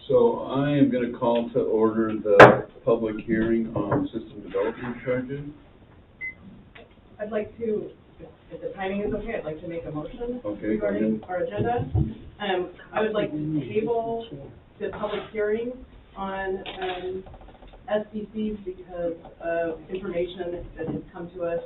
So I am going to call to order the public hearing on system development charges. I'd like to, if the timing is okay, I'd like to make a motion regarding our agenda. I would like to table the public hearing on SDCs because of information that has come to us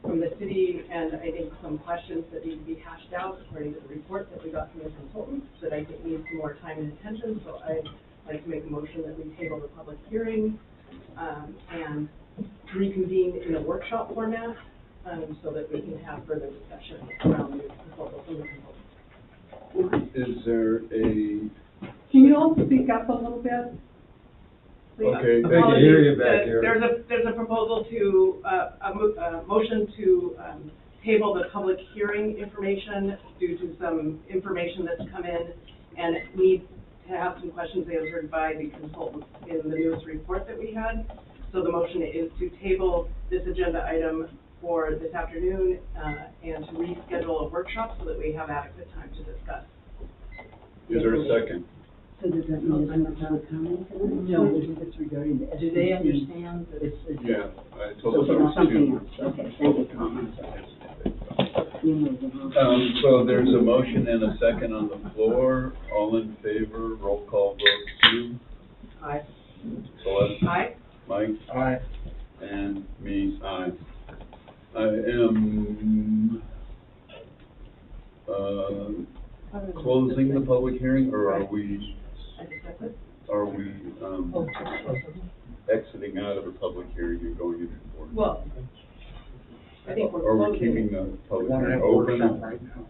from the city, and I think some questions that need to be hashed out according to the report that we got from the consultants that I think needs some more time and attention. So I'd like to make a motion that we table the public hearing and reconvene in a workshop format so that we can have further discussion around the proposal from the consultants. Is there a... Can you all speak up a little bit? Okay, I can hear you back here. There's a proposal to, a motion to table the public hearing information due to some information that's come in and needs to have some questions answered by the consultants in the news report that we had. So the motion is to table this agenda item for this afternoon and to reschedule a workshop so that we have adequate time to discuss. Is there a second? So does that mean there's no public comment? No, it's regarding the SEC. Do they understand that it's... Yeah, I So told them something to. else, okay, thank you. So there's a motion and a second on the floor. All in favor, roll call vote. Sue? Aye. Celeste? Aye. Mike? Aye. And me, aye. I am closing the public hearing, or are we exiting out of the public hearing and going into board? Well, I think we're Are we closing. keeping the public Want to hearing have a workshop open? right now?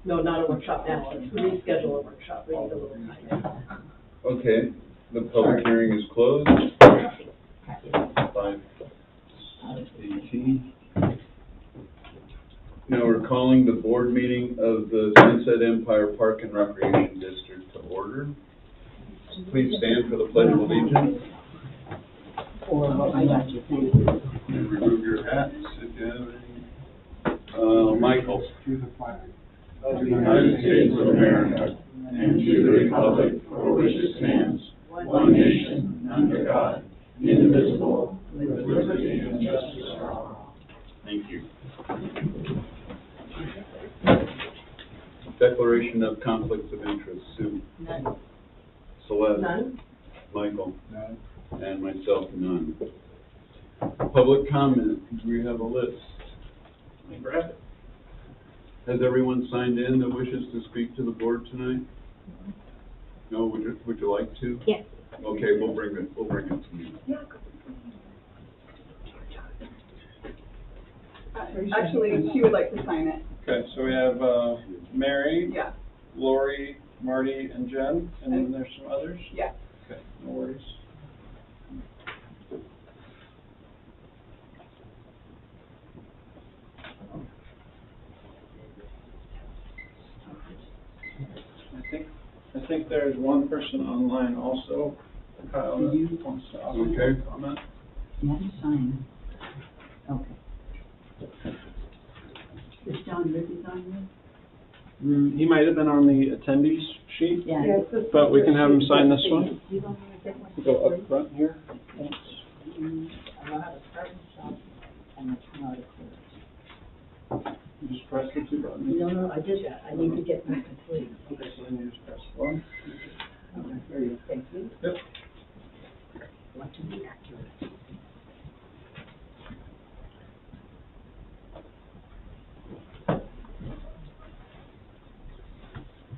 No, not a workshop now. To reschedule a workshop, we need a little time. Okay, the public hearing is closed. 5:18. Now we're calling the board meeting of the Sunset Empire Park and Recreation District to order. Please stand for the Pledge of Allegiance. Or what I got you, thank you. And remove your hats if you have any. Michael. To the flag of the United States of America and to the republic for which it stands, one nation, under God, indivisible, with liberty and justice for all. Thank you. Declaration of conflicts of interest. Sue? None. Celeste? None? Michael? None. And myself, none. Public comment. Do we have a list? Grab it. Has everyone signed in that wishes to speak to the board tonight? No, would you like to? Yes. Okay, we'll bring it to you. Actually, she would like to sign it. Okay, so we have Mary, Yeah. Lori, Marty, and Jen, and then there's some others? Yeah. Okay, no worries. I think there's one person online also, Kyle, that wants to offer a comment. You have to sign it. Okay. Is John Rippey on there? He might have been on the attendees sheet, Yeah. but we can have him sign this one. You don't want to get one? Go up front here. Thanks. I know how to start and stop, and I know how to close. You just press the two buttons. No, I did that. I need to get my complete. Okay, so then you just press one. Okay, there you go. Thank you. Yep. I want to be accurate.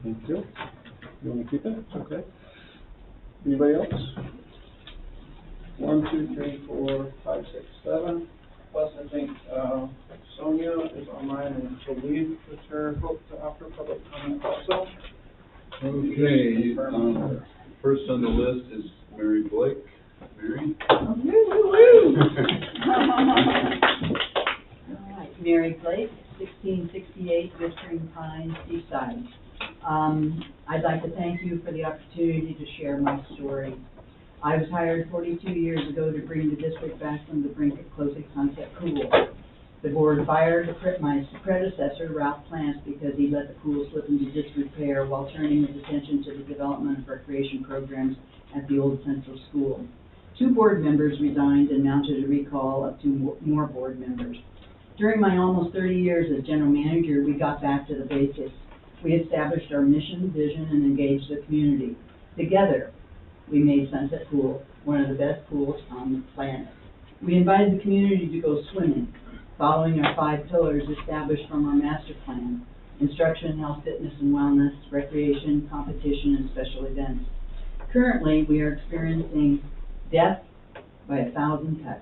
Thank you. You want to keep it? It's okay. Anybody else? 1, 2, 3, 4, 5, 6, 7. Plus, I think Sonia is online and believe it's her hope to offer public comment also. Okay, first on the list is Mary Blake. Mary? All right, Mary Blake, 1668 Whispering Pines, Seaside. I'd like to thank you for the opportunity to share my story. I was hired 42 years ago to bring the district back from the brink of closing Sunset Pool. The board fired my predecessor, Ralph Plants, because he let the pool slip into disrepair while turning his attention to the development of recreation programs at the old central school. 2 board members resigned and mounted a recall of 2 more board members. During my almost 30 years as general manager, we got back to the basics. We established our mission, vision, and engaged the community. Together, we made Sunset Pool one of the best pools on the planet. We invited the community to go swimming, following our 5 pillars established from our master plan: instruction, health, fitness, and wellness, recreation, competition, and special events. Currently, we are experiencing death by 1,000 cuts.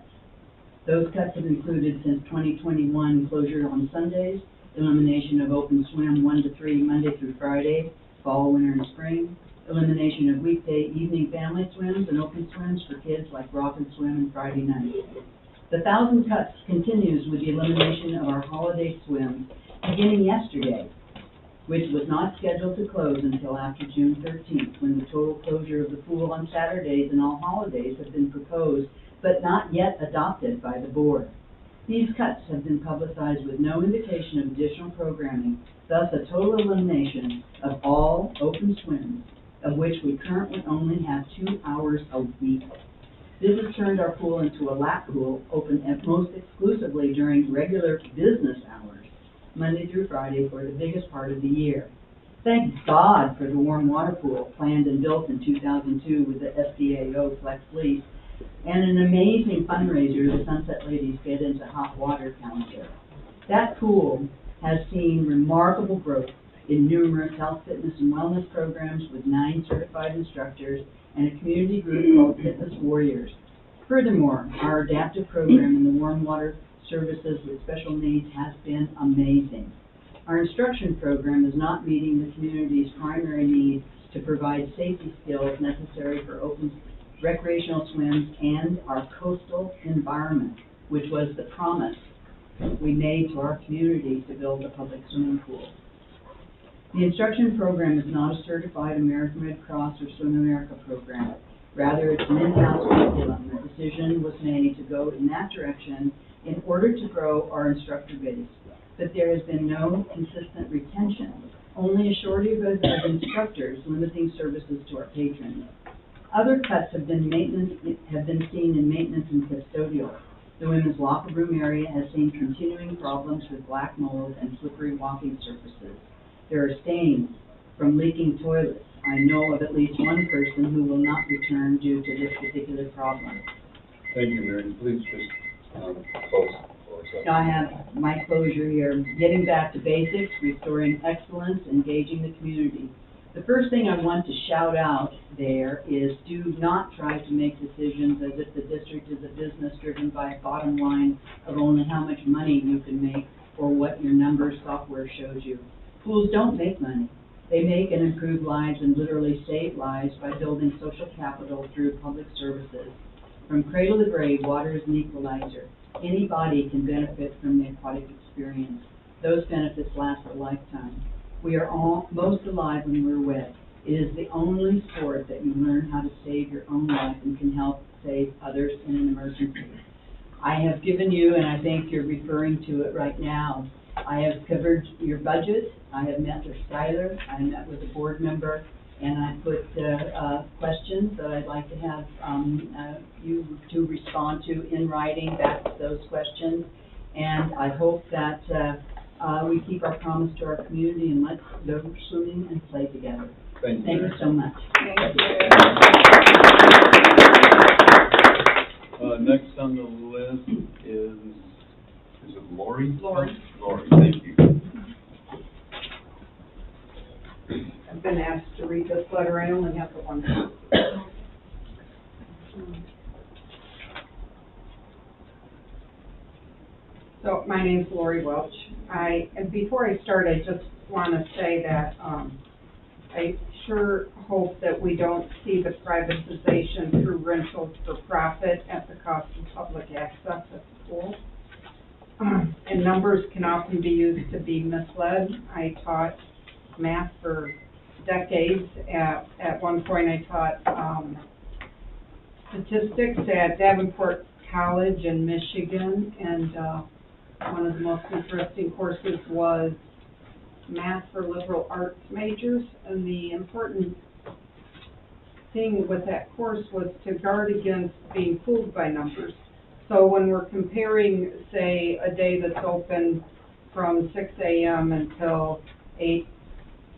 Those cuts have included, since 2021, closure on Sundays, elimination of open swim 1 to 3 Monday through Friday, fall, winter, and spring, elimination of weekday evening family swims and open swims for kids like Rock and Swim and Friday night. The 1,000 cuts continues with the elimination of our holiday swims beginning yesterday, which was not scheduled to close until after June 13th, when the total closure of the pool on Saturdays and all holidays have been proposed, but not yet adopted by the board. These cuts have been publicized with no indication of additional programming, thus a total elimination of all open swims, of which we currently only have 2 hours a week. This has turned our pool into a lap pool, open at most exclusively during regular business hours, Monday through Friday, for the biggest part of the year. Thank God for the warm water pool planned and built in 2002 with the SDAO Flex Lease, and an amazing fundraiser the Sunset Ladies Get Into Hot Water calendar. That pool has seen remarkable growth in numerous health, fitness, and wellness programs with 9 certified instructors and a community group called Fitness Warriors. Furthermore, our adaptive program in the warm water services with special needs has been amazing. Our instruction program is not meeting the community's primary need to provide safety skills necessary for open recreational swims and our coastal environment, which was the promise we made to our community to build a public swimming pool. The instruction program is not a certified American Red Cross or Swim America program. Rather, it's an in-house curriculum. The decision was made to go in that direction in order to grow our instructor base. But there has been no consistent retention, only a shortage of instructors, limiting services to our patrons. Other cuts have been seen in maintenance and custodial. The women's locker room area has seen continuing problems with black mold and slippery walking surfaces. There are stains from leaking toilets. I know of at least one person who will not return due to this particular problem. Thank you, Mary. Please just close. I have my closure here: getting back to basics, restoring excellence, engaging the community. The first thing I want to shout out there is, do not try to make decisions as if the district is a business driven by a bottom line of only how much money you can make or what your numbers software shows you. Pools don't make money. They make and improve lives and literally save lives by building social capital through public services. From cradle to grave, water is an equalizer. Anybody can benefit from the aquatic experience. Those benefits last a lifetime. We are all most alive when we're wet. It is the only sport that you learn how to save your own life and can help save others in an emergency. I have given you, and I think you're referring to it right now, I have covered your budget. I have met with Skylar. I met with a board member, and I put questions that I'd like to have you to respond to in writing back to those questions. And I hope that we keep our promise to our community and let's go swimming and play together. Thank you. Thank you so much. Thank you. Next on the list is it Lori? Lori. Lori, thank you. I've been asked to read this letter. I only have the one. So my name's Lori Welch. And before I start, I just want to say that I sure hope that we don't see the privatization through rentals for profit at the cost of public access at the pool. And numbers can often be used to be misled. I taught math for decades. At one point I taught statistics at Davenport College in Michigan, and one of the most interesting courses was math for liberal arts majors, and the important thing with that course was to guard against being fooled by numbers. So when we're comparing, say, a day that's open from 6 a.m. until 8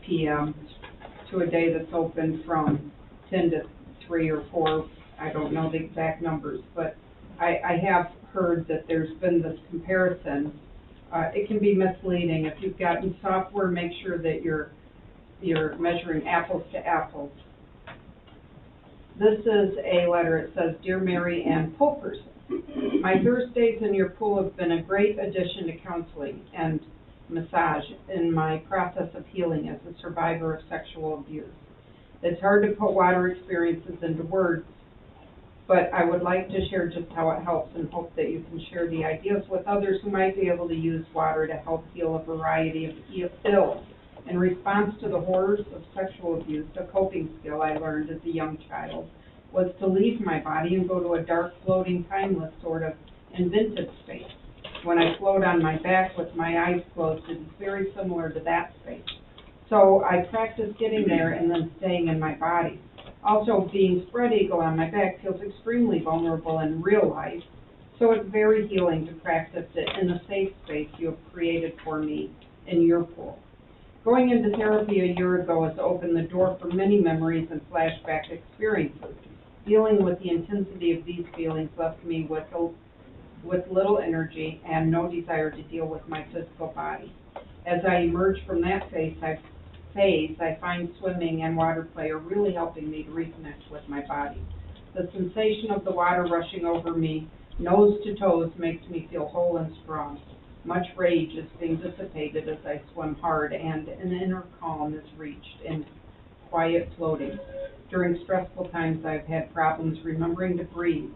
p.m. to a day that's open from 10 to 3 or 4, I don't know the exact numbers, but I have heard that there's been this comparison. It can be misleading. If you've gotten software, make sure that you're measuring apples to apples. This is a letter. It says, Dear Mary Ann Pulperson, my Thursdays in your pool have been a great addition to counseling and massage in my process of healing as a survivor of sexual abuse. It's hard to put water experiences into words, but I would like to share just how it helps and hope that you can share the ideas with others who might be able to use water to help heal a variety of ills. In response to the horrors of sexual abuse, a coping skill I learned as a young child was to leave my body and go to a dark, floating, timeless sort of inventive space. When I float on my back with my eyes closed, it is very similar to that space. So I practice getting there and then staying in my body. Also, being spread eagle on my back feels extremely vulnerable in real life, so it's very healing to practice it in a safe space you have created for me in your pool. Going into therapy a year ago has opened the door for many memories and flashback experiences. Dealing with the intensity of these feelings left me with little energy and no desire to deal with my physical body. As I emerge from that phase, I find swimming and water play are really helping me to reconnect with my body. The sensation of the water rushing over me, nose to toes, makes me feel whole and strong. Much rage is being dissipated as I swim hard, and an inner calm is reached in quiet floating. During stressful times, I've had problems remembering to breathe.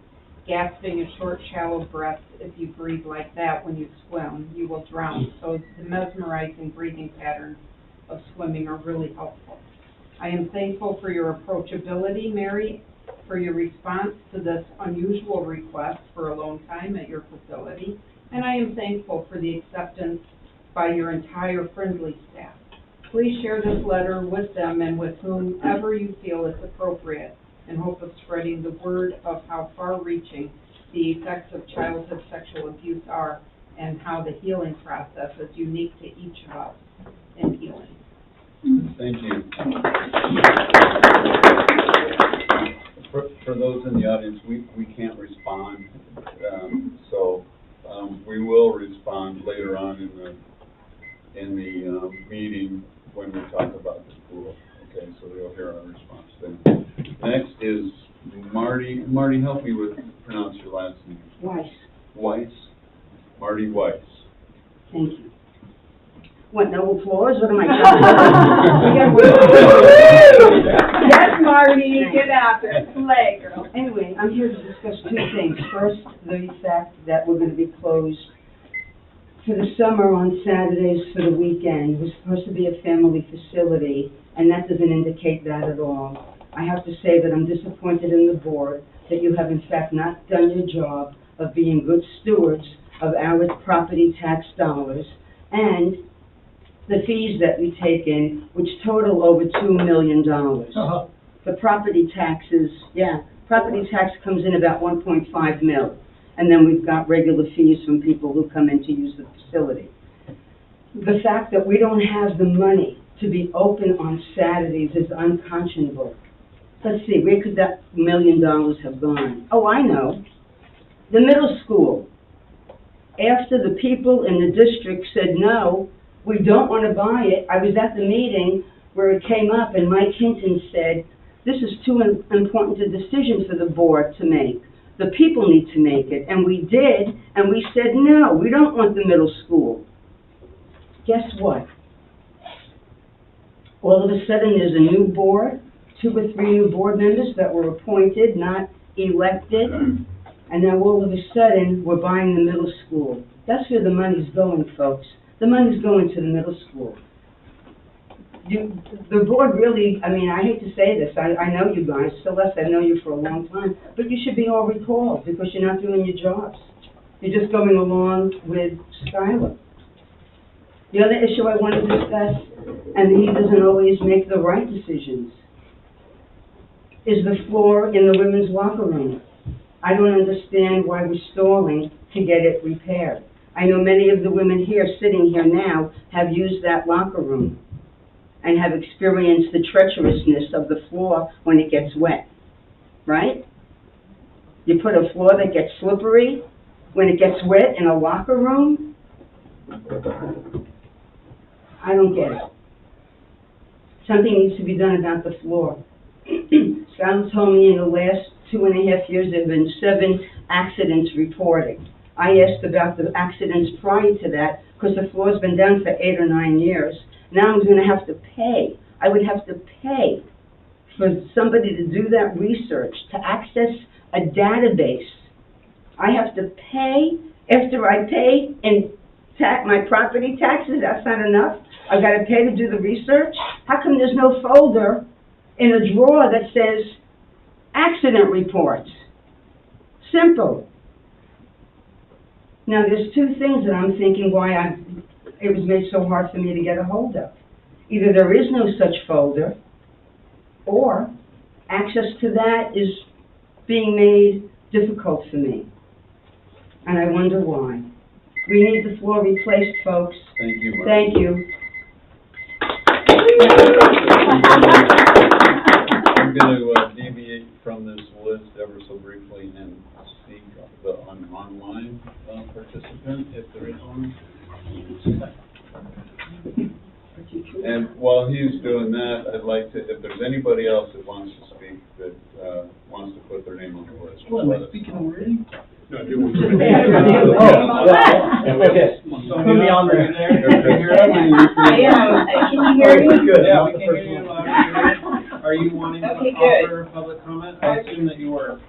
Gasping a short, shallow breath, if you breathe like that when you swim, you will drown. So the mesmerizing breathing patterns of swimming are really helpful. I am thankful for your approachability, Mary, for your response to this unusual request for alone time at your facility, and I am thankful for the acceptance by your entire friendly staff. Please share this letter with them and with whomever you feel is appropriate in hope of spreading the word of how far-reaching the effects of childhood sexual abuse are and how the healing process is unique to each of us in healing. Thank you. For those in the audience, we can't respond, so we will respond later on in the meeting when we talk about the pool. Okay, so they'll hear our response then. Next is Marty. Marty, help me pronounce your last name. Weiss. Weiss. Marty Weiss. Thank you. What, no applause? What am I doing? Yes, Marty, get after it. Slay, girl. Anyway, I'm here to discuss two things. First, the fact that we're going to be closed for the summer on Saturdays for the weekend. We're supposed to be a family facility, and that doesn't indicate that at all. I have to say that I'm disappointed in the board that you have in fact not done your job of being good stewards of our property tax dollars and the fees that we take in, which total over $2 million. The property taxes, property tax comes in about 1.5 mil. And then we've got regular fees from people who come in to use the facility. The fact that we don't have the money to be open on Saturdays is unconscionable. Let's see, where could that $1 million have gone? Oh, I know. The middle school. After the people in the district said, no, we don't want to buy it, I was at the meeting where it came up and Mike Hinton said, this is too important a decision for the board to make. The people need to make it. And we did, and we said, no, we don't want the middle school. Guess what? All of a sudden, there's a new board, 2 or 3 new board members that were appointed, not elected. And now all of a sudden, we're buying the middle school. That's where the money's going, folks. The money's going to the middle school. The board really, I mean, I hate to say this, I know you guys, Celeste, I've known you for a long time, but you should be all recalled because you're not doing your jobs. You're just going along with Skylar. The other issue I want to discuss, and he doesn't always make the right decisions, is the floor in the women's locker room. I don't understand why we're stalling to get it repaired. I know many of the women here, sitting here now, have used that locker room and have experienced the treacherousness of the floor when it gets wet, right? You put a floor that gets slippery when it gets wet in a locker room? I don't get it. Something needs to be done about the floor. Sal told me in the last 2.5 years there have been 7 accidents reported. I asked about the accidents prior to that because the floor's been down for 8 or 9 years. Now I'm going to have to pay. I would have to pay for somebody to do that research, to access a database. I have to pay after I pay in my property taxes. That's not enough. I've got to pay to do the research. How come there's no folder in a drawer that says accident reports? Simple. Now, there's 2 things that I'm thinking why it was made so hard for me to get a hold of. Either there is no such folder, or access to that is being made difficult for me. And I wonder why. We need the floor replaced, folks. Thank you, Mark. Thank you. I'm going to deviate from this list ever so briefly and speak on online participant, if there is one. And while he's doing that, I'd like to, if there's anybody else that wants to speak, that wants to put their name on the list. Well, am I speaking already? No, do one. Okay. Sonia, are you there? I am. Can you hear me? Good. Yeah, we can hear you loud and clear. Are you wanting to Okay, good. offer public comment? I assume that you were.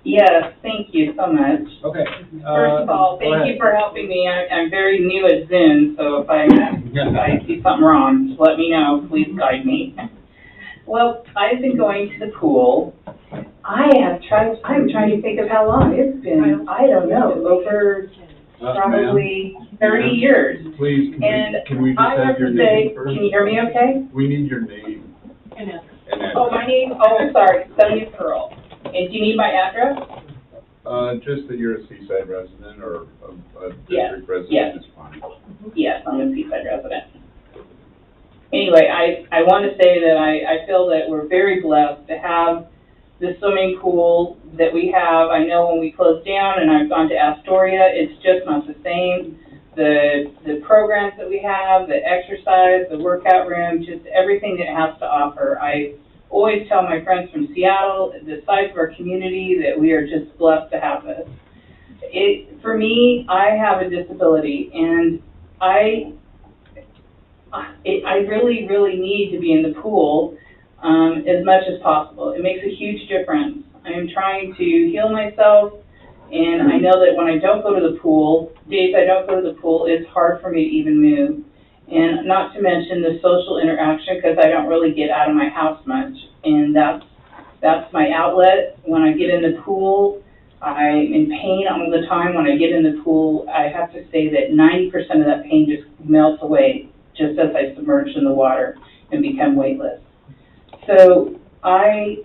Yes, thank you so much. Okay. First of all, thank you for helping me. I'm very new at Zoom, so if I see something wrong, just let me know. Please guide me. Well, I've been going to the pool. I'm trying to think of how long. It's been, I don't know, over probably 30 years. Please, can we just I have have your to say, name first? can you hear me okay? We need your name And address. and address. Oh, my name, sorry, Sonia Pearl. And do you need my address? Just that you're a Seaside resident or a Yes, district resident yes. is fine. Yes, I'm a Seaside resident. Anyway, I want to say that I feel that we're very blessed to have the swimming pool that we have. I know when we closed down and I've gone to Astoria, it's just not the same. The programs that we have, the exercise, the workout room, just everything that it has to offer. I always tell my friends from Seattle, the size of our community, that we are just blessed to have this. For me, I have a disability, and I really, really need to be in the pool as much as possible. It makes a huge difference. I am trying to heal myself, and I know that when I don't go to the pool, days I don't go to the pool, it's hard for me to even move. And not to mention the social interaction, because I don't really get out of my house much. And that's my outlet. When I get in the pool, I'm in pain all the time. When I get in the pool, I have to say that 90% of that pain just melts away just as I submerge in the water and become weightless. So I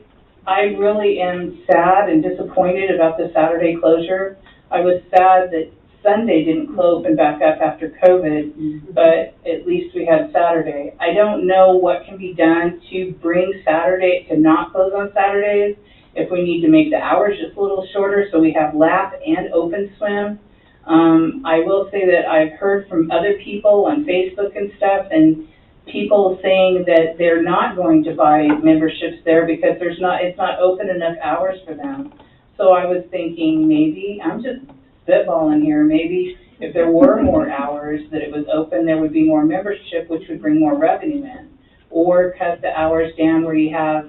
really am sad and disappointed about the Saturday closure. I was sad that Sunday didn't open back up after COVID, but at least we had Saturday. I don't know what can be done to bring Saturday, to not close on Saturdays, if we need to make the hours just a little shorter so we have lap and open swim. I will say that I've heard from other people on Facebook and stuff, and people saying that they're not going to buy memberships there because it's not open enough hours for them. So I was thinking maybe, I'm just spitballing here, maybe if there were more hours that it was open, there would be more membership, which would bring more revenue in. Or cut the hours down where you have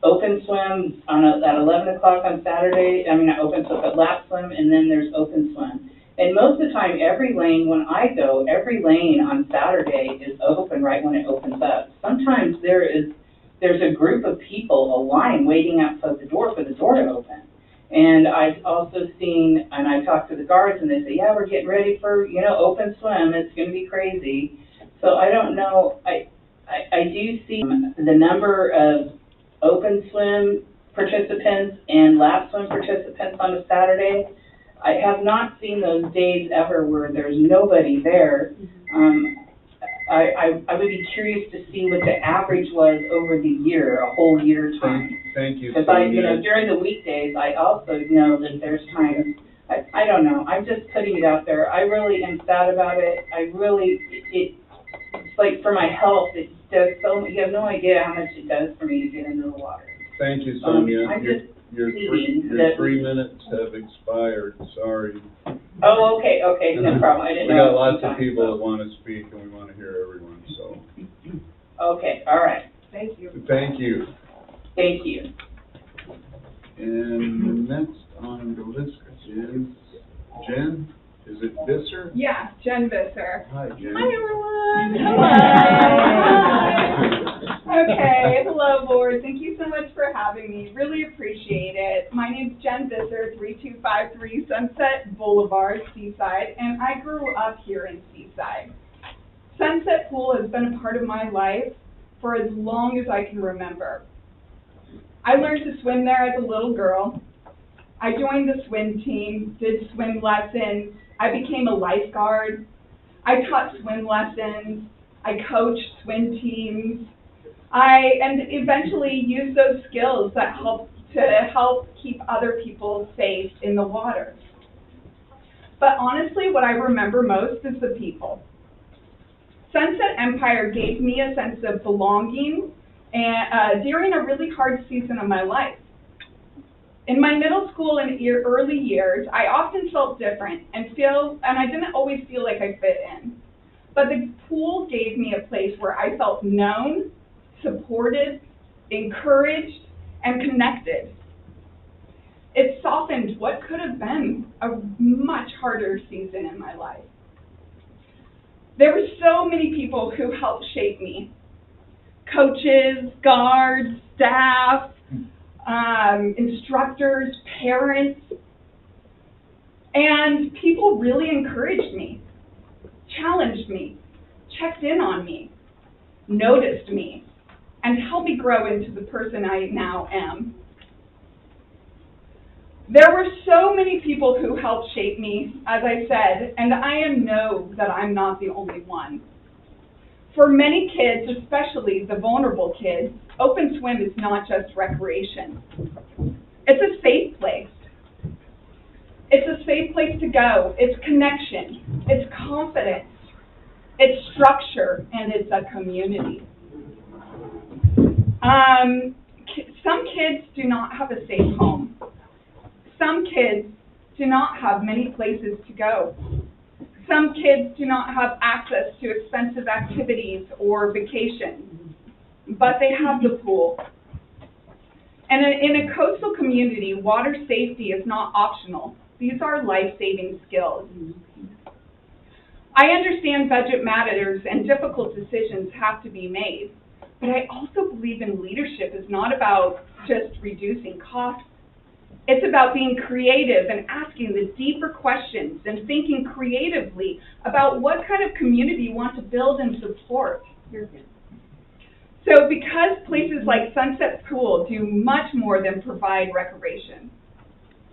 open swim at 11 o'clock on Saturday, not open swim, but lap swim, and then there's open swim. And most of the time, every lane, when I go, every lane on Saturday is open right when it opens up. Sometimes there's a group of people, a line, waiting outside the door for the door to open. And I've also seen, and I talked to the guards, and they say, yeah, we're getting ready for, open swim. It's going to be crazy. So I don't know. I do see the number of open swim participants and lap swim participants on a Saturday. I have not seen those days ever where there's nobody there. I would be curious to see what the average was over the year, a whole year time. Thank you, Because during the weekdays, I also know that there's times, I don't know, I'm just putting it out there. I really am sad about it. It's like for my health, it does so, you have no idea how much it does for me to get into the water. Thank you, Sonia. I'm just Your pleading 3 minutes have expired, sorry. Oh, okay, no problem, I didn't know. We got lots of people that want to speak, and we want to hear everyone, so. Okay, all right, Thank you. Thank you. thank you. And the next on the list is Jen. Is it Visser? Yeah, Jen Visser. Hi, Jen. Hi, everyone. Hello. Okay, hello, board. Thank you so much for having me. Really appreciate it. My name's Jen Visser, 3253 Sunset Boulevard, Seaside, and I grew up here in Seaside. Sunset Pool has been a part of my life for as long as I can remember. I learned to swim there as a little girl. I joined the swim team, did swim lessons. I became a lifeguard. I taught swim lessons. I coached swim teams. And eventually used those skills that help keep other people safe in the water. But honestly, what I remember most is the people. Sunset Empire gave me a sense of belonging during a really hard season of my life. In my middle school and early years, I often felt different and I didn't always feel like I fit in. But the pool gave me a place where I felt known, supported, encouraged, and connected. It softened what could have been a much harder season in my life. There were so many people who helped shape me. Coaches, guards, staff, instructors, parents, and people really encouraged me, challenged me, checked in on me, noticed me, and helped me grow into the person I now am. There were so many people who helped shape me, as I said, and I know that I'm not the only one. For many kids, especially the vulnerable kids, open swim is not just recreation. It's a safe place. It's a safe place to go. It's connection. It's confidence. It's structure, and it's a community. Some kids do not have a safe home. Some kids do not have many places to go. Some kids do not have access to expensive activities or vacations, but they have the pool. And in a coastal community, water safety is not optional. These are life-saving skills. I understand budget matters and difficult decisions have to be made, but I also believe in leadership is not about just reducing costs. It's about being creative and asking the deeper questions and thinking creatively about what kind of community you want to build and support. So because places like Sunset Pool do much more than provide recreation,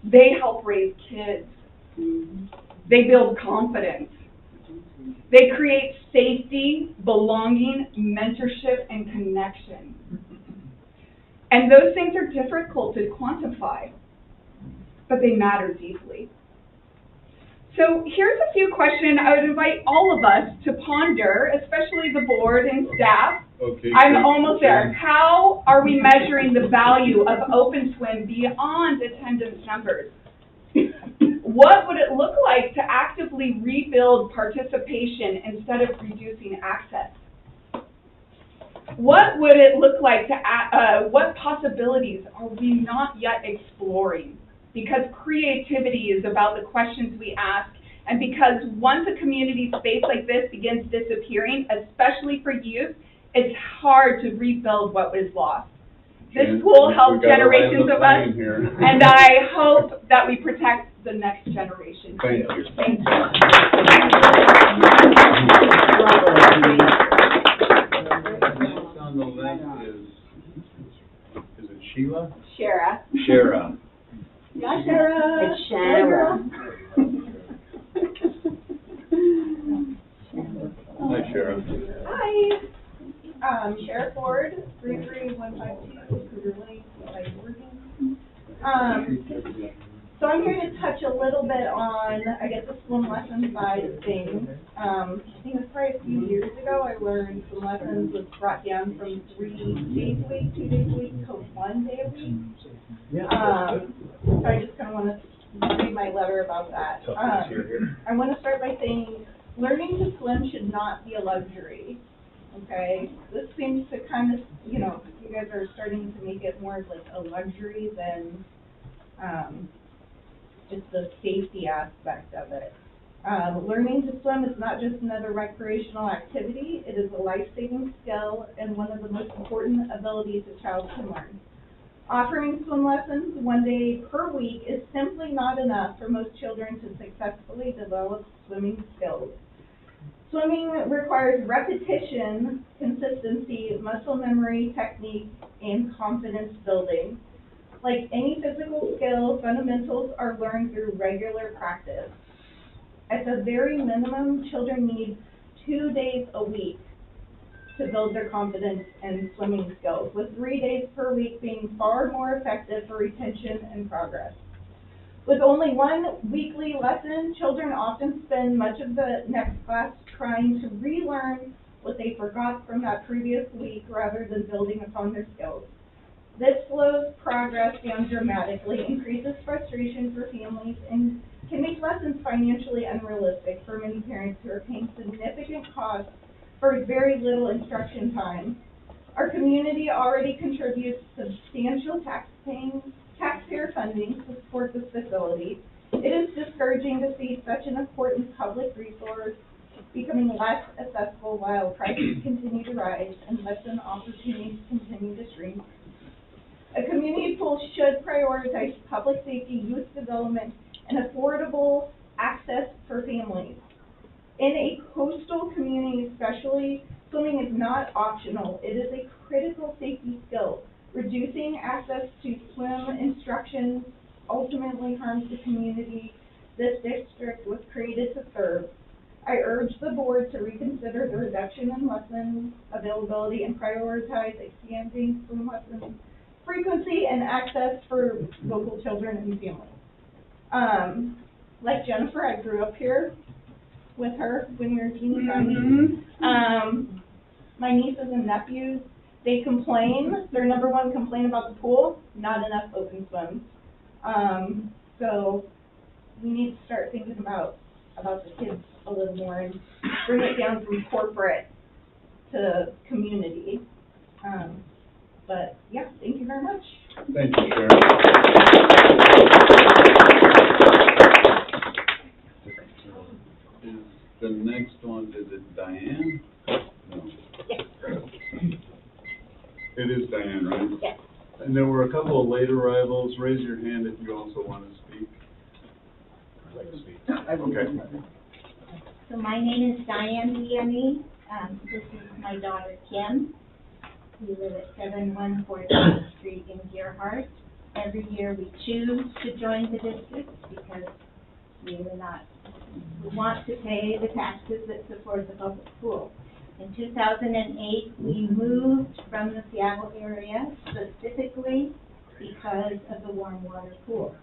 they help raise kids. They build confidence. They create safety, belonging, mentorship, and connection. And those things are difficult to quantify, but they matter deeply. So here's a few questions I would invite all of us to ponder, especially the board and staff. Okay. I'm almost there. How are we measuring the value of open swim beyond attendance numbers? What would it look like to actively rebuild participation instead of reducing access? What would it look like to, what possibilities are we not yet exploring? Because creativity is about the questions we ask, and because once a community space like this begins disappearing, especially for youth, it's hard to rebuild what was lost. This Jan, pool we helped gotta land generations the of us, plane here. and I hope that we protect the next generation. Thank you. Thank you. Next on the list is it Sheila? Shara. Shara. Yeah, Shara. It's Shara. Hi, Shara. Hi. Sheriff Ford, 33152, Cougar Lane, Seaside, Oregon. So I'm here to touch a little bit on, I guess, the swim lesson side of things. I think it was probably a few years ago, I learned swim lessons was brought down from 3 days a week, 2 days a week, to 1 day a week. So I just kind of want to read my letter about that. I want to start by saying, learning to swim should not be a luxury. Okay, this seems to kind of, you know, you guys are starting to make it more of like a luxury than just the safety aspect of it. Learning to swim is not just another recreational activity, it is a life-saving skill and one of the most important abilities a child can learn. Offering swim lessons 1 day per week is simply not enough for most children to successfully develop swimming skills. Swimming requires repetition, consistency, muscle memory, technique, and confidence building. Like any physical skill, fundamentals are learned through regular practice. At the very minimum, children need 2 days a week to build their confidence and swimming skills, with 3 days per week being far more effective for retention and progress. With only 1 weekly lesson, children often spend much of the next class trying to relearn what they forgot from that previous week rather than building upon their skills. This slows progress down dramatically, increases frustration for families, and can make lessons financially unrealistic for many parents who are paying significant costs for very little instruction time. Our community already contributes substantial taxpayer funding to support this facility. It is discouraging to see such an important public resource becoming less accessible while prices continue to rise and lesson opportunities continue to shrink. A community pool should prioritize public safety, youth development, and affordable access for families. In a coastal community especially, swimming is not optional. It is a critical safety skill. Reducing access to swim instruction ultimately harms the community this district was created to serve. I urge the board to reconsider the reduction in lesson availability and prioritize expanding swim lesson frequency and access for local children and families. Like Jennifer, I grew up here with her when we were teeny tiny. My nieces and nephews, they complain, their number one complaint about the pool, not enough open swims. So we need to start thinking about the kids a little more and bring it down from corporate to community. But yeah, thank you very much. Thank you, Sharon. Is the next one, is it Diane? No. Yes. It is Diane, right? Yes. And there were a couple of late arrivals. Raise your hand if you also want to speak. I'd like to speak. Okay. So my name is Diane Vianney. This is my daughter Kim. We live at 7114th Street in Gerhart. Every year we choose to join the district because we want to pay the taxes that support the public school. In 2008, we moved from the Seattle area specifically because of the warm water pool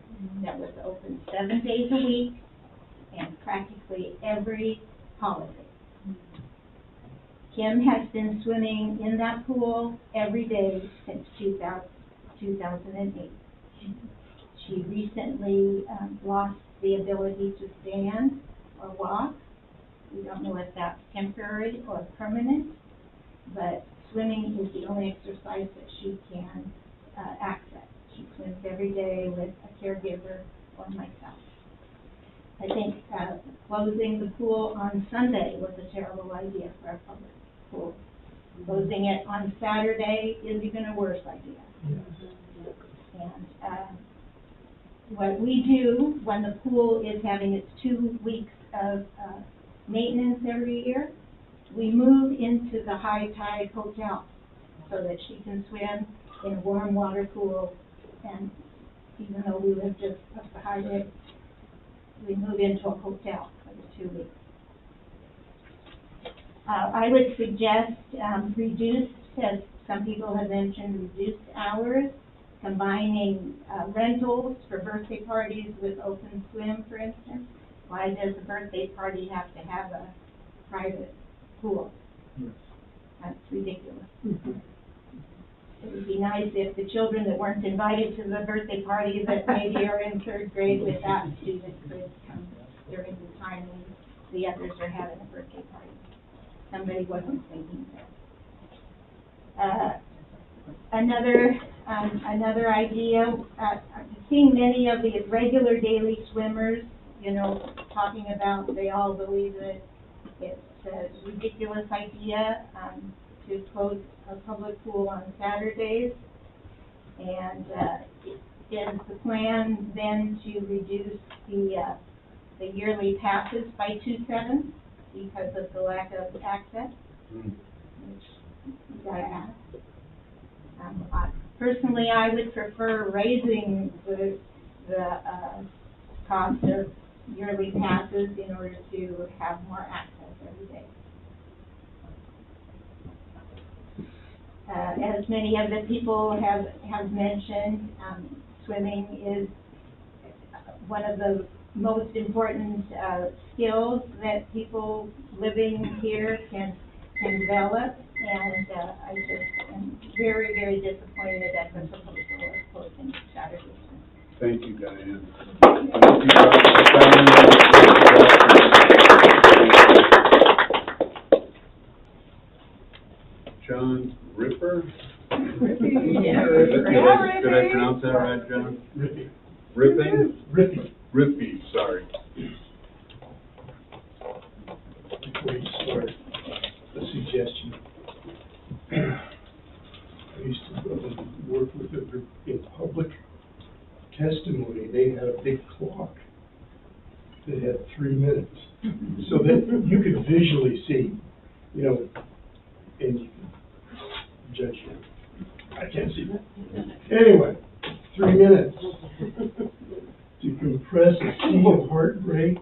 that was open 7 days a week and practically every holiday. Kim has been swimming in that pool every day since 2008. She recently lost the ability to stand or walk. We don't know if that's temporary or permanent, but swimming is the only exercise that she can access. She swims every day with a caregiver or myself. I think closing the pool on Sunday was a terrible idea for our public pool. Closing it on Saturday is even a worse idea. And, what we do when the pool is having its 2 weeks of, maintenance every year, we move into the high tide hotel so that she can swim in a warm water pool. And even though we live just up the highway, we move into a hotel for the 2 weeks. I would suggest, reduced, as some people have mentioned, reduced hours, combining, rentals for birthday parties with open swim, for instance. Why does a birthday party have to have a private pool? That's ridiculous. It would be nice if the children that weren't invited to the birthday party that maybe are in 3rd grade with that student could come during the time when the others are having a birthday party. Somebody wasn't thinking that. Another idea, I've seen many of the regular daily swimmers, you know, talking about, they all believe that it's a ridiculous idea, to close a public pool on Saturdays. And, is the plan then to reduce the yearly passes by 2/7 because of the lack of access? Which you gotta ask. Personally, I would prefer raising the cost of yearly passes in order to have more access every day. As many of the people have mentioned, swimming is one of the most important skills that people living here can develop, and I just am very, very disappointed at the proposal of closing Saturday. Thank you, Diane. John Ripper? Yeah. Did I pronounce that right, John? Rippy. Ripping? Rippy. Rippy, sorry. Before you start, a suggestion. I used to work with a group in public testimony. They had a big clock that had 3 minutes, so that you could visually see, you know, and you can judge it. I can't see that. Anyway, 3 minutes to compress a sea of heartbreak,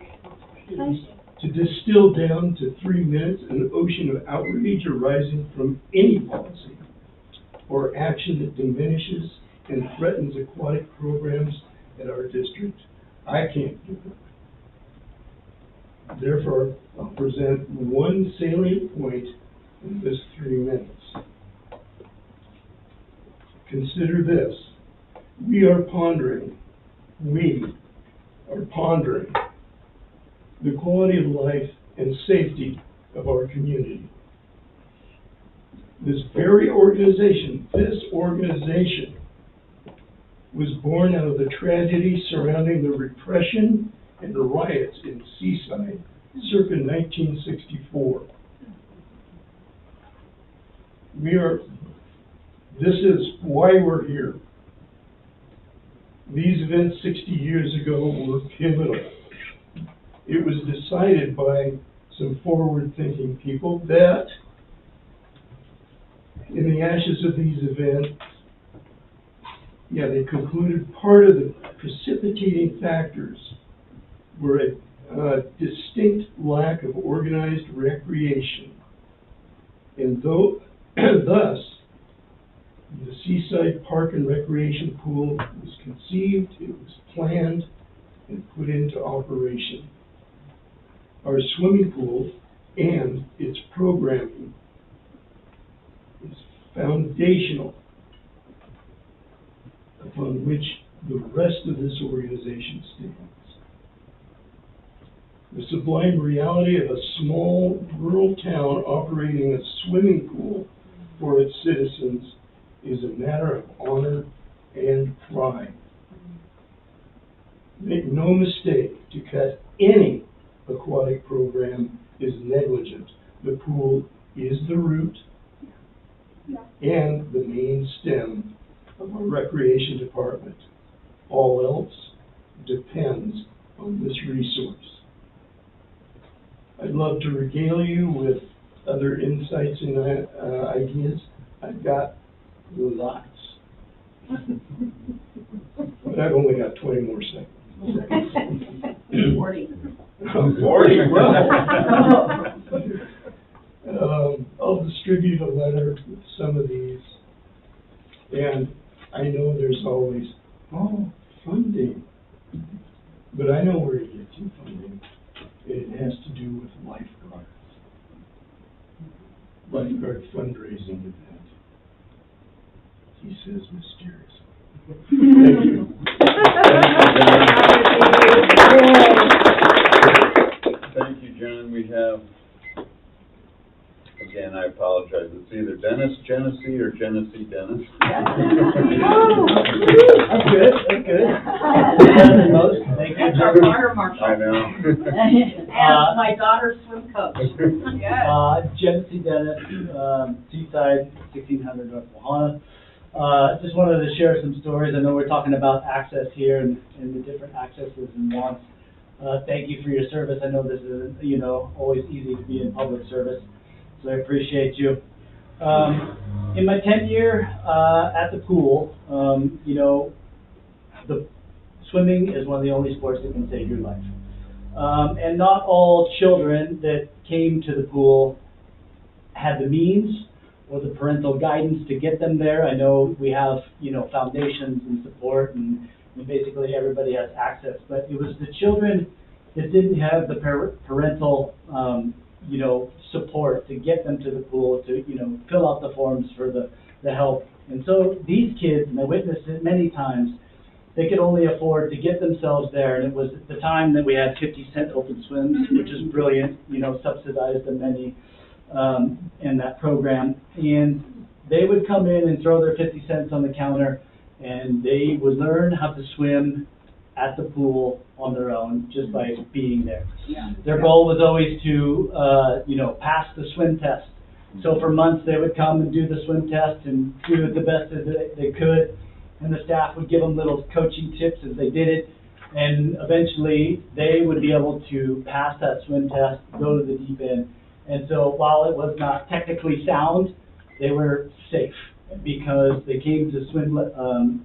to distill down to 3 minutes an ocean of outrage arising from any policy or action that diminishes and threatens aquatic programs at our district. I can't do it. Therefore, I'll present one salient point in this 3 minutes. Consider this. We are pondering the quality of life and safety of our community. This organization was born out of the tragedy surrounding the repression and the riots in Seaside circa 1964. This is why we're here. These events 60 years ago were pivotal. It was decided by some forward-thinking people that in the ashes of these events, they concluded part of the precipitating factors were a distinct lack of organized recreation. And thus, the Seaside Park and Recreation Pool was conceived, it was planned, and put into operation. Our swimming pool and its programming is foundational upon which the rest of this organization stands. The sublime reality of a small rural town operating a swimming pool for its citizens is a matter of honor and pride. Make no mistake, to cut any aquatic program is negligent. The pool is the root and the main stem of our recreation department. All else depends on this resource. I'd love to regale you with other insights and ideas. I've got lots. But I've only got 20 more seconds. 40. 40, well. I'll distribute a letter with some of these. And I know there's always, funding. But I know where to get you funding. It has to do with lifeguards. Lifeguard fundraising event. He says mysteriously. Thank you. Thank you, John. We have, again, I apologize, it's either Dennis Genesee or Genesee Dennis. That's good, that's good. Better than most. Thank you. That's our fire marshal. I know. And my daughter's swim coach. Yes. Genesee Dennis, Seaside, 1600 North Wahana. Just wanted to share some stories. I know we're talking about access here and the different accesses and wants. Thank you for your service. I know this is, always easy to be in public service, so I appreciate you. In my 10th year at the pool, the swimming is one of the only sports that can save your life. And not all children that came to the pool had the means or the parental guidance to get them there. I know we have, foundations and support, and basically everybody has access, but it was the children that didn't have the parental, support to get them to the pool, to, fill out the forms for the help. And so these kids, and I witnessed it many times, they could only afford to get themselves there, and it was at the time that we had 50-cent open swims, which is brilliant, subsidized in many, in that program. And they would come in and throw their 50 cents on the counter, and they would learn how to swim at the pool on their own just by being there. Their goal was always to, pass the swim test. So for months they would come and do the swim test and do it the best as they could, and the staff would give them little coaching tips as they did it, and eventually they would be able to pass that swim test, go to the deep end. And so while it was not technically sound, they were safe because they came to swim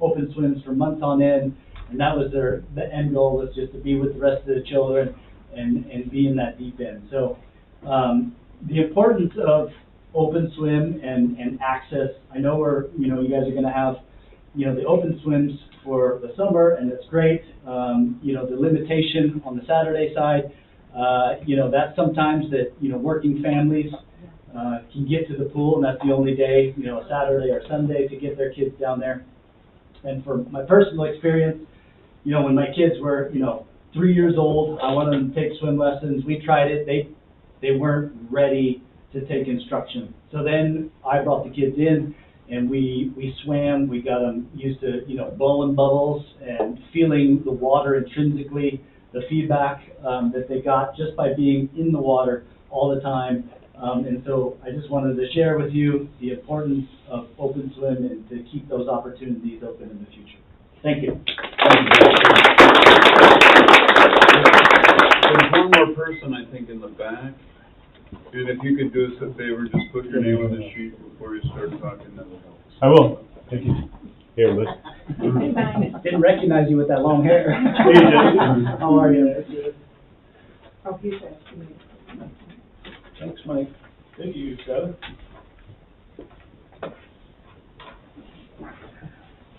open swims for months on end, and that was the end goal, was just to be with the rest of the children and be in that deep end. So the importance of open swim and access, I know you guys are going to have the open swims for the summer, and it's great. The limitation on the Saturday side, that's sometimes that working families can get to the pool, and that's the only day, Saturday or Sunday, to get their kids down there. And for my personal experience, when my kids were 3 years old, I wanted them to take swim lessons. We tried it. They weren't ready to take instruction. So then I brought the kids in, and we swam. We got them used to blowing bubbles and feeling the water intrinsically, the feedback that they got just by being in the water all the time. And so I just wanted to share with you the importance of open swim and to keep those opportunities open in the future. Thank you. There's one more person, I think, in the back. And if you could do us a favor, just put your name on the sheet before you start talking, that will help. I will. Thank you. Here, Liz. Didn't recognize you with that long hair. Hey, Jen. How are you? Oh, he's asking me. Thanks, Mike. Thank you, Scott.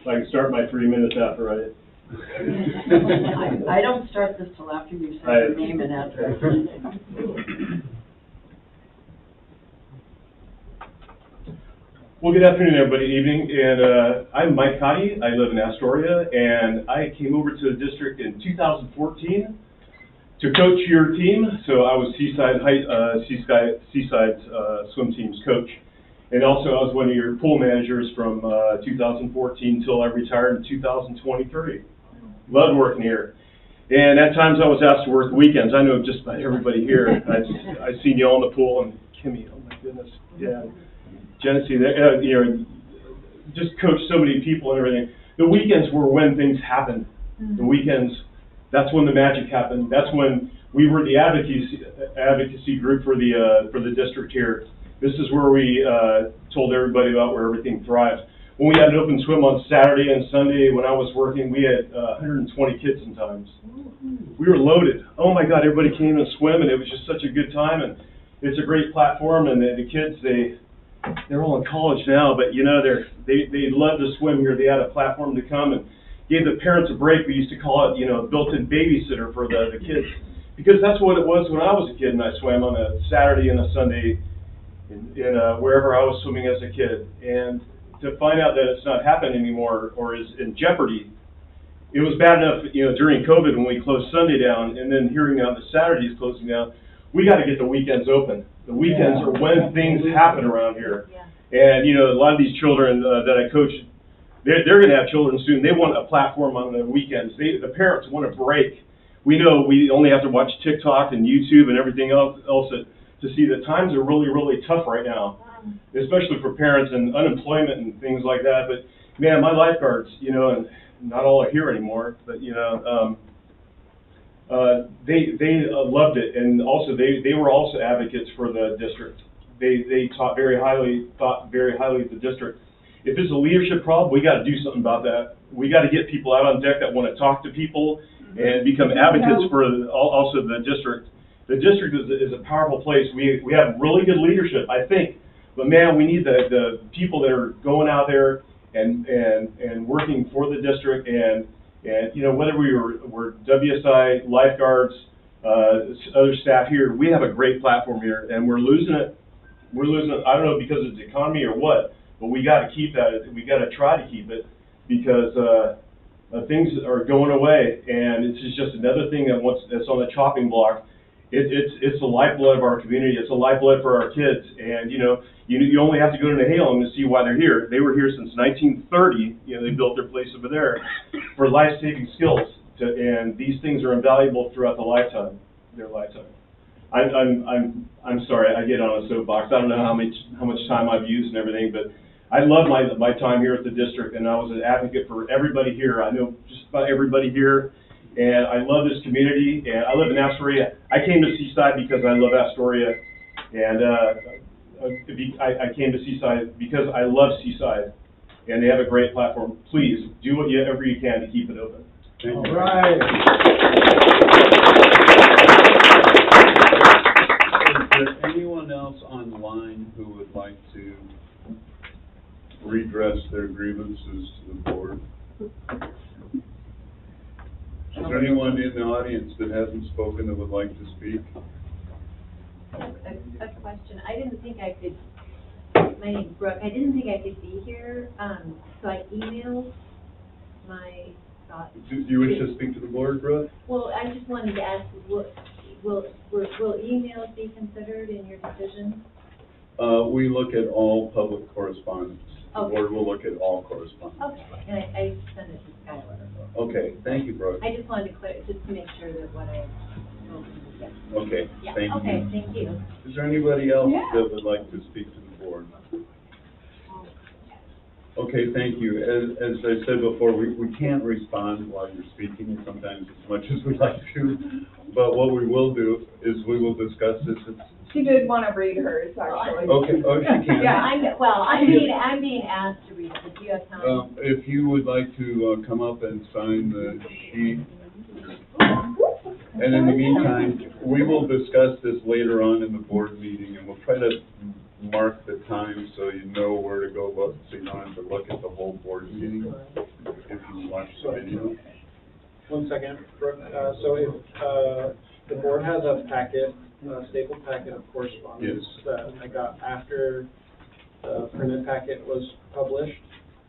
If I can start my 3 minutes after I... I don't start this till after you say your name and address. Well, good afternoon, everybody. Evening. And I'm Mike Cotty. I live in Astoria, and I came over to the district in 2014 to coach your team. So I was Seaside's swim team's coach. And also I was one of your pool managers from 2014 till I retired in 2023. Loved working here. And at times I was asked to work the weekends. I know just about everybody here. I seen you all in the pool, and Kimmy, oh my goodness. Yeah. Genesee, just coached so many people and everything. The weekends were when things happened. The weekends, that's when the magic happened. That's when we were the advocacy group for the district here. This is where we told everybody about where everything thrives. When we had an open swim on Saturday and Sunday, when I was working, we had 120 kids sometimes. We were loaded. Oh my God, everybody came and swim, and it was just such a good time. And it's a great platform. And the kids, they're all in college now, but you know they love to swim here. They had a platform to come and gave the parents a break. We used to call it, you know, built-in babysitter for the kids, because that's what it was when I was a kid and I swam on a Saturday and a Sunday in wherever I was swimming as a kid. And to find out that it's not happening anymore or is in jeopardy, it was bad enough, you know, during COVID when we closed Sunday down, and then hearing now the Saturdays closing down. We got to get the weekends open. The weekends are when things happen around here. And you know, a lot of these children that I coach, they're going to have children soon. They want a platform on the weekends. The parents want a break. We know we only have to watch TikTok and YouTube and everything else to see that times are really, really tough right now, especially for parents and unemployment and things like that. But man, my lifeguards, you know, and not all are here anymore, but you know, they loved it, and also they were also advocates for the district. They thought very highly of the district. If it's a leadership problem, we got to do something about that. We got to get people out on deck that want to talk to people and become advocates for also the district. The district is a powerful place. We have really good leadership, I think, but man, we need the people that are going out there and working for the district, and you know, whether we're WSI, lifeguards, other staff here, we have a great platform here, and we're losing it. I don't know because it's the economy or what, but we got to keep that. We got to try to keep it, because things are going away, and it's just another thing that's on the chopping block. It's the lifeblood of our community. It's the lifeblood for our kids, and you know, you only have to go to Nehalem to see why they're here. They were here since 1930. You know, they built their place over there for life-saving skills, and these things are invaluable throughout their lifetime. I'm sorry, I get on a soapbox. I don't know how much time I've used and everything, but I love my time here at the district, and I was an advocate for everybody here. I know just about everybody here, and I love this community, and I live in Astoria. I came to Seaside because I love Astoria, and I came to Seaside because I love Seaside, and they have a great platform. Please, do whatever you can to keep it open. All right. Is there anyone else online who would like to redress their grievances to the board? Is there anyone in the audience that hasn't spoken that would like to speak? A question. I didn't think I could, my name's Brooke, I didn't think I could be here, so I emailed my thoughts. Do you wish to speak to the board, Brooke? Well, I just wanted to ask, will emails be considered in your decision? We look at all public correspondence. The Okay. board will look at all correspondence. Okay, and I sent it to Skylar. Okay, thank you, Brooke. I just wanted to just to make sure that what I spoken was yes. Okay, Yeah, thank you. okay, thank you. Is there anybody else that would like to speak to the board? Okay, thank you. As I said before, we can't respond while you're speaking sometimes as much as we'd like to, but what we will do is we will discuss this. She did want to read hers, actually. Okay, oh, she can. Yeah, I'm being asked to read it. Do you have time? If you would like to come up and sign the sheet. And in the meantime, we will discuss this later on in the board meeting, and we'll try to mark the time so you know where to go, so you don't have to look at the whole board meeting if you watch the video. 1 second, Brooke. So if the board has a packet, a stapled packet of correspondence that I got after the printed packet was published,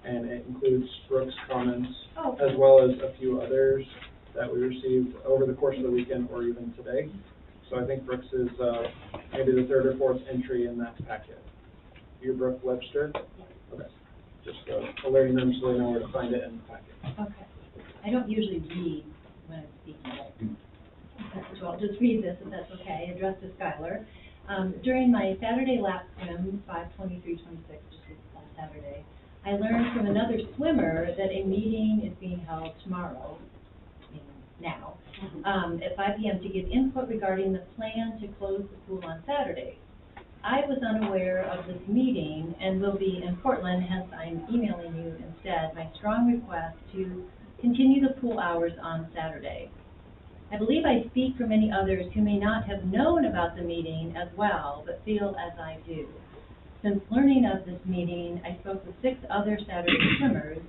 and it includes Brooke's comments, as well as a few others that we received over the course of the weekend or even today. So I think Brooks is maybe the third or fourth entry in that packet. You're Brooke Webster? Okay. Just alerting them so they know where to find it in the packet. Okay. I don't usually read when I'm speaking, so I'll just read this if that's okay. Addressed to Skylar. During my Saturday lap swim, 5:23:26, just this last Saturday, I learned from another swimmer that a meeting is being held tomorrow, now, at 5 p.m. to give input regarding the plan to close the pool on Saturday. I was unaware of this meeting and will be in Portland, hence I'm emailing you instead my strong request to continue the pool hours on Saturday. I believe I speak for many others who may not have known about the meeting as well, but feel as I do. Since learning of this meeting, I spoke with 6 other Saturday swimmers.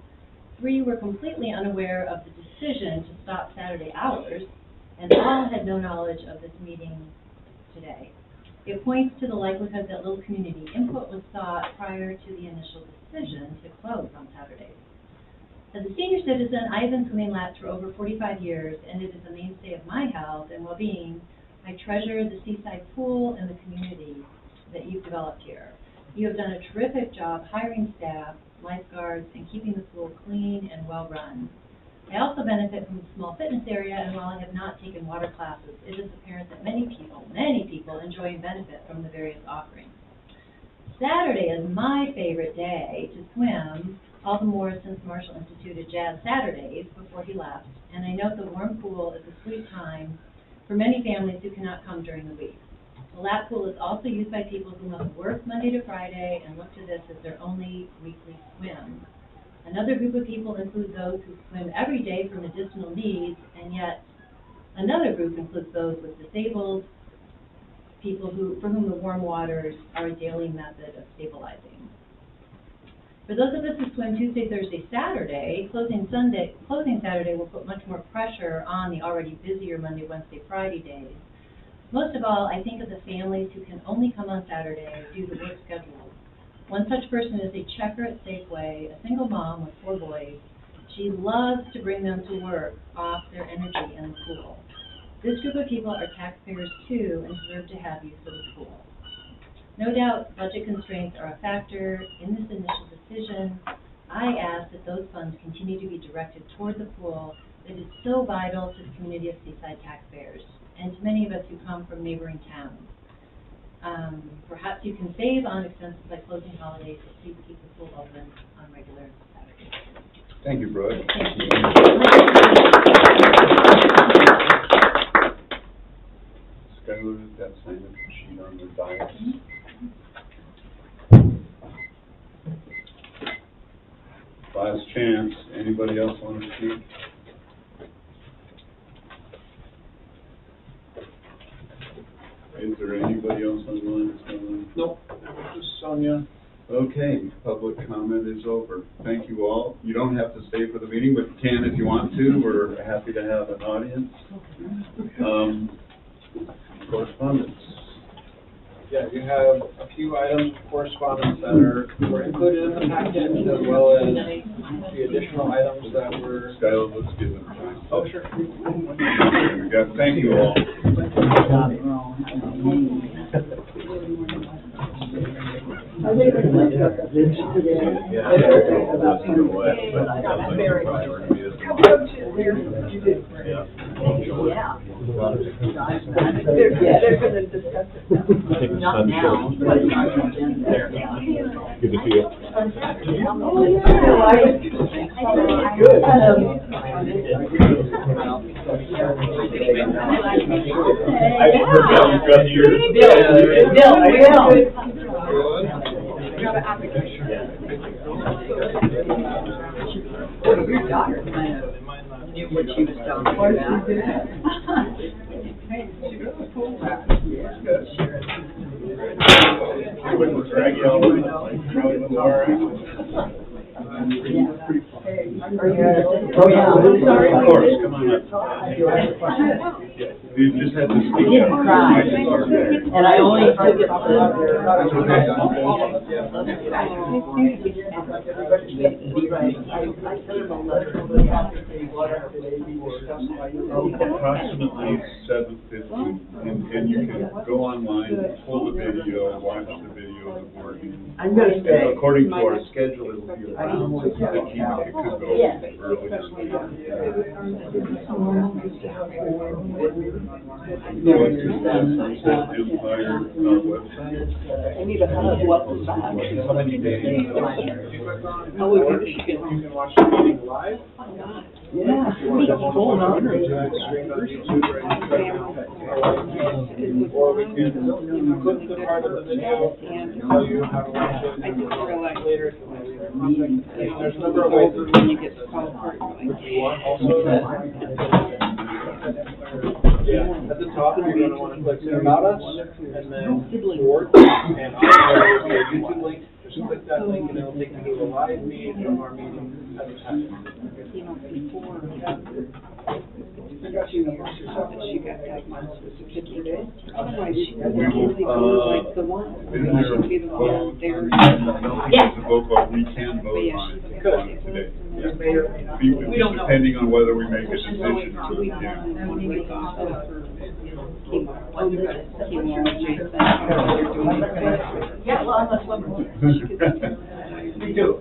3 were completely unaware of the decision to stop Saturday hours, and all had no knowledge of this meeting today. It points to the likelihood that little community input was sought prior to the initial decision to close on Saturdays. As a senior citizen, I have been swimming laps for over 45 years, and it is a mainstay of my health and well-being. I treasure the seaside pool and the community that you've developed here. You have done a terrific job hiring staff, lifeguards, and keeping the pool clean and well-run. I also benefit from a small fitness area, and while I have not taken water classes, it is apparent that many people enjoy and benefit from the various offerings. Saturday is my favorite day to swim, all the more since Marshall instituted Jazz Saturdays before he left, and I know the warm pool is a sweet time for many families who cannot come during the week. The lap pool is also used by people who must work Monday to Friday and look to this as their only weekly swim. Another group of people include those who swim every day for medicinal needs, and yet another group includes those with disabled people for whom the warm waters are a daily method of stabilizing. For those of us who swim Tuesday, Thursday, Saturday, closing Saturday will put much more pressure on the already busier Monday, Wednesday, Friday days. Most of all, I think of the families who can only come on Saturday due to work schedules. One such person is a checker at Safeway, a single mom with 4 boys. She loves to bring them to work off their energy in the pool. This group of people are taxpayers too and deserve to have use of the pool. No doubt budget constraints are a factor in this initial decision. I ask that those funds continue to be directed toward the pool that is so vital to the community of Seaside taxpayers and to many of us who come from neighboring towns. Perhaps you can save on expenses like closing holidays, so please keep the pool open on regular Saturdays. Thank you, Brooke. Thank you. Skylar, that sign-up sheet on the dais. Last chance. Anybody else want to speak? Is there anybody else on the line? Nope, just Sonia. Okay, public comment is over. Thank you all. You don't have to stay for the meeting, but you can if you want to. We're happy to have an audience. Correspondence. Yeah, you have a few items of correspondence that were included in the packet, as well as the additional items that were... Skylar, let's give them. Oh, sure. Thank you all. I think it's like this today. They're gonna discuss it now. Not now, but it's on the agenda. Good to see you. Your daughter kind of knew what she was talking about. I wouldn't drag you all over. Probably was all right. Oh, yeah, I'm sorry. Of course, come on up. You just had to speak. I didn't cry, and I only took it Approximately 7:50, and you can go online, pull the video, watch the video schedule of working. I'm gonna stay. According to our schedule, it will be around 6:15, but it could go Yeah. earlier. Empire website. I need a hug, welcome back. How many days? Oh, we can You can watch the meeting live. Yeah. Hold on. Or we can clip the part of the video and tell you how to watch it. I just realized Later. There's a number of ways. when you get to fall apart, If you want also, yeah, at the top, you're gonna wanna click about us, and then board, and also there'll be a YouTube link. Just click that link and it'll take you to a live feed of our meeting as it's happening. you know, before, 2 years or so that she got diagnosed with a kidney disease. Otherwise, she would really be like the one. Is She there should be the one vote? there. I don't think it's a vote, but we can vote But yeah, on she's it got today. diagnosed. We don't know. Depending on whether we make a decision to We review. want to break off of her chemo. Oh, you got chemo, Jason. Yeah, well, I'm a swimmer. Me too.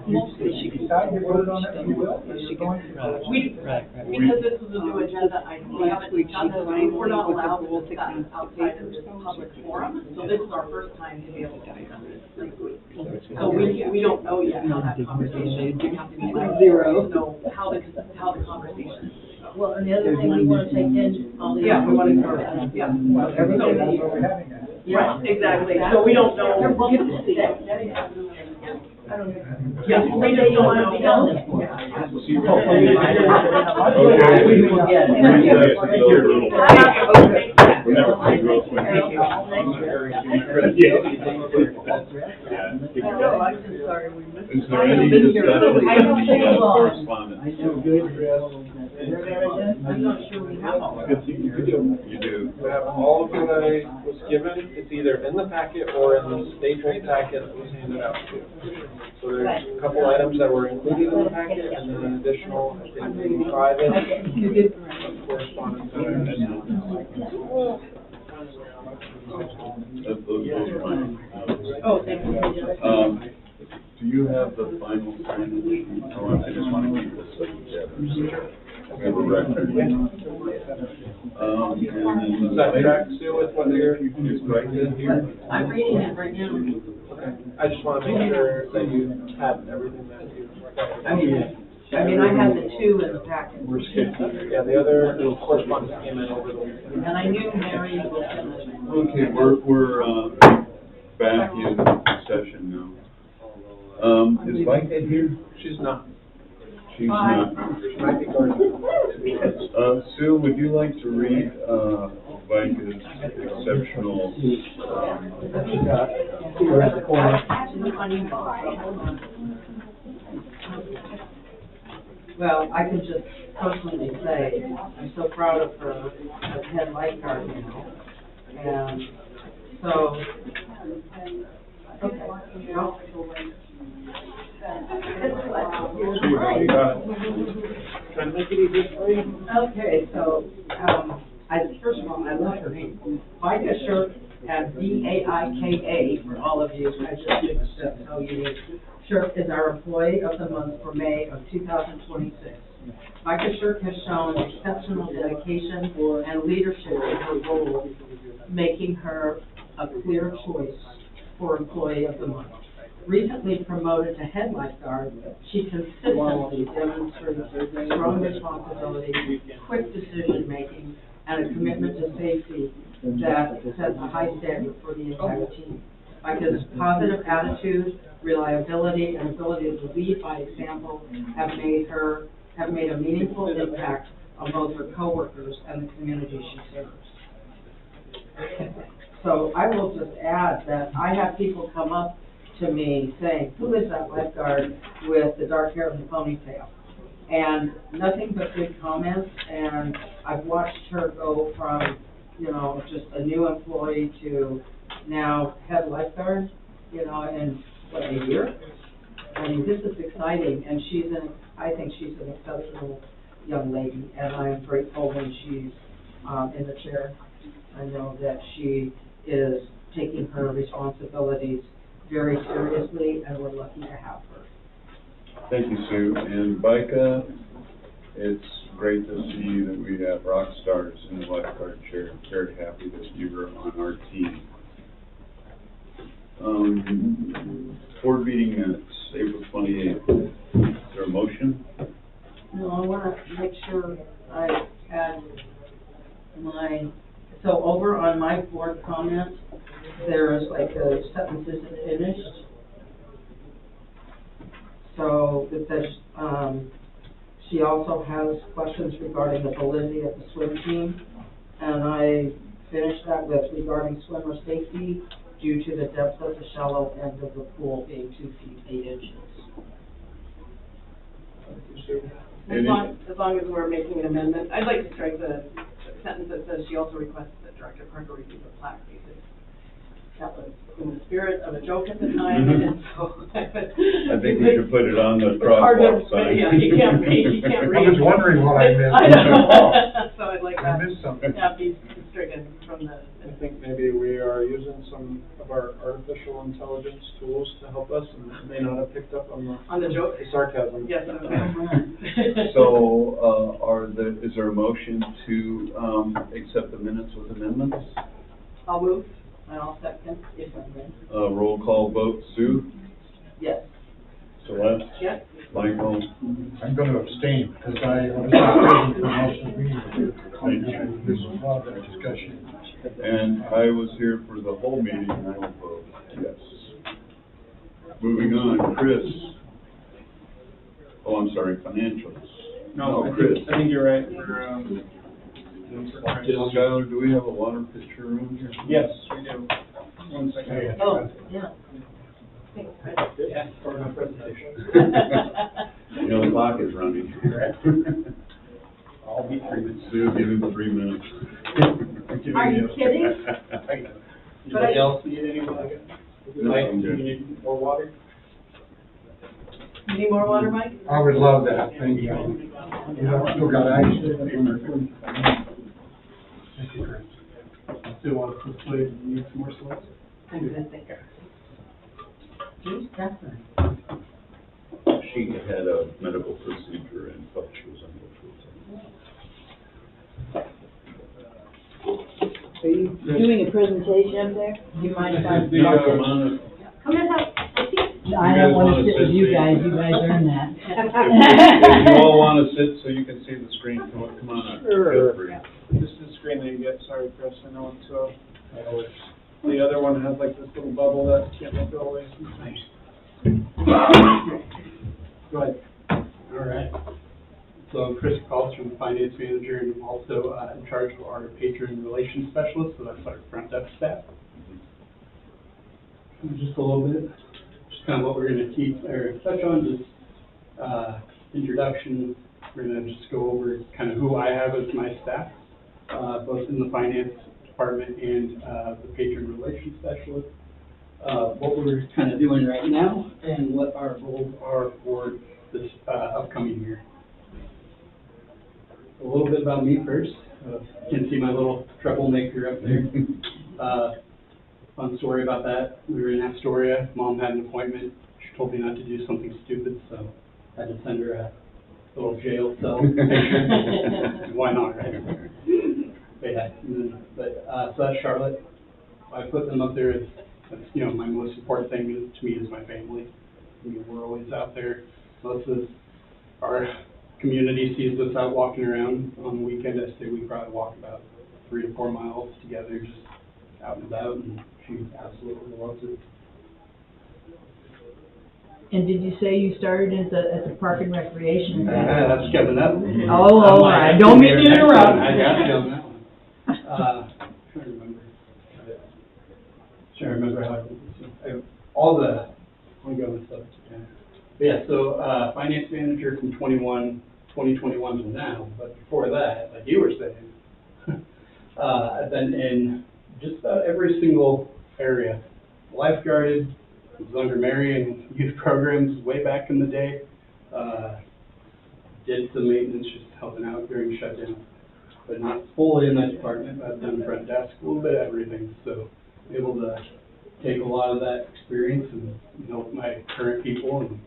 Mostly she can. We, because this is a new agenda item, we Last haven't week done she this, finally we're not was allowed able to to discuss constitute outside of this herself. public forum, so this is our first time to be able to discuss this. So Oh, we don't know yet how that conversation, we have to be like, Zero. know how the conversation is. Well, and the other thing, we wanna take in all the. Yeah, we want to cover that, yeah. Right, exactly, so we don't know. Yeah, we just don't want to be on this board. Is there any discussion on the correspondence? I'm not sure we have all. You do. We have all of what I was given, it's either in the packet or in the stapled packet that was handed out to you. So there's a couple items that were included in the packet, and then an additional, I think, maybe 5 correspondence. Those are mine. Oh, thank you. Do you have the final sign? Oh, I just want to keep this together. We have a record. And Does then that track still with what you're? it's right in here. I'm reading it right now. Okay. I just want to make sure that you have everything that you. I mean, I had the 2 in the packet. Yeah, the other correspondence came in over the weekend. And I knew Mary was gonna. Okay, we're back in session now. Is Micah here? She's not. She's not. She might be going. Sue, would you like to read Micah's exceptional? Well, I can just personally say, I'm so proud of her as head lifeguard now. And so, okay, well. You got it. Trying to make it easier for you. Okay, so, first of all, I love her name. Micah Shirk, and D-A-I-K-A for all of you, I just mixed up how you need. Shirk is our employee of the month for May of 2026. Micah Shirk has shown exceptional dedication and leadership in her role, making her a clear choice for employee of the month. Recently promoted to head lifeguard, she consistently demonstrates strong responsibility, quick decision-making, and a commitment to safety that sets a high standard for the entire team. Micah's positive attitude, reliability, and ability to lead by example have made a meaningful impact on both her coworkers and the community she serves. So I will just add that I have people come up to me saying, who is that lifeguard with the dark hair and the ponytail? And nothing but good comments, and I've watched her go from, just a new employee to now head lifeguard, in what, a year? I mean, this is exciting, and I think she's an exceptional young lady, and I'm grateful when she's in the chair. I know that she is taking her responsibilities very seriously, and we're lucky to have her. Thank you, Sue. And Micah, it's great to see that we have rock stars in the lifeguard chair. I'm very happy that you were on our team. Board meeting minutes, April 28th. Is there a motion? No, I want to make sure I add so over on my board comment, there is like a sentence isn't finished. So it says, she also has questions regarding the validity of the swim team. And I finished that with regarding swimmer safety due to the depth of the shallow end of the pool being 2 feet 8 inches. As long as we're making an amendment, I'd like to strike the sentence that says she also requests that Director Parker receive a plaque, because that was in the spirit of a joke at the time, and so. I think we should put it on the It's hard to- crosswalk sign. Yeah, you can't read. I was wondering what I missed. I know. So I'd like I that, missed something. yeah, be stricken from the. I think maybe we are using some of our artificial intelligence tools to help us, and may not have picked up on On the joke? the sarcasm. Yes, okay. So, is there a motion to, accept the minutes with amendments? I'll move, and I'll second, if I may. Roll call vote, Sue? Yes. Celeste? Yes. Michael? I'm going to abstain because I was not present for most of the meeting. Thank you. This was a lot of discussion. And I was here for the whole meeting, and I will vote yes. Moving on, Chris. Oh, I'm sorry, financials. No, Chris. I think you're right. Skylar, do we have a water picture around here? Yes, we do. 1 second. Oh, yeah. Yeah, for my presentation. You know, the clock is running. I'll be 3 minutes. Sue, give him 3 minutes. Are you kidding? Anybody else need anything? No, I'm good. You need more water? You need more water, Mike? I would love that, thank you. You know, still got ice. Thank you, Chris. Still want to persuade you need some more slides? I'm good, thank you. Who's Catherine? She had a medical procedure and felt she was unable Are you doing a presentation up there? Do you mind if I? to. Come in, I don't want to sit with you guys earn that. If you all want to sit so you can see the screen, come on up. Feel free. This is the screen that you get, sorry Chris, I know it's, the other one has like this little bubble that can't make go away. Go ahead. All right. So I'm Chris Calls from the Finance Manager, and I'm also in charge of our Patron Relations Specialist, so that's our front desk staff. Just a little bit, just kind of what we're going to teach or touch on, just introduction. We're going to just go over kind of who I have as my staff, both in the finance department and the Patron Relations Specialist. What we're kind of doing right now and what our goals are for this upcoming year. A little bit about me first. You can see my little troublemaker up there. Fun story about that. We were in Astoria. Mom had an appointment. She told me not to do something stupid, so I had to send her a little jail cell picture. Why not, right? But yeah, so that's Charlotte. I put them up there as, you know, my most important thing to me is my family. I mean, we're always out there. Most of our community sees us out walking around on the weekend. I say we probably walk about 3 to 4 miles together, just out and about, and she absolutely loves it. And did you say you started at the Park and Recreation? That's Kevin up. Oh, I don't mean to interrupt. I got you on that one. Trying to remember. Trying to remember how all the, let me go with stuff. But yeah, so finance manager from 2021 to now, but before that, like you were saying, I've been in just about every single area. Lifeguarded, was under Mary and youth programs way back in the day. Did some maintenance, just helping out during shutdown. but not fully in that department. I've done front desk, a little bit of everything, so able to take a lot of that experience and help my current people and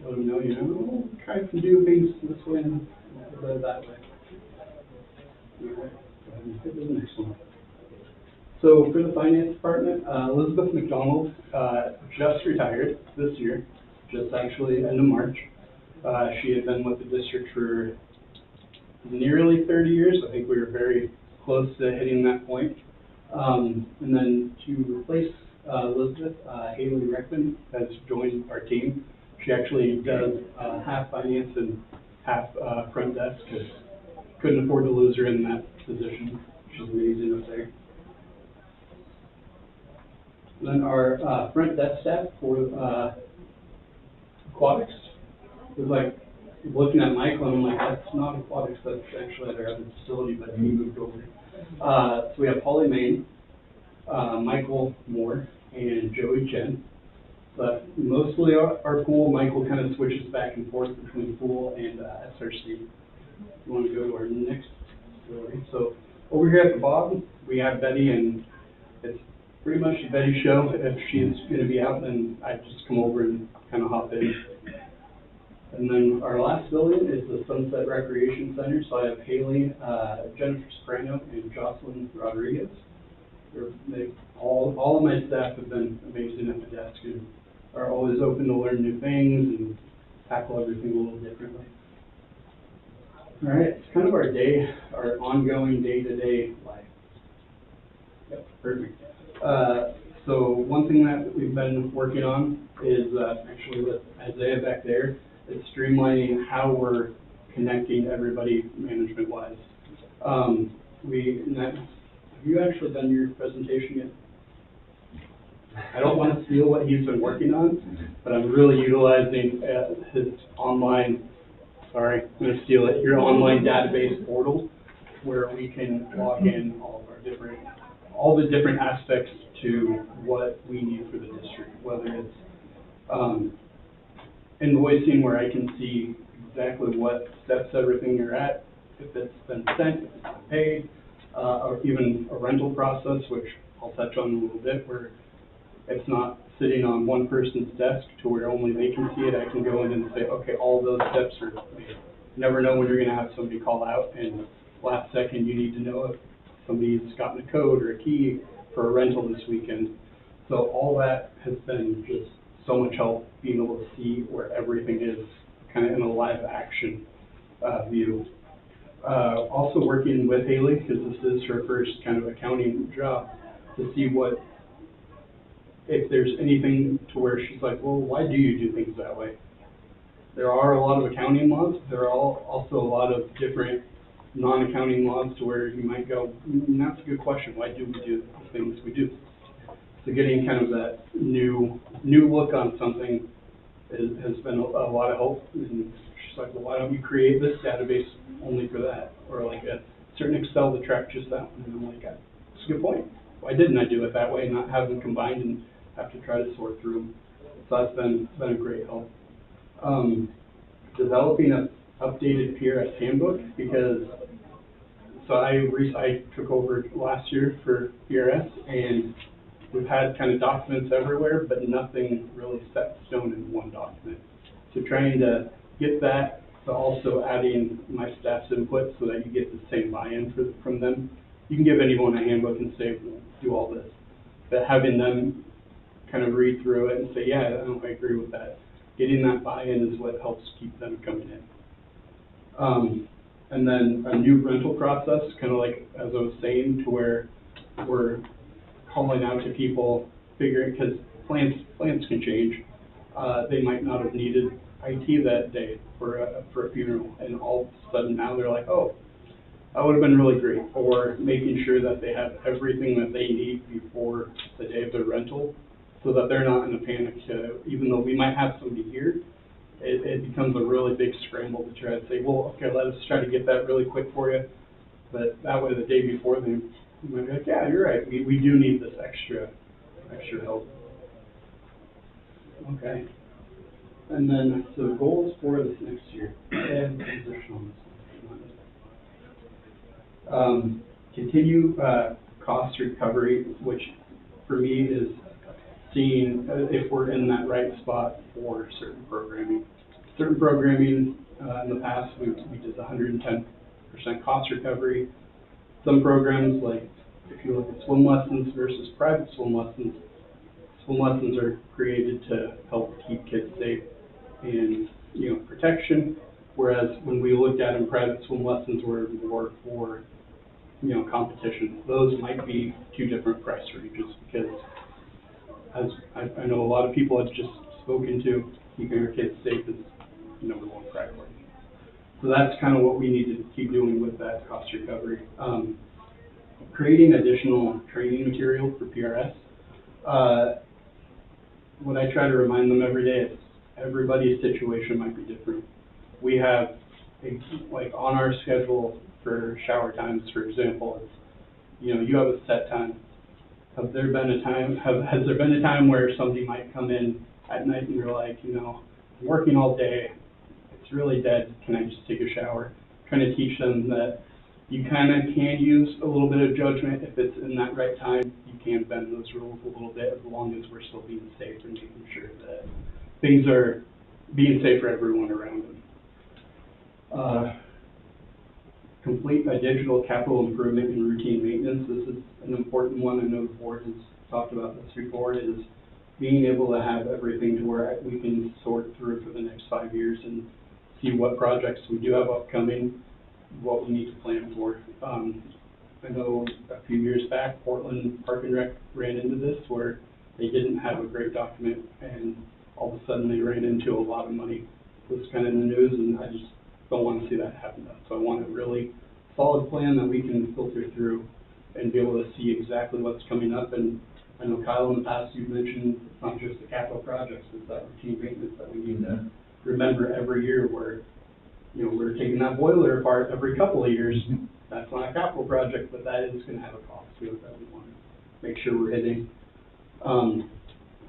let them know, try to do things this way and a little bit that way. All right, go ahead and hit the next one. So for the finance department, Elizabeth McDonald, just retired this year, just actually end of March. She had been with the district for nearly 30 years. I think we were very close to hitting that point. And then to replace Elizabeth, Haley Reckman has joined our team. She actually does half finance and half front desk, because couldn't afford to lose her in that position. She's amazing up there. And then our front desk staff for aquatics was like looking at Michael, and I'm like, that's not aquatics, that's actually at our other facility, but he moved over. So we have Polly Main, Michael Moore, and Joey Chen. But mostly our pool, Michael kind of switches back and forth between pool and SRC. We want to go to our next facility. So over here at the bottom, we have Betty, and it's pretty much the Betty show. If she's going to be out, then I just come over and kind of hop in. And then our last building is the Sunset Recreation Center. So I have Haley, Jennifer Soprano, and Jocelyn Rodriguez. All of my staff have been amazing at the desk and are always open to learn new things and tackle everything a little differently. All right, it's kind of our ongoing day-to-day life. Yep, perfect. So one thing that we've been working on is actually with Isaiah back there, is streamlining how we're connecting everybody management-wise. Have you actually done your presentation yet? I don't want to steal what he's been working on, but I'm really utilizing his online, sorry, I'm going to steal it, your online database portal, where we can log in all the different aspects to what we need for the district, whether it's invoicing, where I can see exactly what steps everything you're at, if it's been sent, if it's been paid, or even a rental process, which I'll touch on in a little bit, where it's not sitting on one person's desk to where only they can see it. I can go in and say, okay, all those steps are made. You never know when you're going to have somebody call out, and last second you need to know if somebody's gotten a code or a key for a rental this weekend. So all that has been just so much help being able to see where everything is kind of in a live action view. Also working with Haley, because this is her first kind of accounting job, to see if there's anything to where she's like, well, why do you do things that way? There are a lot of accounting laws. There are also a lot of different non-accounting laws to where you might go, that's a good question. Why do we do the things we do? So getting kind of that new look on something has been a lot of help. And she's like, well, why don't you create this database only for that? Or like a certain Excel to track just that one. And I'm like, that's a good point. Why didn't I do it that way, not have them combined and have to try to sort through them? So that's been a great help. Developing an updated PRS handbook, because I took over last year for PRS, and we've had kind of documents everywhere, but nothing really set in stone in one document. So trying to get that, but also adding my staff's input so that you get the same buy-in from them. You can give anyone a handbook and say, well, do all this, but having them kind of read through it and say, yeah, I agree with that. Getting that buy-in is what helps keep them coming in. And then a new rental process, kind of like, as I was saying, to where we're calling out to people, figuring, because plans can change. They might not have needed IT that day for a funeral, and all of a sudden now they're like, oh, that would have been really great. Or making sure that they have everything that they need before the day of their rental, so that they're not in a panic. Even though we might have somebody here, it becomes a really big scramble to try to say, well, okay, let us try to get that really quick for you. But that way, the day before, they might be like, yeah, you're right. We do need this extra help. Okay. And then, so the goals for this next year. And position on this one. Continue, cost recovery, which for me is seeing if we're in that right spot for certain programming. Certain programming, in the past, we did 110% cost recovery. Some programs, like if you look at swim lessons versus private swim lessons are created to help keep kids safe and, protection. Whereas when we looked at in private swim lessons, we're more for, competition. Those might be two different price ranges because as I know a lot of people have just spoken to, keeping our kids safe is number one priority. So that's kind of what we need to keep doing with that cost recovery. Creating additional training material for PRS. What I try to remind them every day is everybody's situation might be different. We have, like on our schedule for shower times, for example, it's, you have a set time. Has there been a time where somebody might come in at night and you're like, I'm working all day, it's really dead, can I just take a shower? Trying to teach them that you kind of can use a little bit of judgment if it's in that right time. You can bend those rules a little bit as long as we're still being safe and making sure that things are being safe for everyone around them. Complete a digital capital improvement and routine maintenance. This is an important one. I know the board has talked about this before. It is being able to have everything to where we can sort through for the next 5 years and see what projects we do have upcoming, what we need to plan for. I know a few years back, Portland Park and Rec ran into this where they didn't have a great document and all of a sudden they ran into a lot of money. It was kind of in the news and I just don't want to see that happen. So I want a really solid plan that we can filter through and be able to see exactly what's coming up. And I know Kyle, in the past, you've mentioned it's not just the capital projects, it's that routine maintenance that we need to remember every year where, we're taking that boiler apart every couple of years. That's not a capital project, but that is going to have a cost to it that we want to make sure we're hitting. And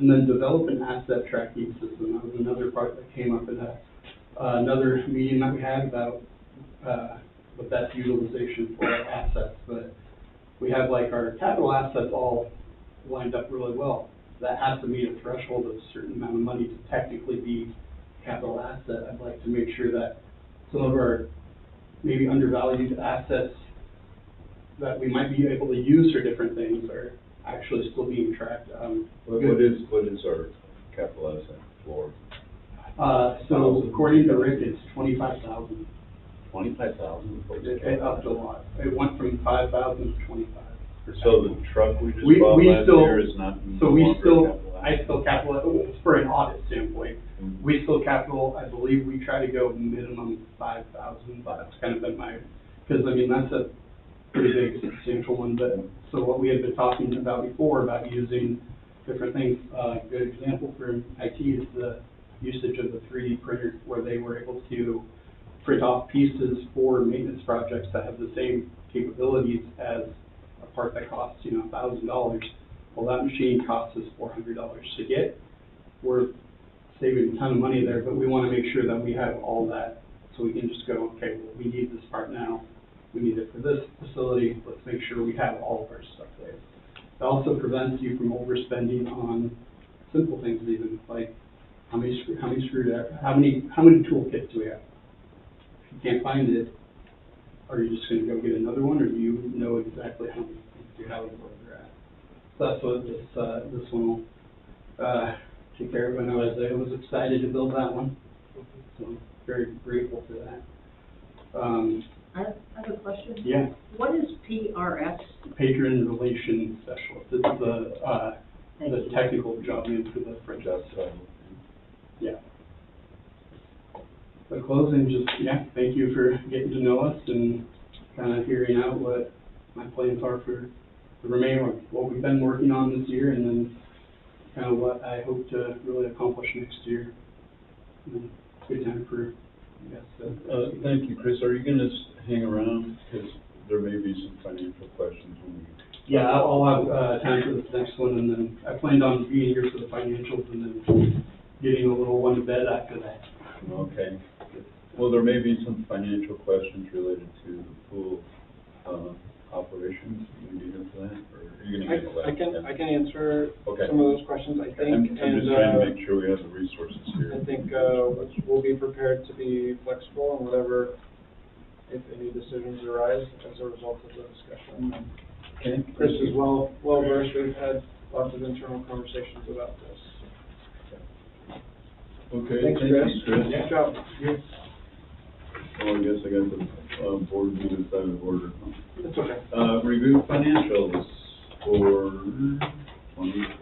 then develop an asset tracking system. That was another part that came up in another meeting that we had about the best utilization for our assets. But we have like our capital assets all lined up really well. That has to meet a threshold of a certain amount of money to technically be capital asset. I'd like to make sure that some of our maybe undervalued assets that we might be able to use for different things are actually still being tracked. What is our capital asset floor? So according to Rick, it's 25,000. 25,000? Up to a lot. It went from 5,000 to 25. So the truck we just bought last year is not so we still, I still capital, for an audit standpoint, we still capital, I believe we try to go minimum 5,000. That's kind of been my, because I mean, that's a pretty big substantial one. But so what we had been talking about before about using different things, a good example for IT is the usage of the 3D printer where they were able to print off pieces for maintenance projects that have the same capabilities as a part that costs, $1,000. Well, that machine costs us $400 to get. We're saving a ton of money there, but we want to make sure that we have all that so we can just go, okay, well, we need this part now. We need it for this facility. Let's make sure we have all of our stuff there. It also prevents you from overspending on simple things, even like how many screwdrivers, how many toolkits do we have? If you can't find it, are you just going to go get another one, or do you know exactly how many things you have and where they're at? So that's what this one will take care of. I know Isaiah was excited to build that one, so I'm very grateful for that. I have a question. Yeah. What is PRS? Patron Relations Specialist. It's the technical job name for the French. Yeah. The closing, thank you for getting to know us and kind of hearing out what my plans are for the remainder of what we've been working on this year, and then kind of what I hope to really accomplish next year. And good time for you guys. Thank you, Chris. Are you going to hang around? Because there may be some financial questions when we... Yeah, I'll have time for this next one, and then I planned on being here for the financials and then getting a little one to bed after that. Okay. Well, there may be some financial questions related to the pool operations? You gonna get into that, or are you gonna handle that? I can answer Okay. some of those questions, I think. I'm just and, trying to make sure we have the resources here. I think, we'll be prepared to be flexible in whatever, if any decisions arise as a result of the discussion. Okay. Chris is well versed, we've had lots of internal conversations about this. Okay, Thanks, thank Chris. you, Chris. Good job. Oh, I guess I got the, board meeting out of order. It's okay. Review financials for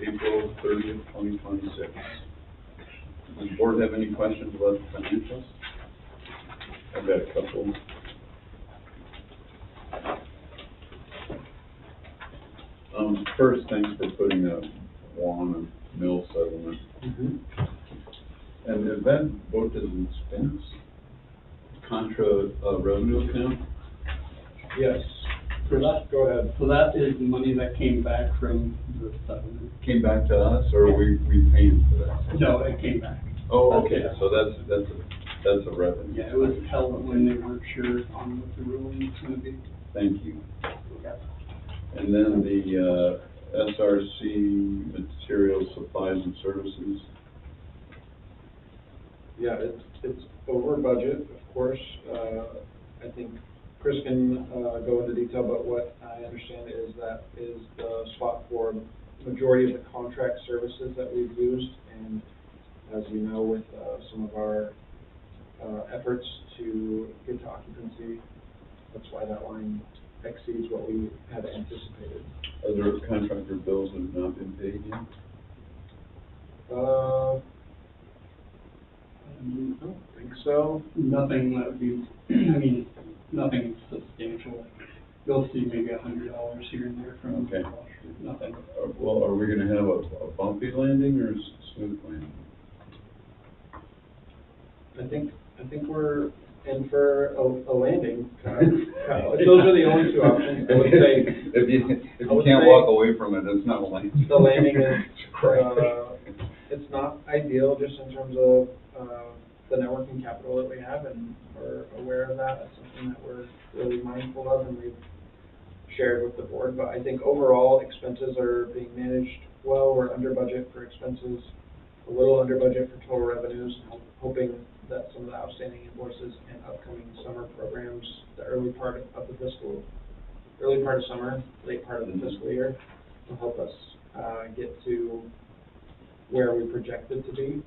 April 30th, 2026. Does the board have any questions about the financials? I've got a couple. First, thanks for putting a Juan mill settlement. And is that booked as an expense? Contra revenue account? Yes. Chris, go ahead. So that is the money that came back from the settlement. Came back to us, or are we paying for that? No, it came back. Oh, okay, so that's a revenue. Yeah, it was held when they weren't sure on what the ruling was gonna be. Thank you. And then the SRC materials, supplies and services. Yeah, it's over budget, of course. I think Chris can go into detail, but what I understand is that is the spot for majority of the contract services that we've used. And as you know, with some of our efforts to get to occupancy, that's why that line exceeds what we had anticipated. Other contractor bills that have not been paid yet? I don't think so. Nothing that would be, I mean, nothing substantial. You'll see maybe $100 here and there from. Okay. Nothing. Well, are we gonna have a bumpy landing or a smooth landing? I think we're in for a landing. Those are the only two options. I would say. If you can't walk away from it, it's not a landing. The landing is, it's not ideal just in terms of, the networking capital that we have, and we're aware of that. It's something that we're really mindful of and we've shared with the board. But I think overall expenses are being managed well. We're under budget for expenses, a little under budget for total revenues, hoping that some of the outstanding invoices and upcoming summer programs, the early part of summer, late part of the fiscal year, will help us get to where we projected to be.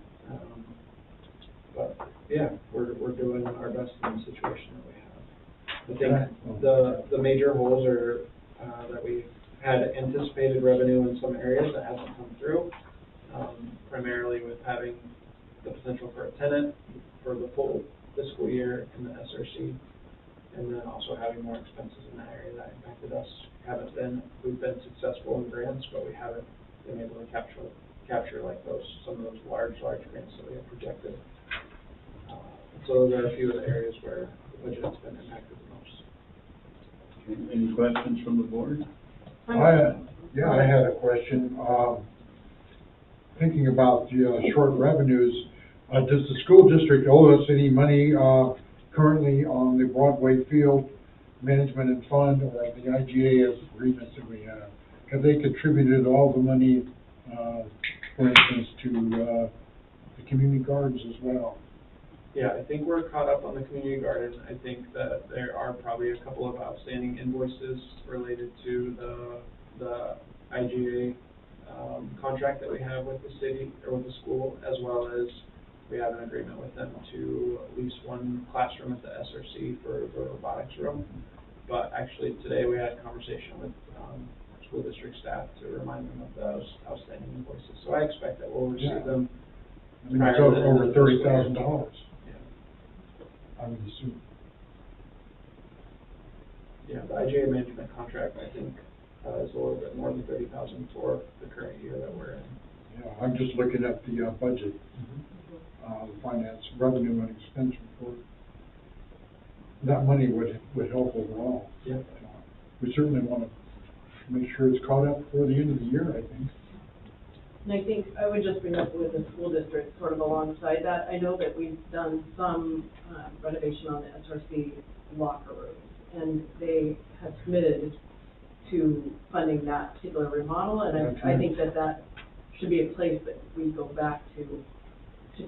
But yeah, we're doing our best in the situation that we have. I think the major holes are that we had anticipated revenue in some areas that hasn't come through, primarily with having the potential for a tenant for the full fiscal year in the SRC, and then also having more expenses in that area that impacted us. We've been successful in grants, but we haven't been able to capture like some of those large grants that we had projected. So there are a few of the areas where the budget has been impacted the most. Any questions from the board? I had a question. Thinking about the short revenues, does the school district owe us any money currently on the Broadway Field Management and Fund or the IGA agreements that we have? Have they contributed all the money, for instance, to the community gardens as well? Yeah, I think we're caught up on the community garden. I think that there are probably a couple of outstanding invoices related to the IGA contract that we have with the city or with the school, as well as we have an agreement with them to lease one classroom at the SRC for the robotics room. But actually today we had a conversation with school district staff to remind them of those outstanding invoices. So I expect that we'll receive them. It's over $30,000. I would assume. Yeah, the IGA management contract, I think, is a little bit more than $30,000 for the current year that we're in. Yeah, I'm just looking at the budget, finance, revenue and expense report. That money would help overall. Yeah. We certainly want to make sure it's caught up before the end of the year, I think. And I think I would just bring up with the school district sort of alongside that. I know that we've done some renovation on the SRC locker rooms. and they have committed to funding that particular remodel, and I think that that should be a place that we go back to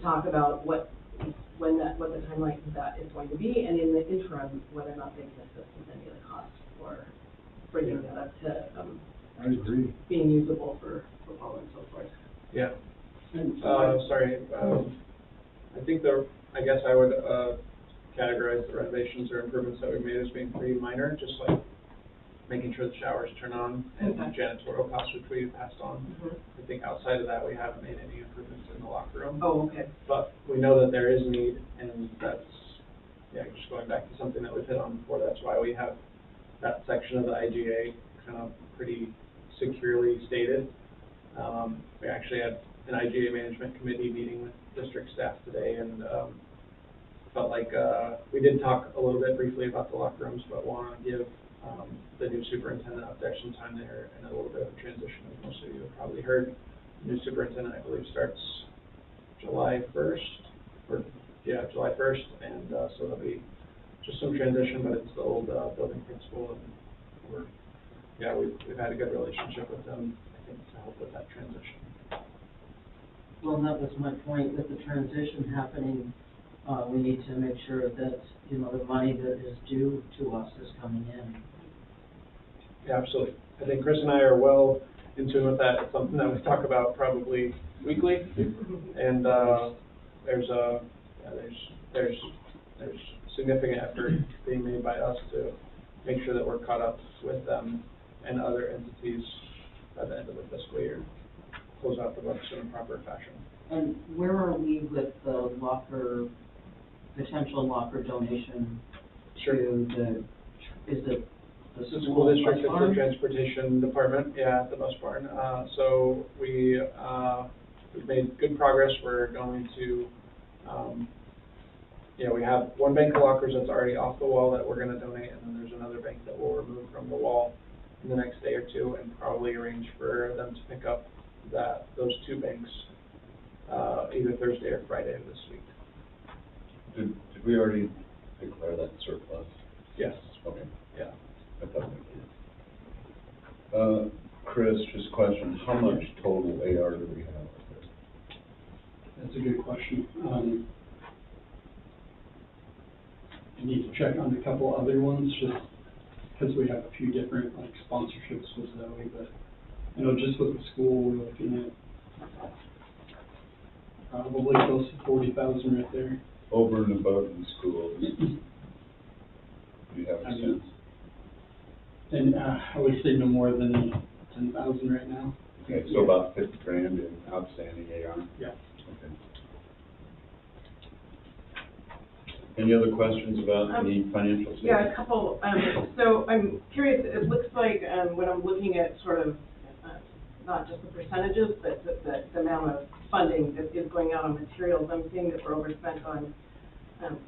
talk about what the timeline of that is going to be, and in the interim, whether or not they can assist with any of the costs for bringing that up to, I agree. being usable for football and so forth. Yeah. Sorry, I think I guess I would, categorize the renovations or improvements that we made as being pretty minor, just like making sure the showers turn on and janitorial costs, which we passed on. I think outside of that, we haven't made any improvements in the locker room. Oh, okay. But we know that there is need, and that's, just going back to something that we've hit on before, that's why we have that section of the IGA kind of pretty securely stated. We actually had an IGA management committee meeting with district staff today, and felt like we did talk a little bit briefly about the locker rooms, but want to give the new superintendent up there some time there and a little bit of a transition, as most of you have probably heard. The new superintendent, I believe, starts July 1st, July 1st, and so there'll be just some transition, but it's the old building principal, and we've had a good relationship with them, I think, to help with that transition. Well, that was my point, with the transition happening, we need to make sure that, the money that is due to us is coming in. Yeah, absolutely. I think Chris and I are well in tune with that. It's something that we talk about probably weekly, and there's significant effort being made by us to make sure that we're caught up with them and other entities by the end of the fiscal year, close out the books in a proper fashion. And where are we with the potential locker donation to is it the school district, bus it's barn? the transportation department, the bus barn. So we've made good progress. We're going to, we have one bank of lockers that's already off the wall that we're going to donate, and then there's another bank that we'll remove from the wall in the next day or two, and probably arrange for them to pick up those two banks either Thursday or Friday of this week. Did we already declare that surplus? Yes. Okay. Yeah. I thought we did. Chris, just a question, how much total AR do we have? That's a good question. I need to check on a couple other ones, just because we have a few different, sponsorships with Zoe, but I know just with the school, we're looking at probably close to 40,000 right there. Over and above the schools? Do you have a sense? And I would say no more than 10,000 right now. Okay, so about 50 grand in outstanding AR? Yeah. Okay. Any other questions about the financial statement? Yeah, a couple. So I'm curious, it looks like when I'm looking at sort of not just the percentages, but the amount of funding that is going out on materials, I'm seeing that we're overspent on,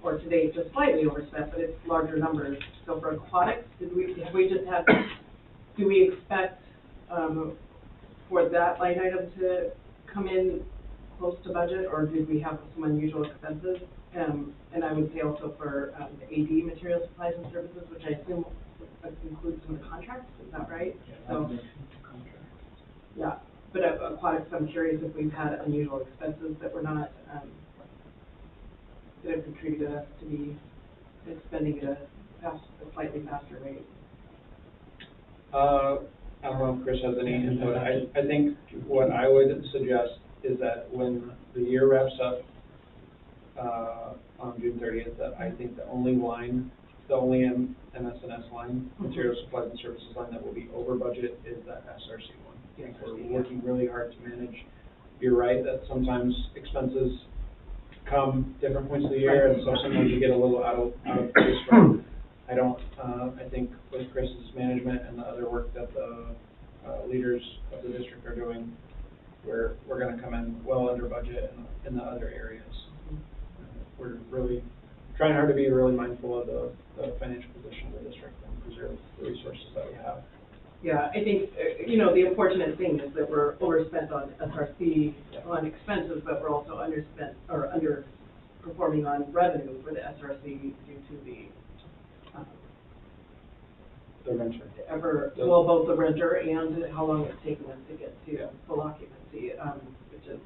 or today just slightly overspent, but it's larger numbers. So for aquatics, do we expect for that line item to come in close to budget, or did we have some unusual expenses? And I would say also for the AD material supplies and services, which I assume includes some of the contracts, is that right? So, yeah, but aquatics, I'm curious if we've had unusual expenses that were not, that have contributed us to be expending at a slightly faster rate. I don't know if Chris has any input. I think what I would suggest is that when the year wraps up on June 30th, that I think the only MS&S line, material supplies and services line, that will be over budget is that SRC one. I think we're working really hard to manage. You're right that sometimes expenses come different points of the year, and so sometimes you get a little out of place from. I think with Chris's management and the other work that the leaders of the district are doing, we're going to come in well under budget in the other areas. We're really trying hard to be really mindful of the financial position of the district and preserve the resources that we have. Yeah, I think, the unfortunate thing is that we're overspent on SRC on expenses, but we're also underspent or underperforming on revenue for the SRC due to the The renter. ever, well, both the renter and how long it's taken us to get to full occupancy, which is,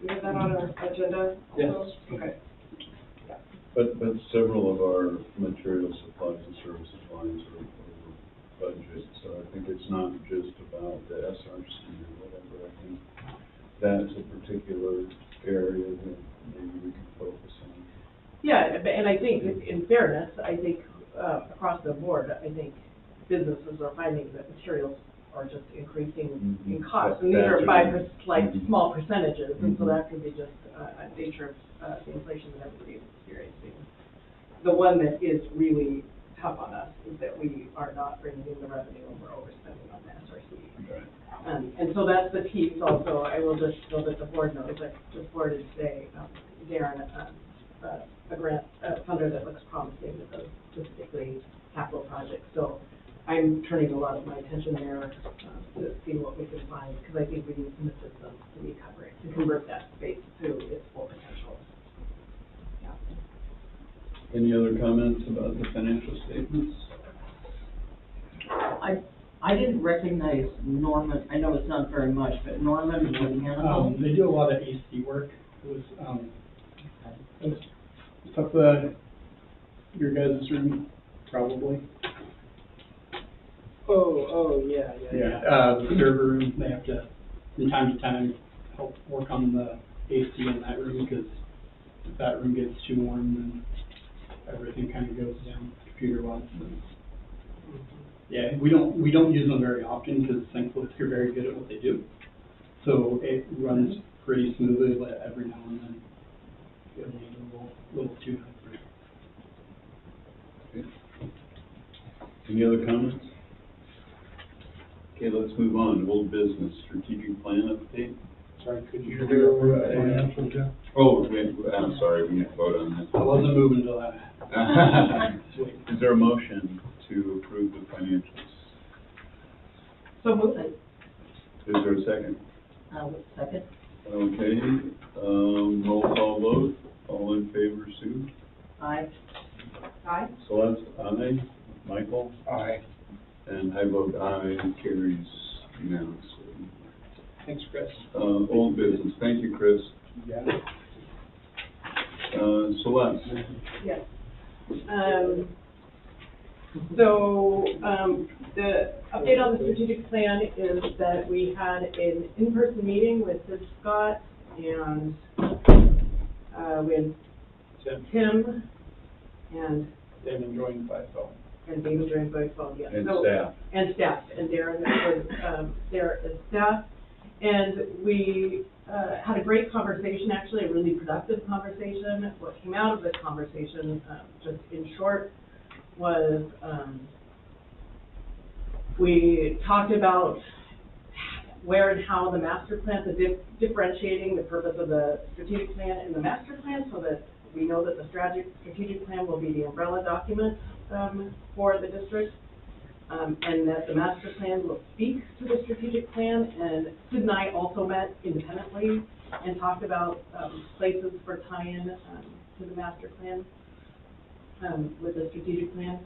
we have that on our agenda also? Yes. Okay. But several of our material supplies and services lines are over budget, so I think it's not just about the SRC or whatever. I think that's a particular area that maybe we can focus on. Yeah, and I think, in fairness, I think, across the board, I think businesses are finding that materials are just increasing in cost. And these are by, like, small percentages, and so that could be just a nature of the inflation that everybody's experiencing. The one that is really tough on us is that we are not bringing in the revenue and we're overspending on the SRC. And so that's the piece also. I will just, so that the board knows, that the board is today, Darren, a grant funder that looks promising with those specifically capital projects. So I'm turning a lot of my attention there to see what we can find, because I think we need some assistance to recover it, to convert that space to its full potential. Yeah. Any other comments about the financial statements? I didn't recognize Norman, I know it's not very much, but Norman and Hannah. They do a lot of AC work. It was stuff your guys' room, probably. Yeah. The server room, they have to, from time to time, help work on the AC in that room, because if that room gets too warm, then everything kind of goes down computer-wise. Yeah, we don't use them very often, because thankfully they're very good at what they do. So it runs pretty smoothly, but every now and then it'll need a little tune-up. Any other comments? Okay, let's move on. Old business, strategic plan update. Sorry, could you? Financial, Jeff? Oh, wait, I'm sorry, we need to vote on this. I wasn't moving until that. Is there a motion to approve the financials? So moving. Is there a second? Second. Okay, roll call vote. All in favor, Sue? Aye. Aye. Celeste, aye. Michael? Aye. And I vote aye, carries unanimously. Thanks, Chris. Old business, thank you, Chris. Yeah. Celeste? Yes. The update on the strategic plan is that we had an in-person meeting with Sid Scott and we had Tim and David joined by phone. And David joined by phone, yes. And staff. And staff, and Darren was there as staff. And we had a great conversation, actually, a really productive conversation. What came out of the conversation, just in short, was we talked about where and how the master plan, differentiating the purpose of the strategic plan and the master plan, so that we know that the strategic plan will be the umbrella document for the district, and that the master plan will speak to the strategic plan. And Sid and I also met independently and talked about places for tie-in to the master plan with the strategic plan.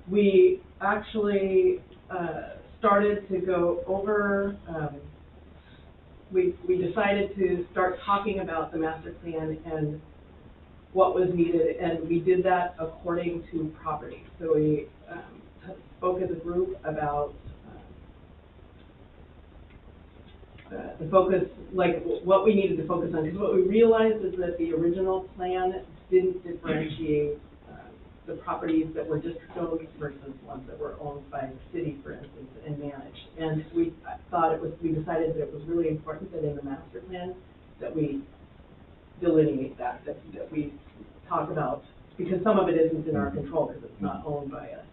We actually started to go over, we decided to start talking about the master plan and what was needed, and we did that according to property. So we spoke as a group about the focus, like what we needed to focus on, because what we realized is that the original plan didn't differentiate the properties that were district-owned versus ones that were owned by the city, for instance, and managed. And we decided that it was really important that in the master plan that we delineate that we talk about, because some of it isn't in our control because it's not owned by us.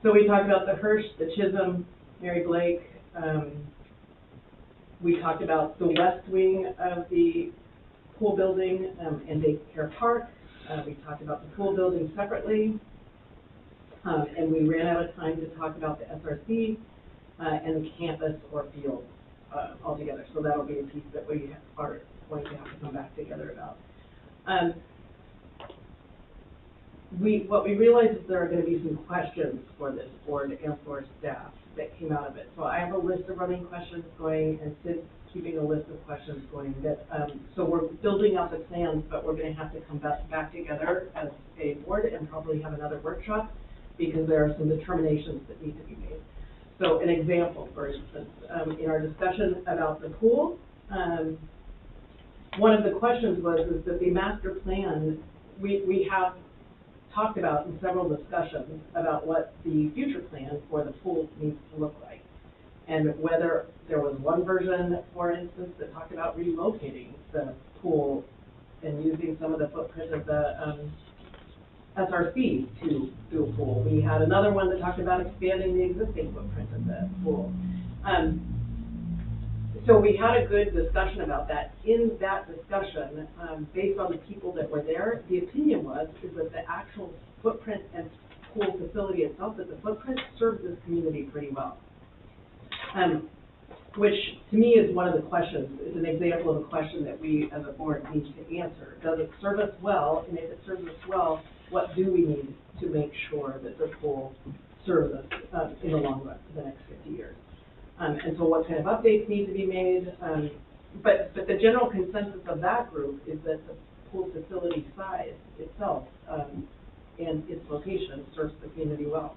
So we talked about the Hirsch, the Chisholm, Mary Blake. We talked about the west wing of the pool building and daycare park. We talked about the pool building separately, and we ran out of time to talk about the SRC and the campus or field altogether. So that'll be a piece that we are going to have to come back together about. what we realized is there are gonna be some questions for this board and for staff that came out of it. So I have a list of running questions going, and Sid's keeping a list of questions going that, so we're building out the plans, but we're gonna have to come back together as a board and probably have another workshop, because there are some determinations that need to be made. So an example, for instance, in our discussion about the pool, one of the questions is that the master plan, we have talked about in several discussions about what the future plan for the pool needs to look like. And whether there was one version, for instance, that talked about relocating the pool and using some of the footprint of the SRC to do a pool. We had another one that talked about expanding the existing footprint of the pool. So we had a good discussion about that. In that discussion, based on the people that were there, the opinion is that the actual footprint and pool facility itself, that the footprint serves this community pretty well. Which to me is one of the questions, is an example of a question that we as a board need to answer. Does it serve us well? And if it serves us well, what do we need to make sure that the pool serves us in the long run for the next 50 years? And so what kind of updates need to be made? But the general consensus of that group is that the pool facility size itself and its location serves the community well.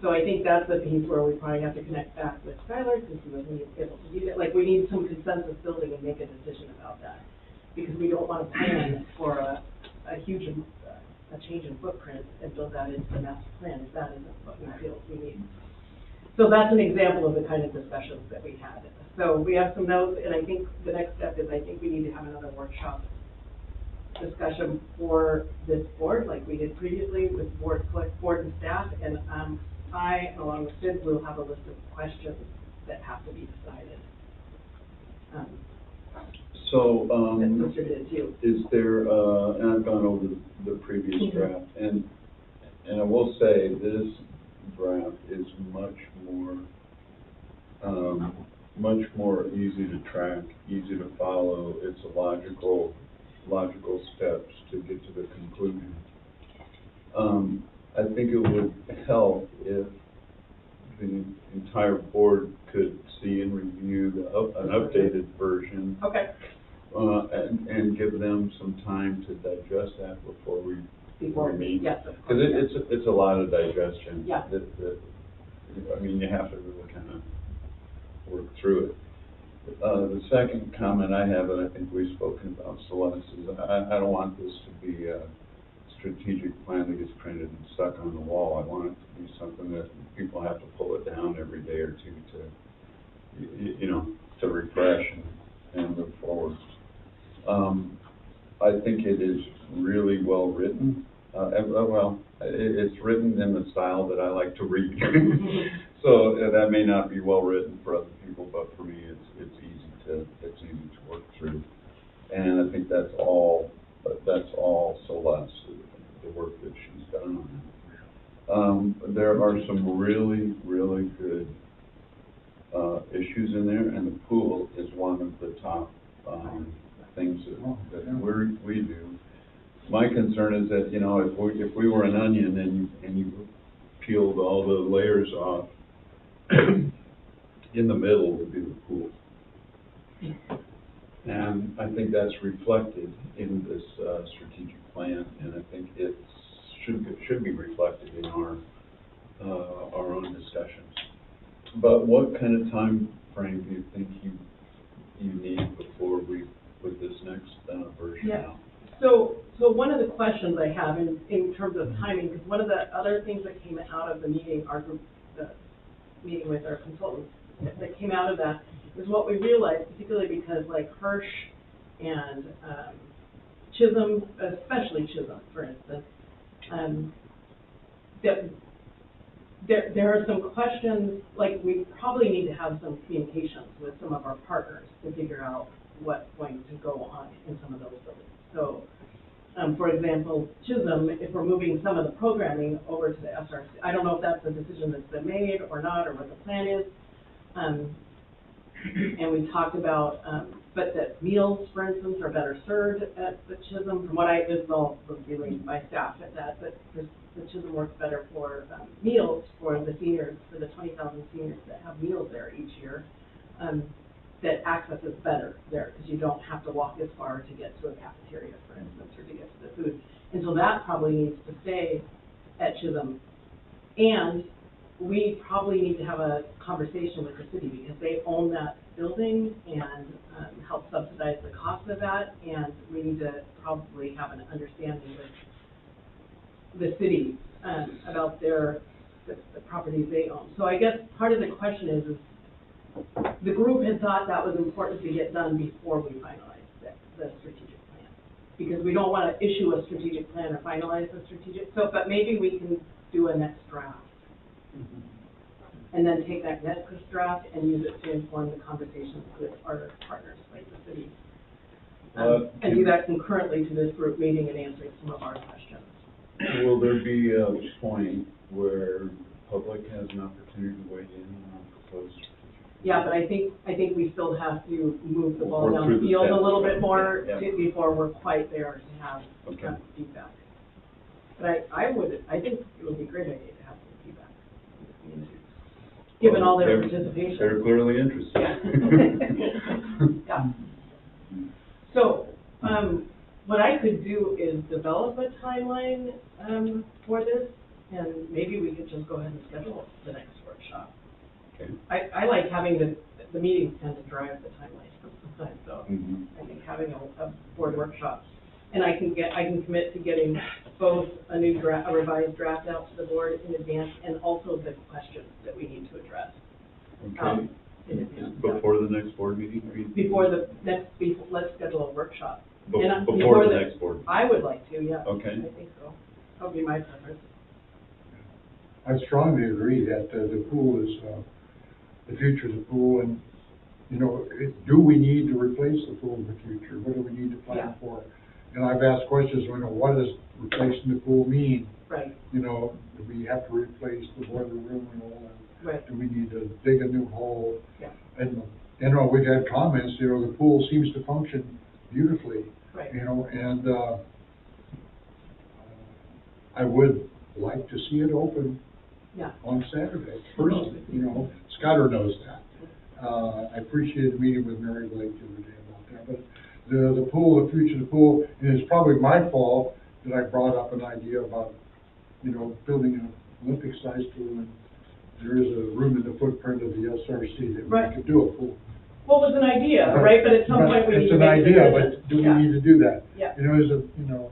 So I think that's the piece where we probably have to connect back with Skylar, since he wasn't able to do that. Like, we need some consensus building and make a decision about that, because we don't want to plan for a huge a change in footprint and build that into the master plan if that isn't what we feel we need. So that's an example of the kind of discussions that we had. So we have some notes, and I think the next step is I think we need to have another workshop discussion for this board, like we did previously with board and staff, and I, along with Sid, will have a list of questions that have to be decided. So, That's distributed to you. is there, and I've gone over the previous draft, and I will say this draft is much more easy to track, easy to follow. It's a logical steps to get to the conclusion. I think it would help if the entire board could see and review an updated version. Okay. And give them some time to digest that before we meet. Yes. Because it's a lot of digestion. Yeah. I mean, you have to really kind of work through it. The second comment I have, and I think we've spoken about, Celeste, is I don't want this to be a strategic plan that gets printed and stuck on the wall. I want it to be something that people have to pull it down every day or two to refresh and move forward. I think it is really well written. It's written in the style that I like to read. So that may not be well written for other people, but for me, it's easy to work through. And I think that's all Celeste, the work that she's done on it. There are some really, really good issues in there, and the pool is one of the top things that we do. My concern is that, if we were an onion and you peeled all the layers off, in the middle would be the pool. And I think that's reflected in this strategic plan, and I think it should be reflected in our own discussions. But what kind of time frame do you think you need before we put this next version out? So one of the questions I have in terms of timing, because one of the other things that came out of the meeting, our group, the meeting with our consultants, that came out of that is what we realized, particularly because like Hirsch and Chisholm, especially Chisholm, for instance, that there are some questions, like we probably need to have some communications with some of our partners to figure out what's going to go on in some of those buildings. So, for example, Chisholm, if we're moving some of the programming over to the SRC, I don't know if that's a decision that's been made or not, or what the plan is. And we talked about but that meals, for instance, are better served at the Chisholm, from what this is all relayed by staff at that, but the Chisholm works better for meals for the seniors, for the 20,000 seniors that have meals there each year, that access is better there, because you don't have to walk as far to get to a cafeteria, for instance, or to get to the food. And so that probably needs to stay at Chisholm. And we probably need to have a conversation with the city, because they own that building and help subsidize the cost of that, and we need to probably have an understanding with the city about the properties they own. So I guess part of the question is the group had thought that was important to get done before we finalize the strategic plan, because we don't want to issue a strategic plan or finalize the strategic, but maybe we can do a next draft. And then take that next draft and use it to inform the conversations with our partners, like the city. And do that concurrently to this group meeting and answering some of our questions. Will there be a point where the public has an opportunity to weigh in on proposed? Yeah, but I think we still have to move the ball Work down through the the field a steps. little bit more Yeah. before we're quite there to have feedback. But I think it would be a great idea to have some feedback from the community, given all their participation. They're clearly interested. Yeah. So, what I could do is develop a timeline, for this, and maybe we could just go ahead and schedule the next workshop. Okay. I like having the meetings tend to drive the timeline sometimes, so I think having a board workshop, and I can commit to getting both a revised draft out to the board in advance, and also the questions that we need to address. Okay. In advance. Before the next board meeting? Let's schedule a workshop. Before the next board? I would like to, yeah. Okay. I think so. That would be my preference. I strongly agree that the pool is, the future of the pool, and, you know, do we need to replace the pool in the future? What do we need to plan for? And I've asked questions, you know, what does replacing the pool mean? Right. You know, do we have to replace the boiler room and all that? Right. Do we need to dig a new hole? Yeah. And, you know, we've had comments, you know, the pool seems to function beautifully. Right. You know, and, I would like to see it open on Saturday, personally, you know. Scudder knows that. I appreciated the meeting with Mary Blake the other day about that, but the pool, the future of the pool, and it's probably my fault that I brought up an idea about, you know, building an Olympic-sized pool, and there is a room in the footprint of the SRC that we could do a pool. Well, it was an idea, right, but at some point we need to make a decision. It's an idea, but do we need to do that? Yeah. You know,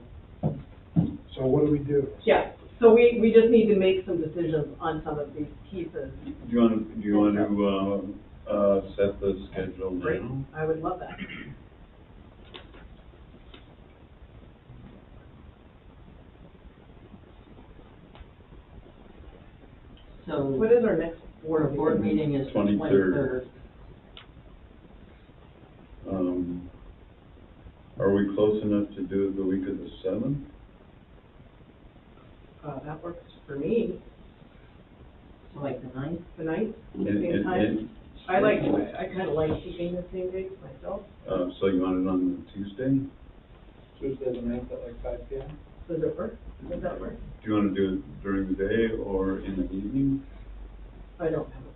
so what do we do? Yeah, so we just need to make some decisions on some of these pieces. Do you want to set the schedule now? Great, I would love that. So. What is our next Our board meeting is the 23rd. Are we close enough to do it the week of the 7th? That works for me. So like the 9th? The 9th, same time. I kind of like keeping the same dates myself. So you want it on Tuesday? Tuesday the 9th at like 5 p.m. Does it work? Does that work? Do you want to do it during the day or in the evening? I don't have a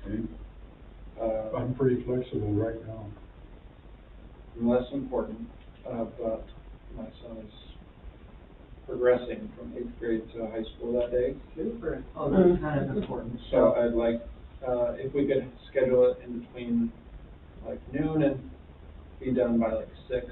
preference. Okay. I'm pretty flexible right now. Less important, but my son is progressing from 8th grade to high school that day. Super. Oh, that's kind of important. So I'd like, if we could schedule it in between like noon and be done by like 6,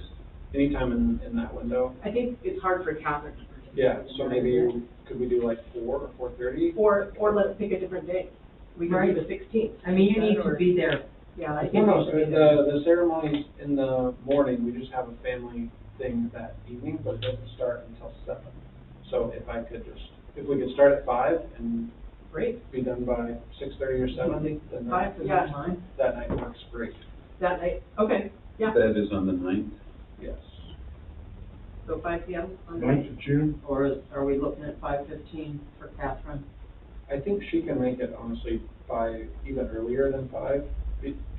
anytime in that window. I think it's hard for Catherine to participate. Yeah, so maybe, could we do like 4 or 4:30? Or let's pick a different day. We could do the 16th. I mean, you need to be there. Yeah, I think we No, should be there. the ceremony's in the morning, we just have a family thing that evening, but it doesn't start until 7. So if we could start at 5 and Great. be done by 6:30 or 7, then 5, yeah. that night works great. That night, okay, yeah. That is on the 9th? Yes. So 5 p.m. on the 9th of June? Or are we looking at 5:15 for Catherine? I think she can make it honestly by even earlier than 5.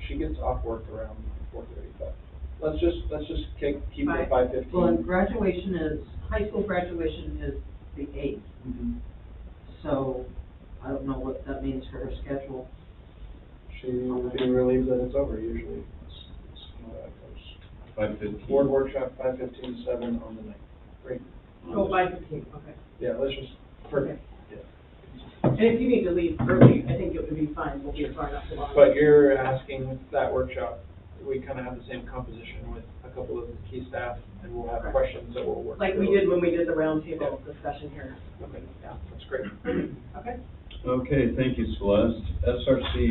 She gets off work around 4:30, but let's just keep it 5:15. Well, and graduation is, high school graduation is the 8th, so I don't know what that means for her schedule. She will be relieved that it's over usually. That's how that goes. 5:15. Board workshop, 5:15 to 7 on the 9th. Great. Oh, 5:15, okay. Yeah, let's just, perfect. And if you need to leave early, I think it would be fine, we'll be far enough along. But you're asking that workshop, we kind of have the same composition with a couple of the key staff, and we'll have questions that we'll work Like we through. did when we did the roundtable discussion here. Okay, yeah, that's great. Okay. Okay, thank you, Celeste. SRC,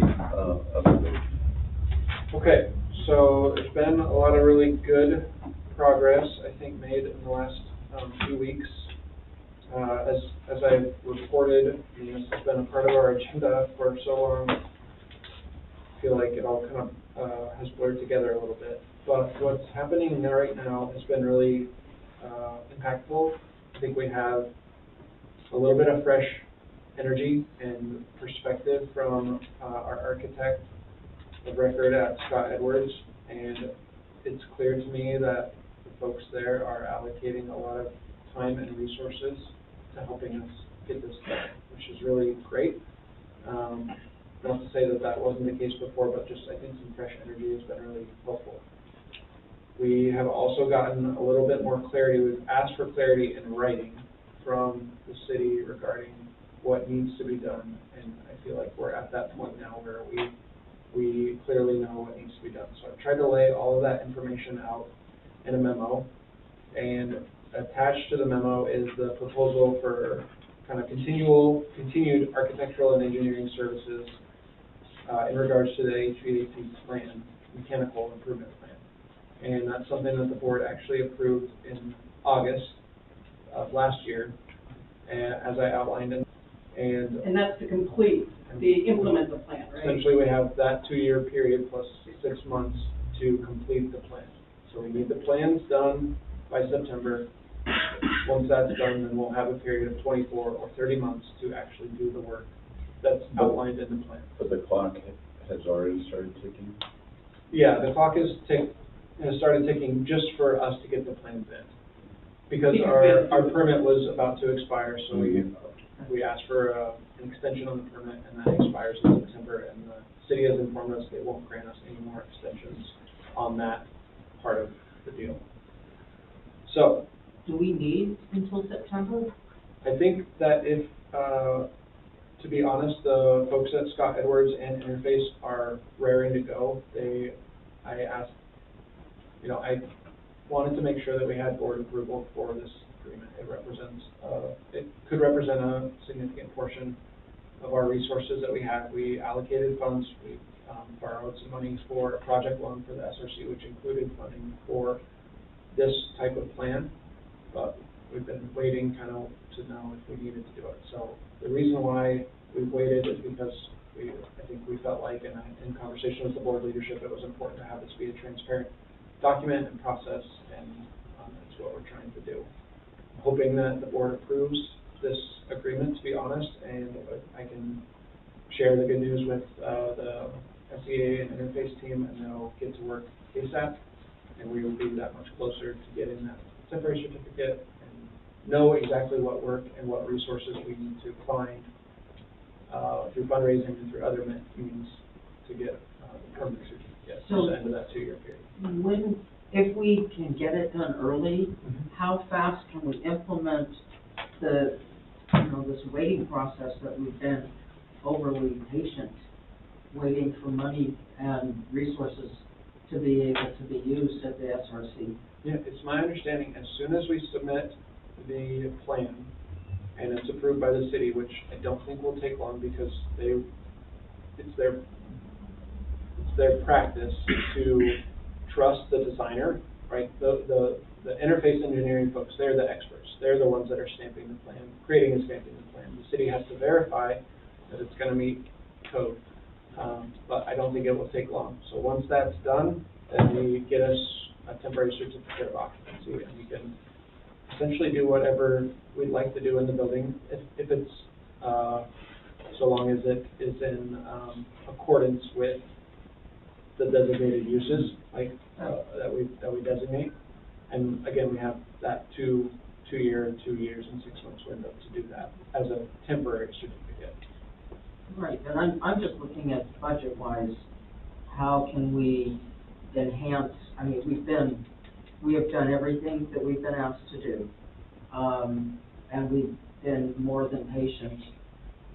update. Okay, so there's been a lot of really good progress, I think, made in the last few weeks. As I've reported, and this has been a part of our agenda for so long, I feel like it all kind of has blurred together a little bit. But what's happening right now has been really impactful. I think we have a little bit of fresh energy and perspective from our architect of record at Scott Edwards, and it's clear to me that the folks there are allocating a lot of time and resources to helping us get this done, which is really great. Not to say that that wasn't the case before, but just I think some fresh energy has been really helpful. We have also gotten a little bit more clarity. We've asked for clarity in writing from the city regarding what needs to be done, and I feel like we're at that point now where we clearly know what needs to be done. So I've tried to lay all of that information out in a memo, and attached to the memo is the proposal for kind of continued architectural and engineering services in regards to the HVAC plan, mechanical improvement plan. And that's something that the board actually approved in August of last year, as I outlined in. And that's to complete, implement the plan, right? Essentially, we have that 2-year period plus 6 months to complete the plan. So we need the plans done by September. Once that's done, then we'll have a period of 24 or 30 months to actually do the work that's outlined in the plan. But the clock has already started ticking? Yeah, the clock has started ticking just for us to get the plans in. Because our permit was about to expire, so we asked for an extension on the permit, and that expires in September, and the city has informed us they won't grant us any more extensions on that part of the deal. So, Do we need until September? I think that if, to be honest, the folks at Scott Edwards and Interface are raring to go. I asked, I wanted to make sure that we had board approval for this agreement. It could represent a significant portion of our resources that we have. We allocated funds, we borrowed some money for a project loan for the SRC, which included funding for this type of plan. But we've been waiting kind of to know if we needed to do it. So the reason why we've waited is because I think we felt like in conversation with the board leadership, it was important to have this be a transparent document and process, and that's what we're trying to do. Hoping that the board approves this agreement, to be honest, and I can share the good news with the SEA and Interface team, and they'll get to work ASAP, and we will be that much closer to getting that temporary certificate and know exactly what work and what resources we need to find through fundraising and through other means to get the permanent certificate So- to the end of that 2-year period. If we can get it done early, how fast can we implement this waiting process that we've been overly patient, waiting for money and resources to be able to be used at the SRC? Yeah, it's my understanding, as soon as we submit the plan and it's approved by the city, which I don't think will take long because it's their practice to trust the designer, right? The interface engineering folks, they're the experts. They're the ones that are stamping the plan, creating and stamping the plan. The city has to verify that it's going to meet code, but I don't think it will take long. So once that's done, then we get us a temporary certificate of occupancy, and we can essentially do whatever we'd like to do in the building, if it's, so long as it is in accordance with the designated uses, like, that we designate. And again, we have that two years and 6 months window to do that as a temporary certificate. Right, and I'm just looking at budget-wise, how can we enhance, I mean, we have done everything that we've been asked to do. And we've been more than patient.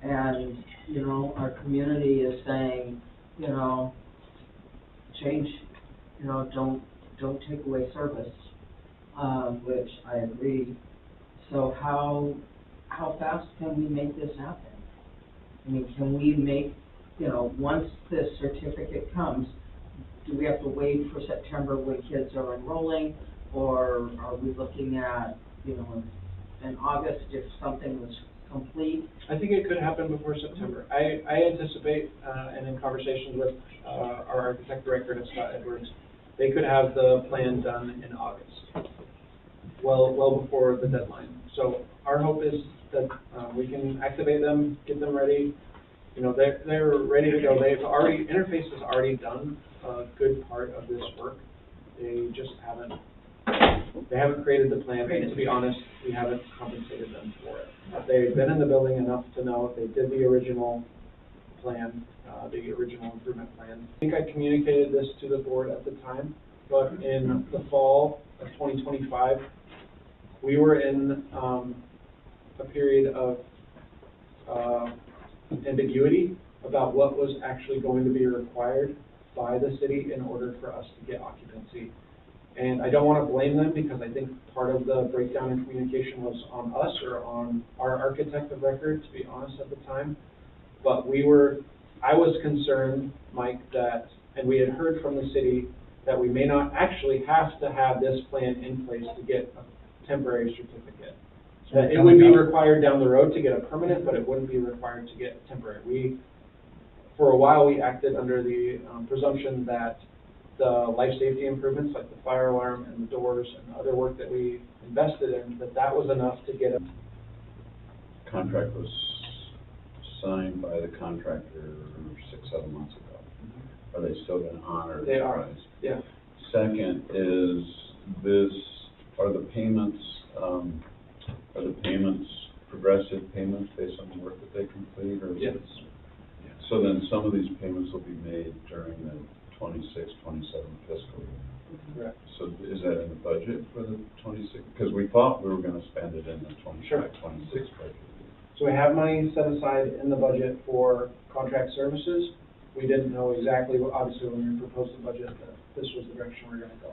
And, you know, our community is saying, you know, change, you know, don't take away service, which I agree. So how fast can we make this happen? I mean, can we make, you know, once this certificate comes, do we have to wait for September when kids are enrolling? Or are we looking at, you know, in August if something was complete? I think it could happen before September. I anticipate, and in conversations with our architect director, Scott Edwards, they could have the plan done in August, well before the deadline. So our hope is that we can activate them, get them ready. You know, they're ready to go. Interface has already done a good part of this work. They just haven't created the plan, and to be honest, we haven't compensated them for it. They've been in the building enough to know they did the original plan, the original improvement plan. I think I communicated this to the board at the time, but in the fall of 2025, we were in a period of ambiguity about what was actually going to be required by the city in order for us to get occupancy. And I don't want to blame them because I think part of the breakdown in communication was on us or on our architect of record, to be honest, at the time. But I was concerned, Mike, that, and we had heard from the city that we may not actually have to have this plan in place to get a temporary certificate. That it would be required down the road to get a permanent, but it wouldn't be required to get temporary. For a while, we acted under the presumption that the life safety improvements, like the fire alarm and the doors and the other work that we invested in, that was enough to get it. Contract was signed by the contractor 6-7 months ago. Are they still going to honor the price? Yeah. Second is are the payments progressive payments based on the work that they complete, or yes? So then some of these payments will be made during the 26-27 fiscal year. Correct. So is that in the budget for the 26? Because we thought we were going to spend it in the 25-26 budget. So we have money set aside in the budget for contract services. We didn't know exactly what, obviously, when we proposed the budget, that this was the direction we were going to go.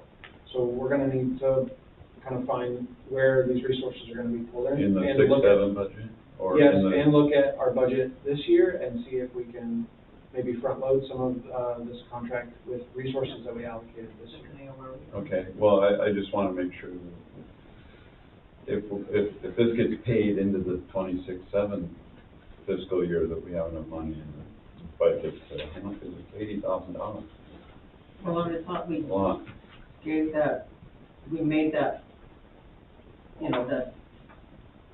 So we're going to need to kind of find where these resources are going to be pulled in. In the 6-7 budget? Or yes, in the... and look at our budget this year and see if we can maybe front load some of this contract with resources that we allocated this year. Okay, well, I just want to make sure that if this gets paid into the 26-7 fiscal year, that we have enough money in the budget to, how much is it, $80,000? Well, I thought we A lot. gave that, we made that, you know, that,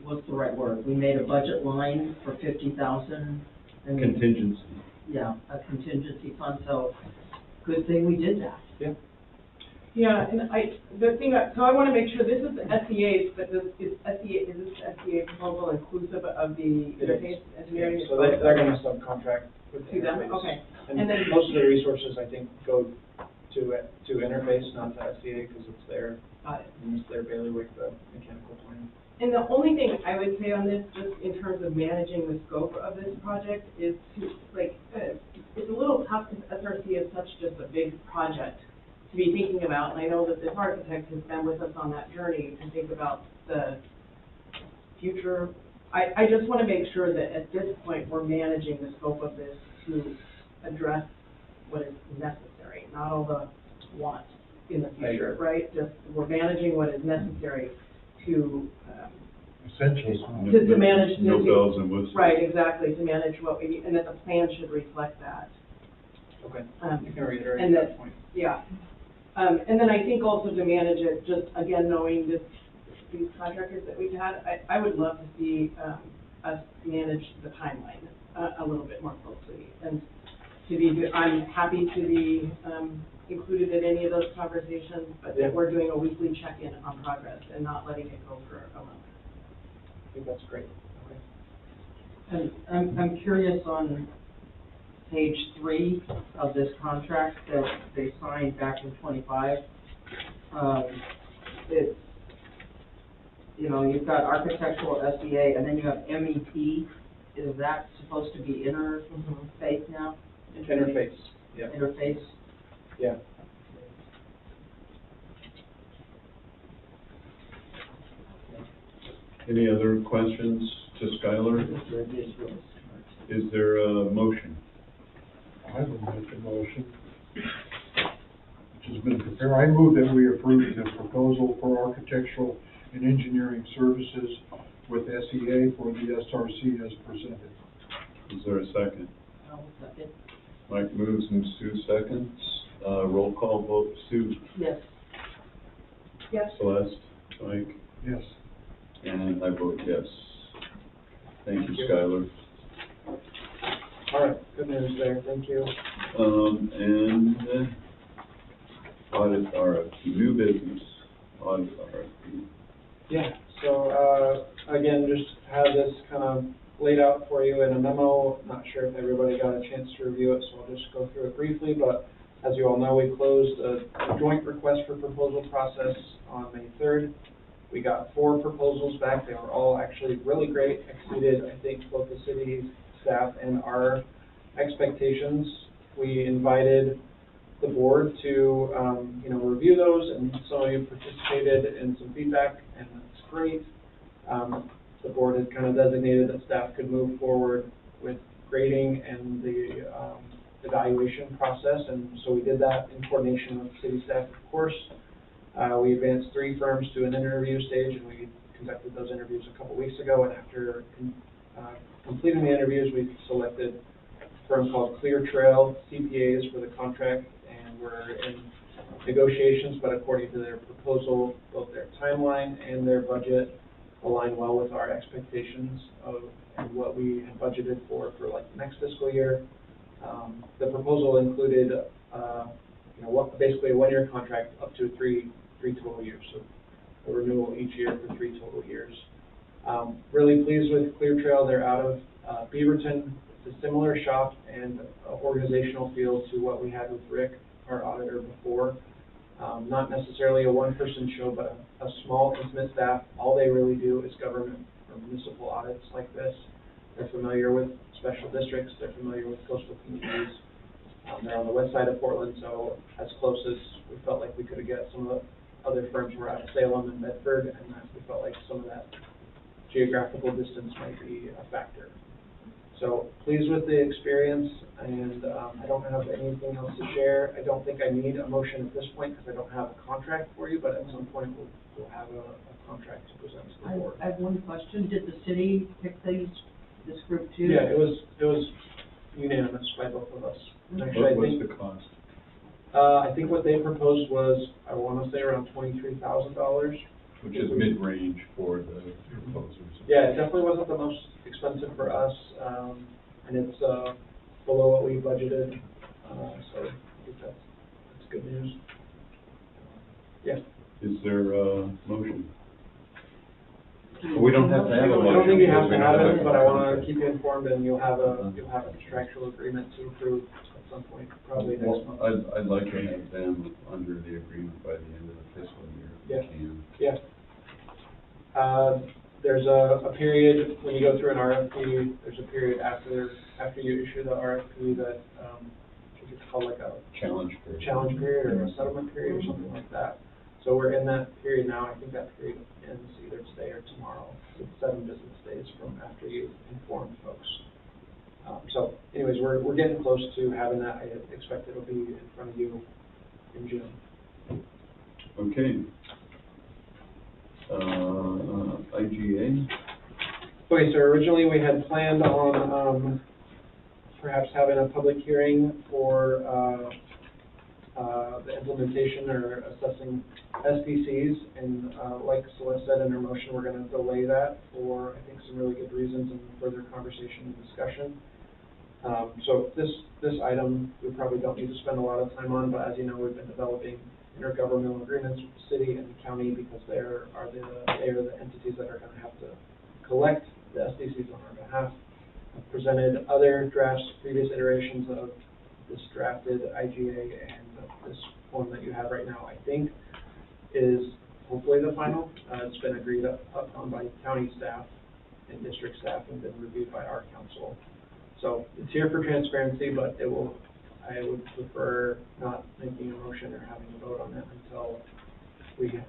what's the right word? We made a budget line for 50,000. Contingency. Yeah, a contingency fund, so good thing we did that. Yeah. Yeah, and so I want to make sure this is the SEA's, but is this SEA proposal inclusive of the interface engineering? So they're going to subcontract with To them, Interface. okay. And And then- most of the resources, I think, go to Interface, not to SCA, because it's their, and it's their bailiwick, the mechanical plan. And the only thing I would say on this, just in terms of managing the scope of this project, is to, like, it's a little tough because SRC is such just a big project to be thinking about. And I know that this architect has been with us on that journey and think about the future. I just want to make sure that at this point, we're managing the scope of this to address what is necessary, not all the want in the future, right? Just, we're managing what is necessary to, Essentially. to manage. No bells and whistles. Right, exactly, to manage what we need, and that the plan should reflect that. Okay, Um, you can reiterate and that that, point. yeah. And then I think also to manage it, just again, knowing these contractors that we've had, I would love to see, us manage the timeline a little bit more closely. And I'm happy to be, included in any of those conversations, but that we're doing a weekly check-in on progress and not letting it go for a month. I think that's great. Okay. And I'm curious on page 3 of this contract that they signed back in 25. It's, you know, you've got architectural SEA and then you have MEP. Is that supposed to be interfaith now? Interface, yeah. Interface? Yeah. Any other questions to Skylar? Is there a motion? I will make a motion, which has been prepared. I move that we approve the proposal for architectural and engineering services with SEA for the SRC as presented. Is there a second? I'll second. Mike moves and Sue seconds. Roll call vote, Sue, Yes. Yes. Celeste, Mike, Yes. and I vote yes. Thank you, Skylar. All right, good news there, thank you. And audit RFP, new business, audit RFP. Yeah, so, again, just have this kind of laid out for you in a memo. Not sure if everybody got a chance to review it, so I'll just go through it briefly, but as you all know, we closed a joint request for proposal process on May 3rd. We got 4 proposals back. They were all actually really great, exceeded, I think, both the city staff and our expectations. We invited the board to, review those, and some of you participated in some feedback, and that's great. The board had kind of designated that staff could move forward with grading and the evaluation process, and so we did that in coordination with city staff, of course. We advanced 3 firms to an interview stage, and we conducted those interviews a couple weeks ago, and after completing the interviews, we selected a firm called Clear Trail CPAs for the contract, and we're in negotiations, but according to their proposal, both their timeline and their budget align well with our expectations of and what we had budgeted for like the next fiscal year. The proposal included, basically a 1-year contract up to three total years, so a renewal each year for 3 total years. Really pleased with Clear Trail. They're out of Beaverton. It's a similar shop and organizational feel to what we had with Rick, our auditor, before. Not necessarily a one-person show, but a small, intimate staff. All they really do is government or municipal audits like this. They're familiar with special districts. They're familiar with coastal communities. They're on the west side of Portland, so as close as we felt like we could get. Some of the other firms were out of Salem and Medford, and we felt like some of that geographical distance might be a factor. So pleased with the experience, and I don't have anything else to share. I don't think I need a motion at this point because I don't have a contract for you, but at some point we'll have a contract to present to the board. I have one question. Did the city pick this group too? Yeah, it was unanimous by both of us. Actually, What was the cost? I think what they proposed was, I want to say around $23,000. Which is mid-range for the proposers. Yeah, it definitely wasn't the most expensive for us, and it's below what we budgeted, so I think that's good news. Yeah. Is there a motion? We don't have to have a motion. I don't think you have to have it, but I want to keep you informed, and you'll have a contractual agreement to approve at some point, probably next month. I'd like to have them under the agreement by the end of the fiscal year, if we can. Yeah. There's a period, when you go through an RFP, there's a period after you issue the RFP that, I think it's called like a Challenge period. challenge period or a settlement period or something like that. So we're in that period now. I think that period ends either today or tomorrow. It's 7 business days from after you inform folks. So anyways, we're getting close to having that. I expect it'll be in front of you in June. Okay. IGA? Okay, so originally we had planned on perhaps having a public hearing for the implementation or assessing SPCs, and like Celeste said in her motion, we're going to delay that for, I think, some really good reasons and further conversation and discussion. So this item, we probably don't need to spend a lot of time on, but as you know, we've been developing intergovernmental agreements with the city and the county because they are the entities that are gonna have to collect the SDCs on our behalf. I've presented other drafts, previous iterations of this drafted IGA, and this form that you have right now, I think, is hopefully the final. It's been agreed upon by county staff and district staff and been reviewed by our council. So it's here for transparency, but I would prefer not making a motion or having a vote on it until we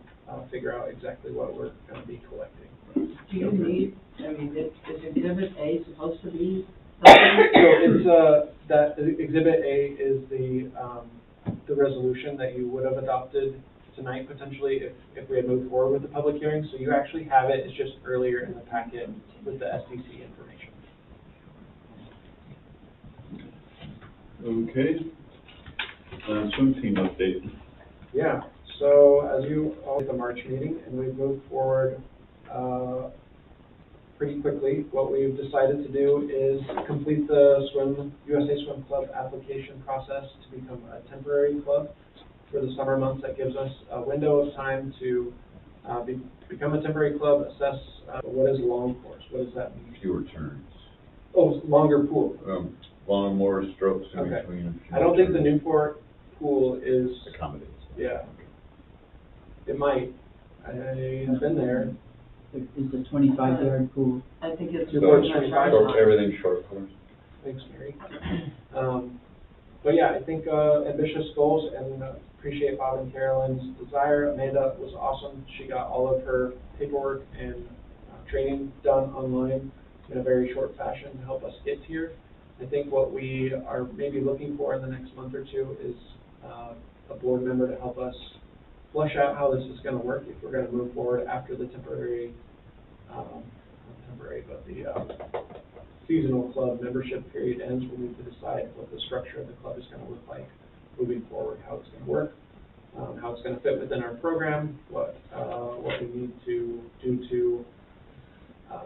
figure out exactly what we're going to be collecting. Do you need, I mean, is Exhibit A supposed to be something? So it's, that Exhibit A is the resolution that you would have adopted tonight potentially if we had moved forward with the public hearing. So you actually have it, it's just earlier in the packet with the SDC information. Okay. Swim team update. Yeah, so as you all at the March meeting, and we've moved forward pretty quickly. What we've decided to do is complete the USA Swim Club application process to become a temporary club for the summer months. That gives us a window of time to become a temporary club, assess what is long course, what does that mean? Fewer turns. Oh, longer pool. Long more strokes in Okay. between. I don't think the Newport pool is, Accommodates. yeah. It might. I have been there. Is the 25-yard pool? I think it's. Newport's 25. Everything's short course. Thanks, Mary. But yeah, I think ambitious goals, and appreciate Bob and Carolyn's desire. Amanda was awesome. She got all of her paperwork and training done online in a very short fashion to help us get here. I think what we are maybe looking for in the next month or two is a board member to help us flesh out how this is going to work if we're going to move forward after the temporary, not temporary, but the seasonal club membership period ends. We'll need to decide what the structure of the club is going to look like moving forward, how it's going to work, how it's going to fit within our program, what we need to do to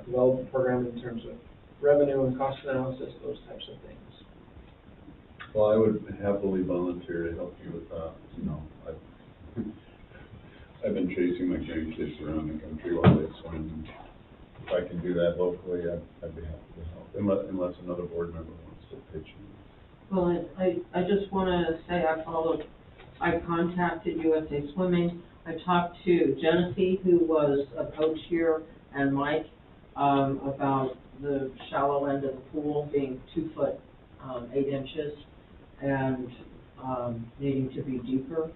develop the program in terms of revenue and cost analysis, those types of things. Well, I would happily volunteer to help you with that. You know, I've been chasing my grandkids around the country while they swim. If I can do that locally, I'd be happy to help, unless another board member wants to pitch in. Well, I just want to say I contacted USA Swimming. I talked to Genesee, who was a coach here, and Mike, about the shallow end of the pool being 2 foot 8 inches and needing to be deeper.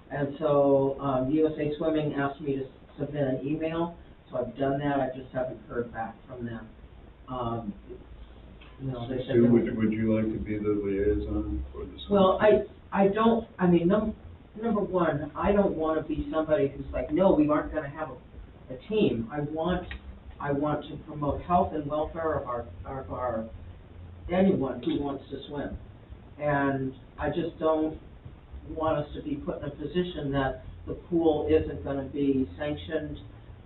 And so USA Swimming asked me to submit an email, so I've done that. I just haven't heard back from them. You know, they said Sue, would you like to be the liaison for this? Well, I don't, I mean, number one, I don't want to be somebody who's like, no, we aren't going to have a team. I want to promote health and welfare of our anyone who wants to swim. And I just don't want us to be put in a position that the pool isn't going to be sanctioned,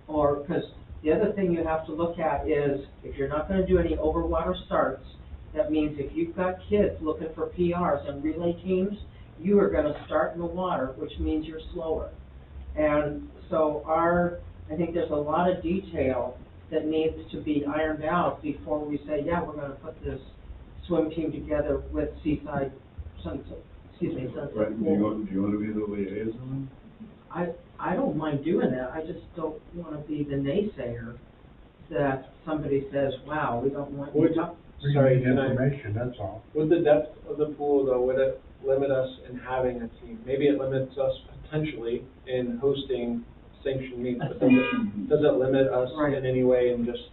or, because the other thing you have to look at is, if you're not going to do any overwater starts, that means if you've got kids looking for PRs and relay teams, you are going to start in the water, which means you're slower. And so I think there's a lot of detail that needs to be ironed out before we say, yeah, we're going to put this swim team together with Sunset Right, do you want to be the liaison? I don't mind doing that. I just don't want to be the naysayer that somebody says, wow, we don't want you to. Sorry, Information, that's all. With the depth of the pool, though, would it limit us in having a team? Maybe it limits us potentially in hosting sanctioned meets, but does it limit us in any way in just?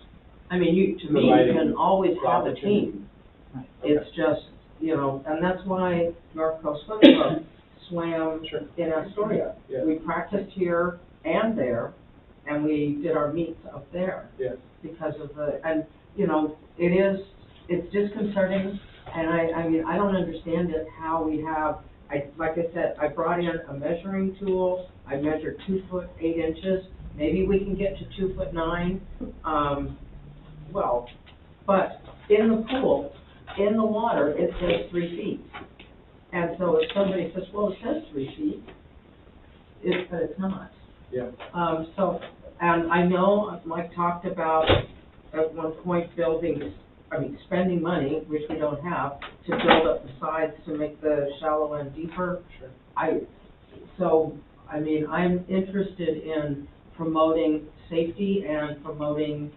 I mean, you can always have a team. Okay. It's just, you know, and that's why North Coast Swim Club swam in Astoria. Yeah. We practiced here and there, and we did our meets up there. Yes. Because of and, you know, it's disconcerting, and I mean, I don't understand it, how we have, like I said, I brought in a measuring tool. I measured 2 foot 8 inches. Maybe we can get to 2 foot 9. But in the pool, in the water, it says 3 feet. And so if somebody says, well, it says 3 feet, but it's not. Yeah. So, and I know Mike talked about at one point spending money, which we don't have, to build up the sides to make the shallow end deeper. Sure. I'm interested in promoting safety and promoting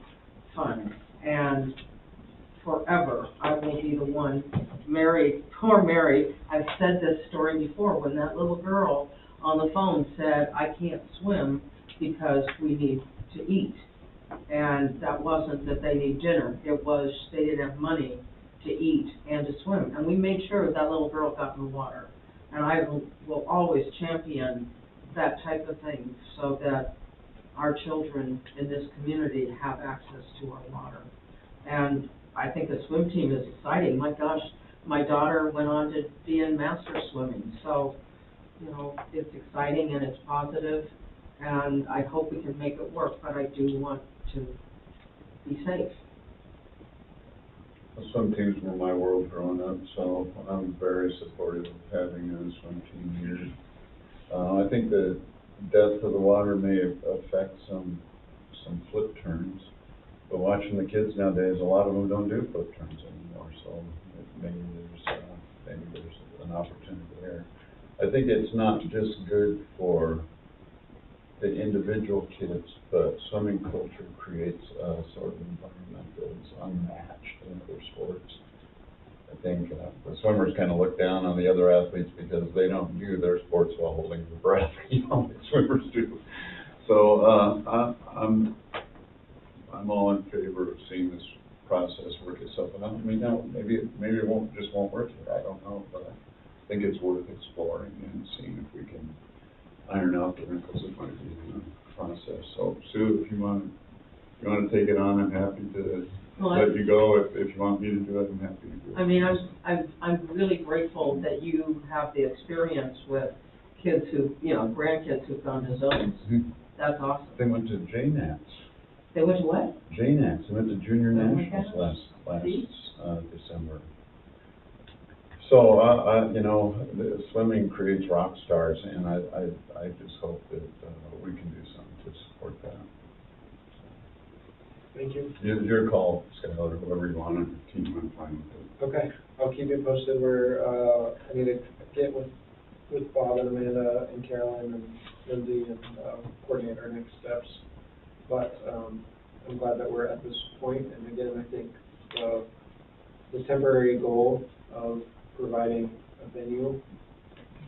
fun. And forever, I will be the one. Poor Mary, I've said this story before, when that little girl on the phone said, I can't swim because we need to eat. And that wasn't that they need dinner, it was they didn't have money to eat and to swim. And we made sure that little girl got in the water. And I will always champion that type of thing so that our children in this community have access to our water. And I think the swim team is exciting. My gosh, my daughter went on to be in master swimming. So, it's exciting and it's positive, and I hope we can make it work, but I do want to be safe. The swim teams were my world growing up, so I'm very supportive of having a swim team here. I think the depth of the water may affect some flip turns, but watching the kids nowadays, a lot of them don't do flip turns anymore, so maybe there's an opportunity there. I think it's not just good for the individual kids, but swimming culture creates a sort of environment that's unmatched in other sports. I think the swimmers kind of look down on the other athletes because they don't do their sports while holding their breath, like swimmers do. So I'm all in favor of seeing this process work itself out. I mean, now maybe it won't work here. I don't know, but I think it's worth exploring and seeing if we can iron out the wrinkles that might be in the process. So, Sue, if you want to take it on, I'm happy to let you go. If you want me to do it, I'm happy to do it. I mean, I'm really grateful that you have the experience with kids grandkids who've gone to zones. Mm-hmm. That's awesome. They went to JNATS. They went to what? JNATS. They went to Junior Oh my Nationals gosh. last December. So, the swimming creates rock stars, and I just hope that we can do something to support that. Thank you. Your call, Skylar, whoever you want on the team, I'm fine with it. Okay, I'll keep you posted. I need to get with Bob and Amanda and Carolyn and Lindsay and coordinate our next steps. But I'm glad that we're at this point. And again, I think the temporary goal of providing a venue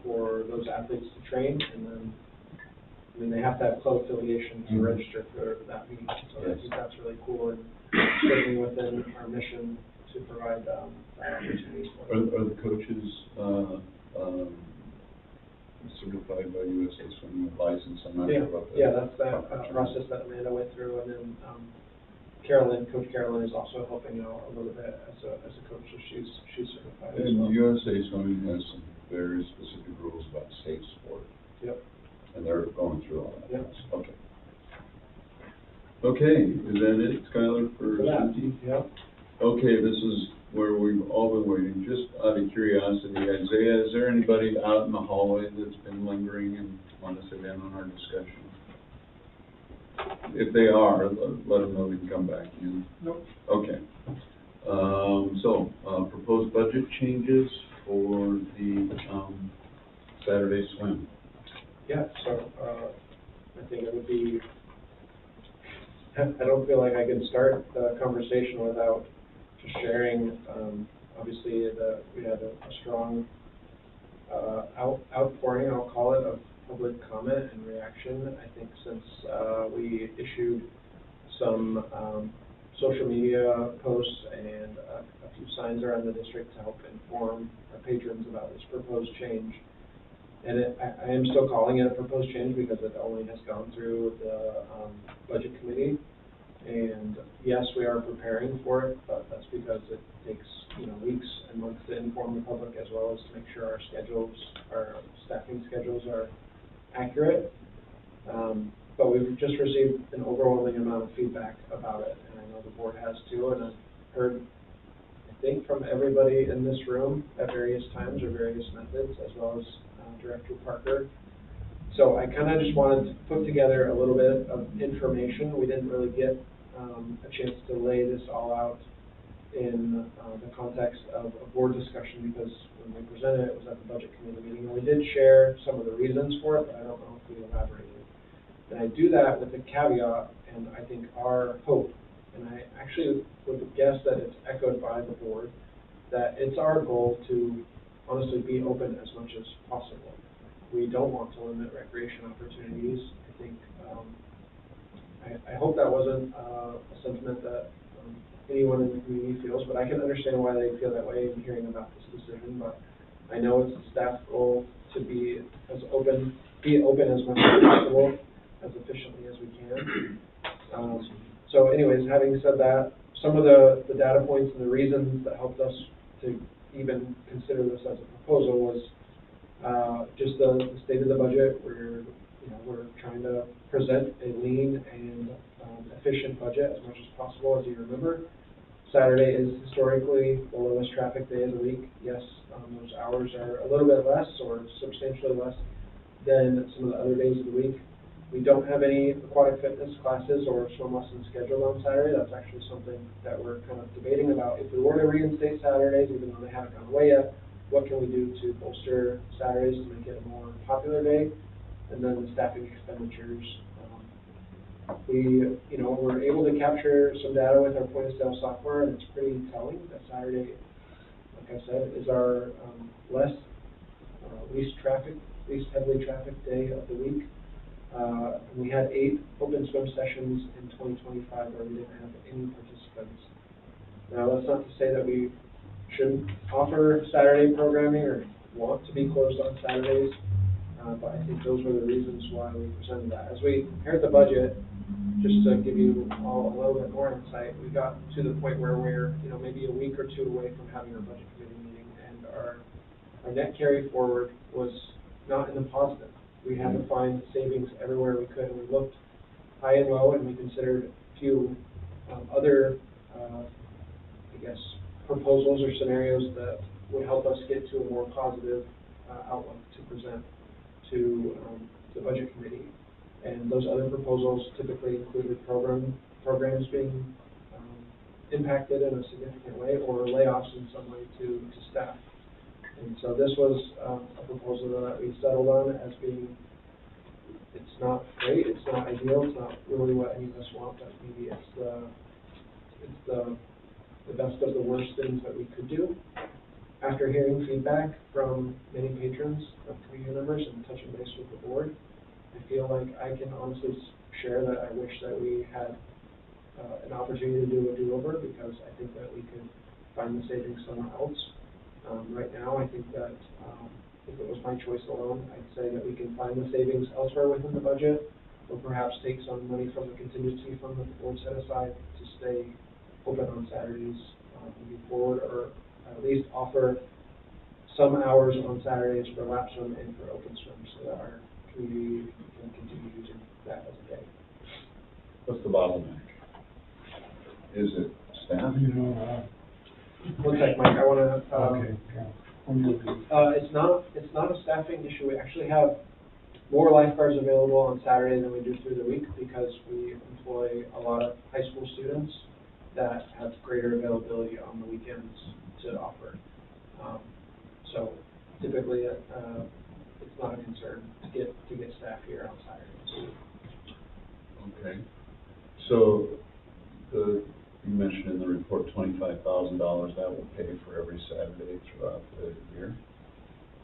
for those athletes to train, and then, they have to have club affiliation to register for that meet. So I think that's really cool, and certainly within our mission to provide that opportunity. Are the coaches certified by USA Swimming license? I'm not sure about that. Yeah, that's that process that Amanda went through, and then Coach Carolyn is also helping out a little bit as a coach, so she's certified as well. And USA Swimming has some very specific rules about safe sport. Yep. And they're going through all that. Yep. Okay. Okay, is that it, Skylar, for Cindy? Yep. Okay, this is where we've all been waiting. Just out of curiosity, Isaiah, is there anybody out in the hallway that's been lingering and want to sit in on our discussion? If they are, let them know we can come back in. Nope. Okay. Proposed budget changes for the Saturday swim. Yeah, so I think it would be, I don't feel like I can start the conversation without just sharing, obviously, we had a strong outpouring, I'll call it, of public comment and reaction. I think since we issued some social media posts and a few signs around the district to help inform our patrons about this proposed change. And I am still calling it a proposed change because it only has gone through the budget committee. And yes, we are preparing for it, but that's because it takes weeks and months to inform the public, as well as to make sure our staffing schedules are accurate. But we've just received an overwhelming amount of feedback about it, and I know the board has too. And I've heard think, from everybody in this room at various times or various methods, as well as Director Parker. So I kind of just wanted to put together a little bit of information. We didn't really get a chance to lay this all out in the context of a board discussion, because when we presented it was at the budget committee meeting, and we did share some of the reasons for it, but I don't know if we elaborated. And I do that with a caveat, and I think our hope, and I actually would guess that it's echoed by the board, that it's our goal to honestly be open as much as possible. We don't want to limit recreation opportunities. I think, I hope that wasn't a sentiment that anyone in the community feels, but I can understand why they feel that way in hearing about this decision. But I know it's the staff goal to be open as much as possible, as efficiently as we can. So anyways, having said that, some of the data points and the reasons that helped us to even consider this as a proposal was just the state of the budget. We're trying to present a lean and efficient budget as much as possible. As you remember, Saturday is historically the lowest traffic day of the week. Yes, those hours are a little bit less or substantially less than some of the other days of the week. We don't have any aquatic fitness classes or swim lessons scheduled on Saturday. That's actually something that we're kind of debating about. If we were to reinstate Saturdays, even though they haven't gone away yet, what can we do to bolster Saturdays to make it a more popular day? And then the staffing expenditures. We were able to capture some data with our point of sale software, and it's pretty telling that Saturday, like I said, is our least heavily trafficked day of the week. We had 8 open swim sessions in 2025 where we didn't have any participants. Now, that's not to say that we shouldn't offer Saturday programming or want to be closed on Saturdays, but I think those were the reasons why we presented that. As we prepared the budget, just to give you all a little bit more insight, we got to the point where we're maybe a week or two away from having our budget committee meeting, and our net carry forward was not in the positive. We had to find savings everywhere we could, and we looked high and low, and we considered a few other, proposals or scenarios that would help us get to a more positive outlook to present to the budget committee. And those other proposals typically included programs being impacted in a significant way, or layoffs in some way to staff. And so this was a proposal that we settled on as being, it's not great, it's not ideal, it's not really what any of us want, but maybe it's the best of the worst things that we could do. After hearing feedback from many patrons of community members and touching base with the board, I feel like I can honestly share that I wish that we had an opportunity to do a do-over, because I think that we could find the savings somewhere else. Right now, I think that if it was my choice alone, I'd say that we can find the savings elsewhere within the budget, or perhaps take some money from the contingency fund that the board set aside to stay open on Saturdays moving forward, or at least offer some hours on Saturdays for lap swim and for open swim, so that our community can continue using that as a day. What's the bottleneck? Is it staff? One sec, Mike, I want to, Okay, it's not a staffing issue. We actually have more lifeguards available on Saturday than we do through the week, because we employ a lot of high school students that have greater availability on the weekends to offer. So typically, it's not a concern to get staff here on Saturdays. Okay. So you mentioned in the report $25,000 that will pay for every Saturday throughout the year?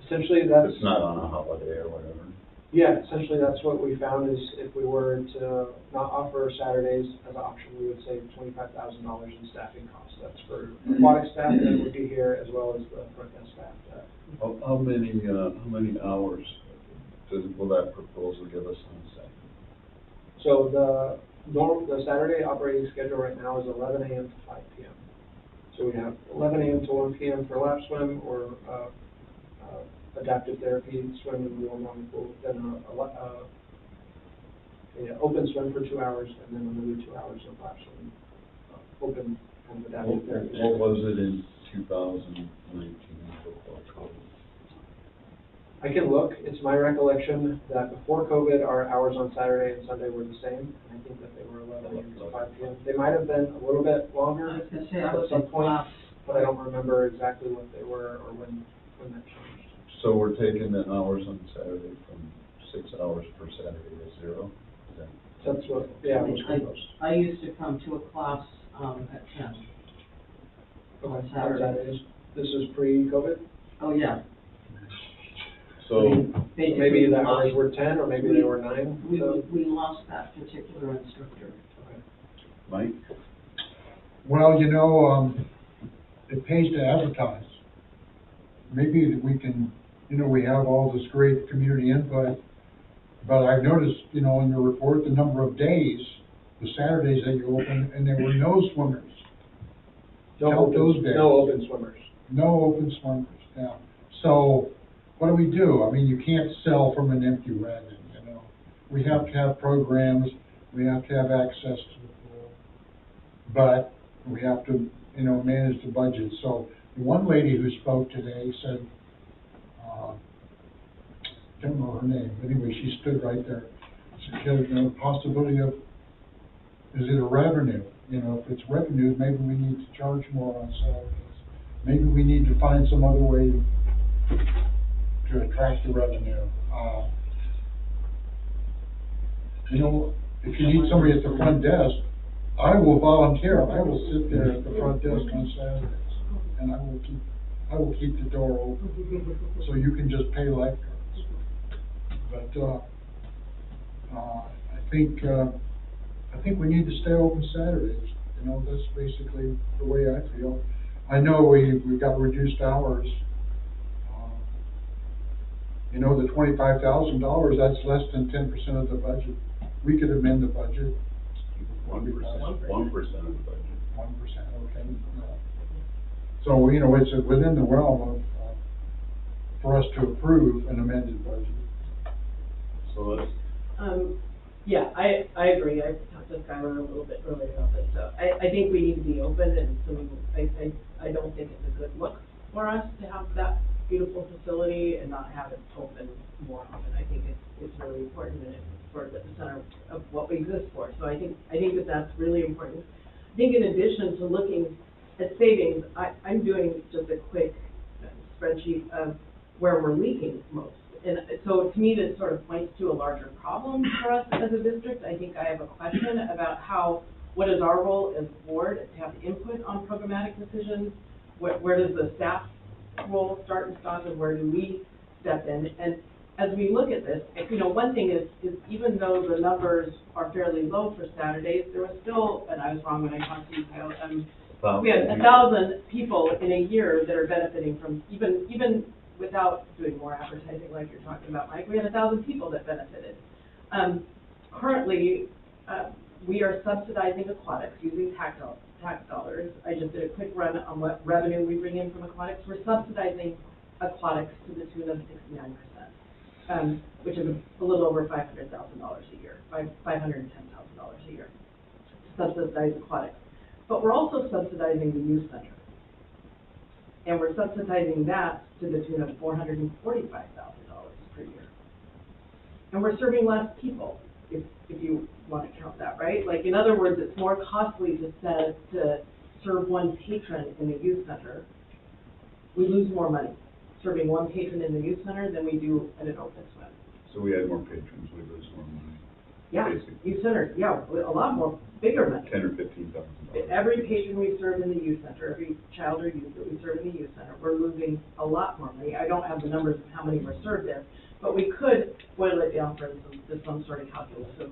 Essentially, that's... It's not on a holiday or whatever? Yeah, essentially that's what we found, is if we were to not offer Saturdays as an option, we would save $25,000 in staffing costs. That's for aquatic staff that would be here, as well as the front desk staff. How many hours will that proposal give us on Saturday? So the Saturday operating schedule right now is 11 a.m. to 5 p.m. So we have 11 a.m. to 1 p.m. for lap swim, or adaptive therapy swim in the warm pool, then open swim for 2 hours, and then another 2 hours of lap swim, open and with that, there. What was it in 2019 before COVID? I can look, it's my recollection that before COVID, our hours on Saturday and Sunday were the same. I think that they were 11 a.m. to 5 p.m. They might have been a little bit longer I was gonna say, I at was some in point, class. but I don't remember exactly what they were or when that changed. So we're taking the hours on Saturday from 6 hours per Saturday to 0? Is that- That's what, yeah, it was proposed. I used to come to a class, at 10. Okay, Saturdays. This is pre-COVID? Oh, yeah. So, Basically, Maybe the we hours lost- were 10, or maybe they were 9? So- We lost that particular instructor. Okay. Mike? Well, you know, it pays to advertise. Maybe we can, you know, we have all this great community input, but I've noticed, you know, in your report, the number of days, the Saturdays that you open, and there were no swimmers. Count those days. No open swimmers. No open swimmers, yeah. So, what do? I mean, you can't sell from an empty wagon, you know. We have to have programs, we have to have access to the pool, but we have to, you know, manage the budget. So, the one lady who spoke today said, I don't know her name, but anyway, she stood right there. She said, you know, possibility of, is it a revenue? You know, if it's revenue, maybe we need to charge more on Saturdays. Maybe we need to find some other way to attract the revenue. You know, if you need somebody at the front desk, I will volunteer. I will sit there at the front desk on Saturdays, and I will keep the door open, so you can just pay lifeguards. But I think we need to stay open Saturdays. You know, that's basically the way I feel. I know we got reduced hours. You know, the $25,000, that's less than 10% of the budget. We could amend the budget. 1% of the budget. 1%, okay. So, you know, it's within the realm of, for us to approve an amended budget. So let's, Yeah, I agree. I talked to Skylar a little bit earlier about this, so I think we need to be open, and so I don't think it's a good look for us to have that beautiful facility and not have it open more often. I think it's really important, and it's sort of at the center of what we exist for. So I think that that's really important. I think in addition to looking at savings, I'm doing just a quick spreadsheet of where we're leaking most. And so to me, this sort of points to a larger problem for us as a district. I think I have a question about what is our role as a board to have input on programmatic decisions? Where does the staff role start and stop, and where do we step in? And as we look at this, you know, one thing is even though the numbers are fairly low for Saturdays, there was still, and I was wrong when I talked to you, Kyle, we had 1,000 people in a year that are benefiting from, even without doing more advertising like you're talking about, Mike, we had 1,000 people that benefited. Currently, we are subsidizing aquatics using tax dollars. I just did a quick run on what revenue we bring in from aquatics. We're subsidizing aquatics to the tune of 69%, which is a little over $500,000 a year, $510,000 a year to subsidize aquatics. But we're also subsidizing the youth center. And we're subsidizing that to the tune of $445,000 per year. And we're serving less people, if you want to count that, right? Like, in other words, it's more costly to serve one patron in the youth center. We lose more money serving one patron in the youth center than we do at an open swim. so we had more patrons, we lose more money. Yeah, Basically. youth center, yeah, a lot more, bigger money. $10,000 or $15,000. Every patron we serve in the youth center, every child or youth that we serve in the youth center, we're losing a lot more money. I don't have the numbers of how many were served there, but we could boil it down for some sort of calculus of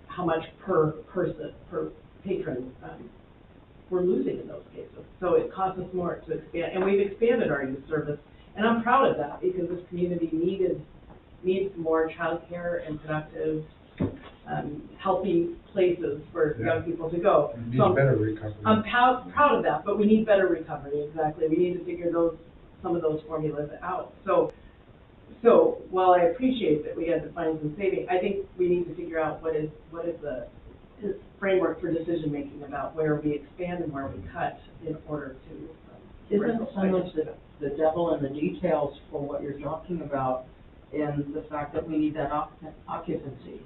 how much per patron we're losing in those cases. So it costs us more to expand, and we've expanded our youth service, and I'm proud of that because this community needs more childcare and productive, healthy places for young people to go. We need better recovery. I'm proud of that, but we need better recovery, exactly. We need to figure some of those formulas out. So while I appreciate that we had to find some saving, I think we need to figure out what is the framework for decision-making about where we expand and where we cut in order to. Isn't some of the devil in the details for what you're talking about in the fact that we need that occupancy?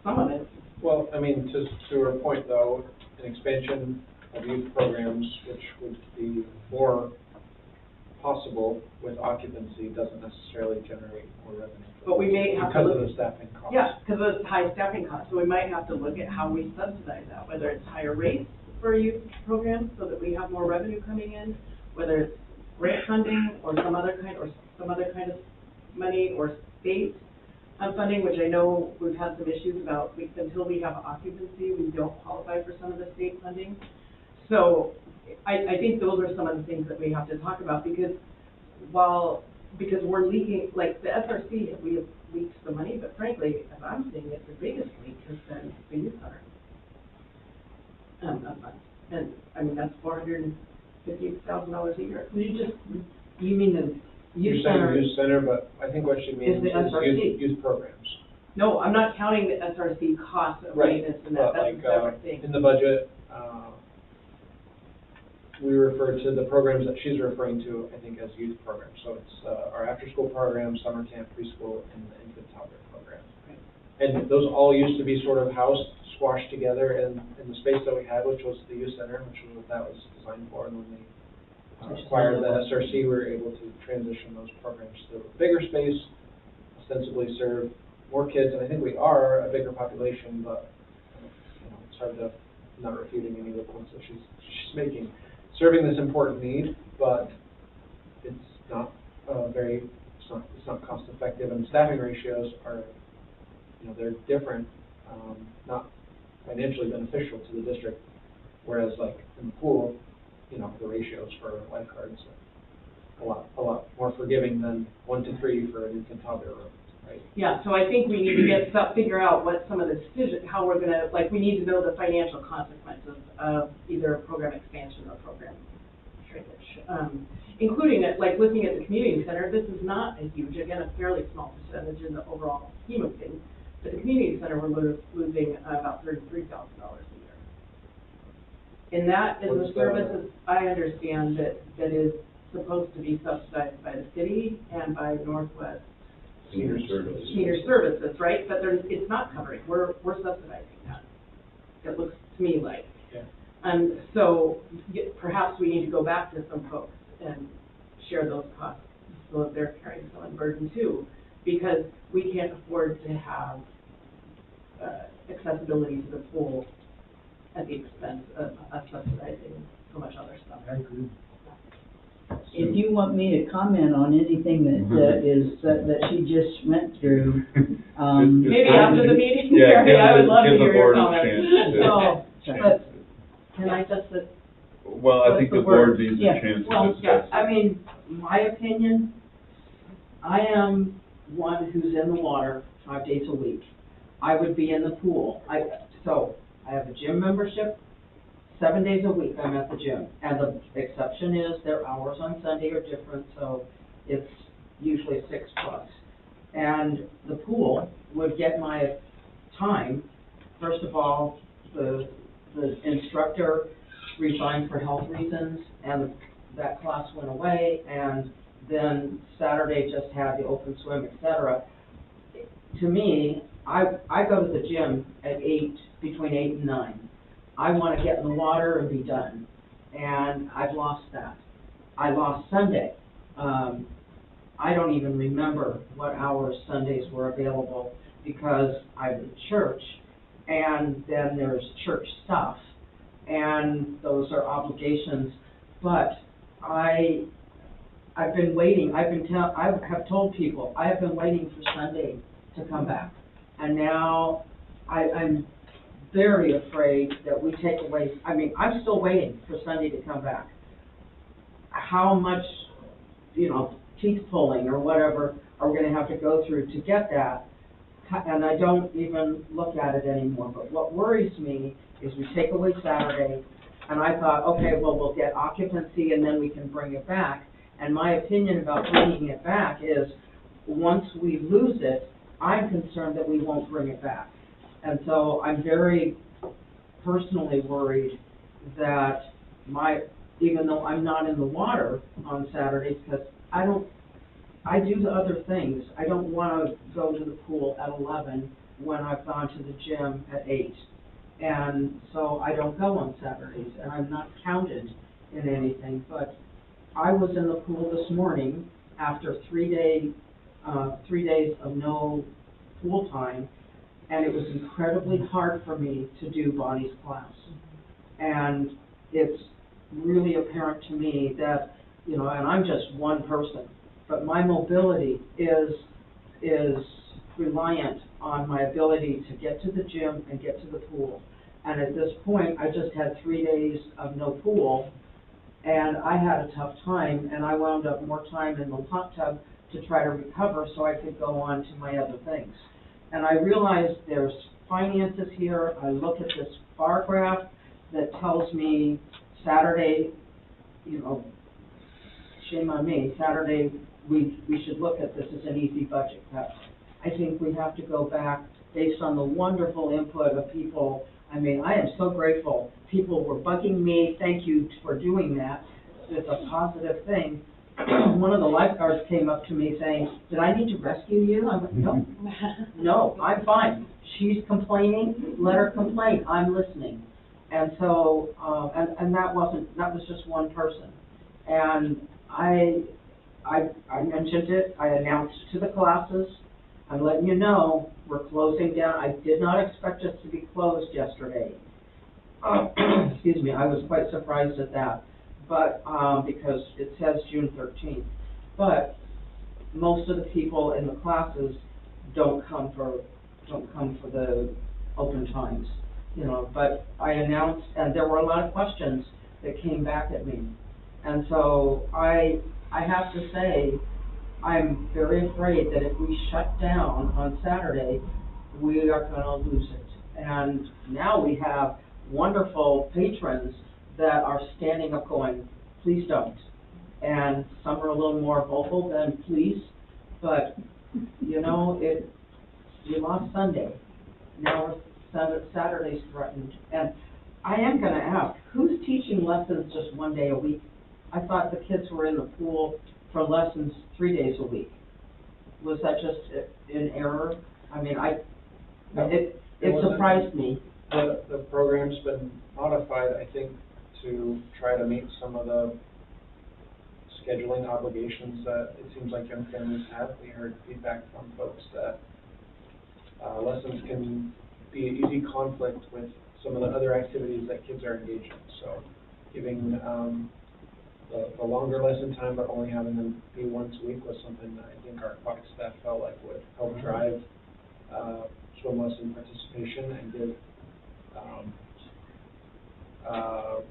Some of it. Well, I mean, to her point though, an expansion of youth programs, which would be more possible with occupancy, doesn't necessarily generate more revenue. But we may have to Because look. of the staffing costs. Yeah, because of the high staffing costs, so we might have to look at how we subsidize that, whether it's higher rates for youth programs so that we have more revenue coming in, whether it's grant funding or some other kind of money or state funding, which I know we've had some issues about. Until we have occupancy, we don't qualify for some of the state funding. So I think those are some of the things that we have to talk about, because we're leaking, like the SRC, we have leaked the money, but frankly, as I'm seeing it, the biggest leak has been the youth center. And I mean, that's $450,000 a year. You mean the You're youth saying center? youth center, but I think what she means Is the is SRC. youth programs. No, I'm not counting the SRC costs of Right, maintenance and that, but that's a separate thing. in the budget, we refer to the programs that she's referring to, I think, as youth programs. So it's our after-school program, summer camp, preschool, and the infant toddler program. And those all used to be sort of housed, squashed together in the space that we had, which was the youth center, which was what that was designed for. And when we acquired the SRC, we were able to transition those programs to a bigger space, ostensibly serve more kids. And I think we are a bigger population, but it's hard to, not refuting any of the points that she's making. Serving this important need, but it's not it's not cost effective, and staffing ratios are, they're different, not financially beneficial to the district, whereas like in the pool, the ratios for lifeguards are a lot more forgiving than 1 to 3 for an infant toddler room, right? Yeah, so I think we need to figure out what some of the decisions, how we're gonna, like, we need to know the financial consequences of either program expansion or program shrinkage. Including it, like, looking at the community center, this is not a huge, again, a fairly small percentage in the overall scheme of things, but the community center, we're losing about $33,000 a year. And that is the services, I understand, that is supposed to be subsidized by the city and by Northwest Senior services. Senior services, right? But it's not covering, we're subsidizing that. It looks to me like. Yeah. And so perhaps we need to go back to some folks and share those costs so that they're carrying some of the burden too, because we can't afford to have accessibility to the pool at the expense of subsidizing so much other stuff. I agree. If you want me to comment on anything that she just went through, Maybe after the meeting, Yeah, Mary, I would love to give the hear your board a comments. chance But can I just, Well, I think the board needs a chance to well, discuss. I mean, my opinion, I am one who's in the water 5 days a week. I would be in the pool. So I have a gym membership, 7 days a week I'm at the gym. And the exception is their hours on Sunday are different, so it's usually 6+. And the pool would get my time. First of all, the instructor resigned for health reasons, and that class went away, and then Saturday just had the open swim, etc. To me, I go to the gym at between 8 and 9. I want to get in the water and be done, and I've lost that. I lost Sunday. I don't even remember what hours Sundays were available because I'm in church, and then there's church stuff, and those are obligations. But I've been waiting. I have told people I have been waiting for Sunday to come back, and now I'm very afraid that we take away. I mean, I'm still waiting for Sunday to come back. How much, teeth pulling or whatever are we going to have to go through to get that? And I don't even look at it anymore. But what worries me is we take away Saturday, and I thought, okay, well, we'll get occupancy and then we can bring it back. And my opinion about bringing it back is once we lose it, I'm concerned that we won't bring it back. And so I'm very personally worried that even though I'm not in the water on Saturdays, because I do the other things. I don't want to go to the pool at 11 when I've gone to the gym at 8. And so I don't go on Saturdays, and I'm not counted in anything. But I was in the pool this morning after 3 days of no pool time, and it was incredibly hard for me to do Bonnie's class. And it's really apparent to me that, and I'm just one person, but my mobility is reliant on my ability to get to the gym and get to the pool. And at this point, I just had 3 days of no pool, and I had a tough time, and I wound up more time in the hot tub to try to recover so I could go on to my other things. And I realized there's finances here. I look at this bar graph that tells me Saturday, shame on me, Saturday, we should look at this as an easy budget cut. I think we have to go back based on the wonderful input of people. I mean, I am so grateful. People were bugging me. Thank you for doing that. It's a positive thing. One of the lifeguards came up to me saying, "Did I need to rescue you?" I went, "No, no, I'm fine. She's complaining. Let her complain. I'm listening." And so, and that was just one person. And I mentioned it. I announced to the classes, I'm letting you know, we're closing down. I did not expect us to be closed yesterday. Excuse me, I was quite surprised at that, but, because it says June 13th. But most of the people in the classes don't come for the open times, but I announced, and there were a lot of questions that came back at me. And so I have to say, I'm very afraid that if we shut down on Saturday, we are going to lose it. And now we have wonderful patrons that are standing up going, "Please don't." And some are a little more vocal than please, but, we lost Sunday. Now Saturday's threatened. And I am going to ask, who's teaching lessons just 1 day a week? I thought the kids were in the pool for lessons 3 days a week. Was that just an error? I mean, it surprised me. The program's been modified, I think, to try to meet some of the scheduling obligations that it seems like young families have. We heard feedback from folks that lessons can be an easy conflict with some of the other activities that kids are engaged in. So giving the longer lesson time, but only having them be once a week was something that I think our aquatic staff felt like would help drive swim lesson participation and give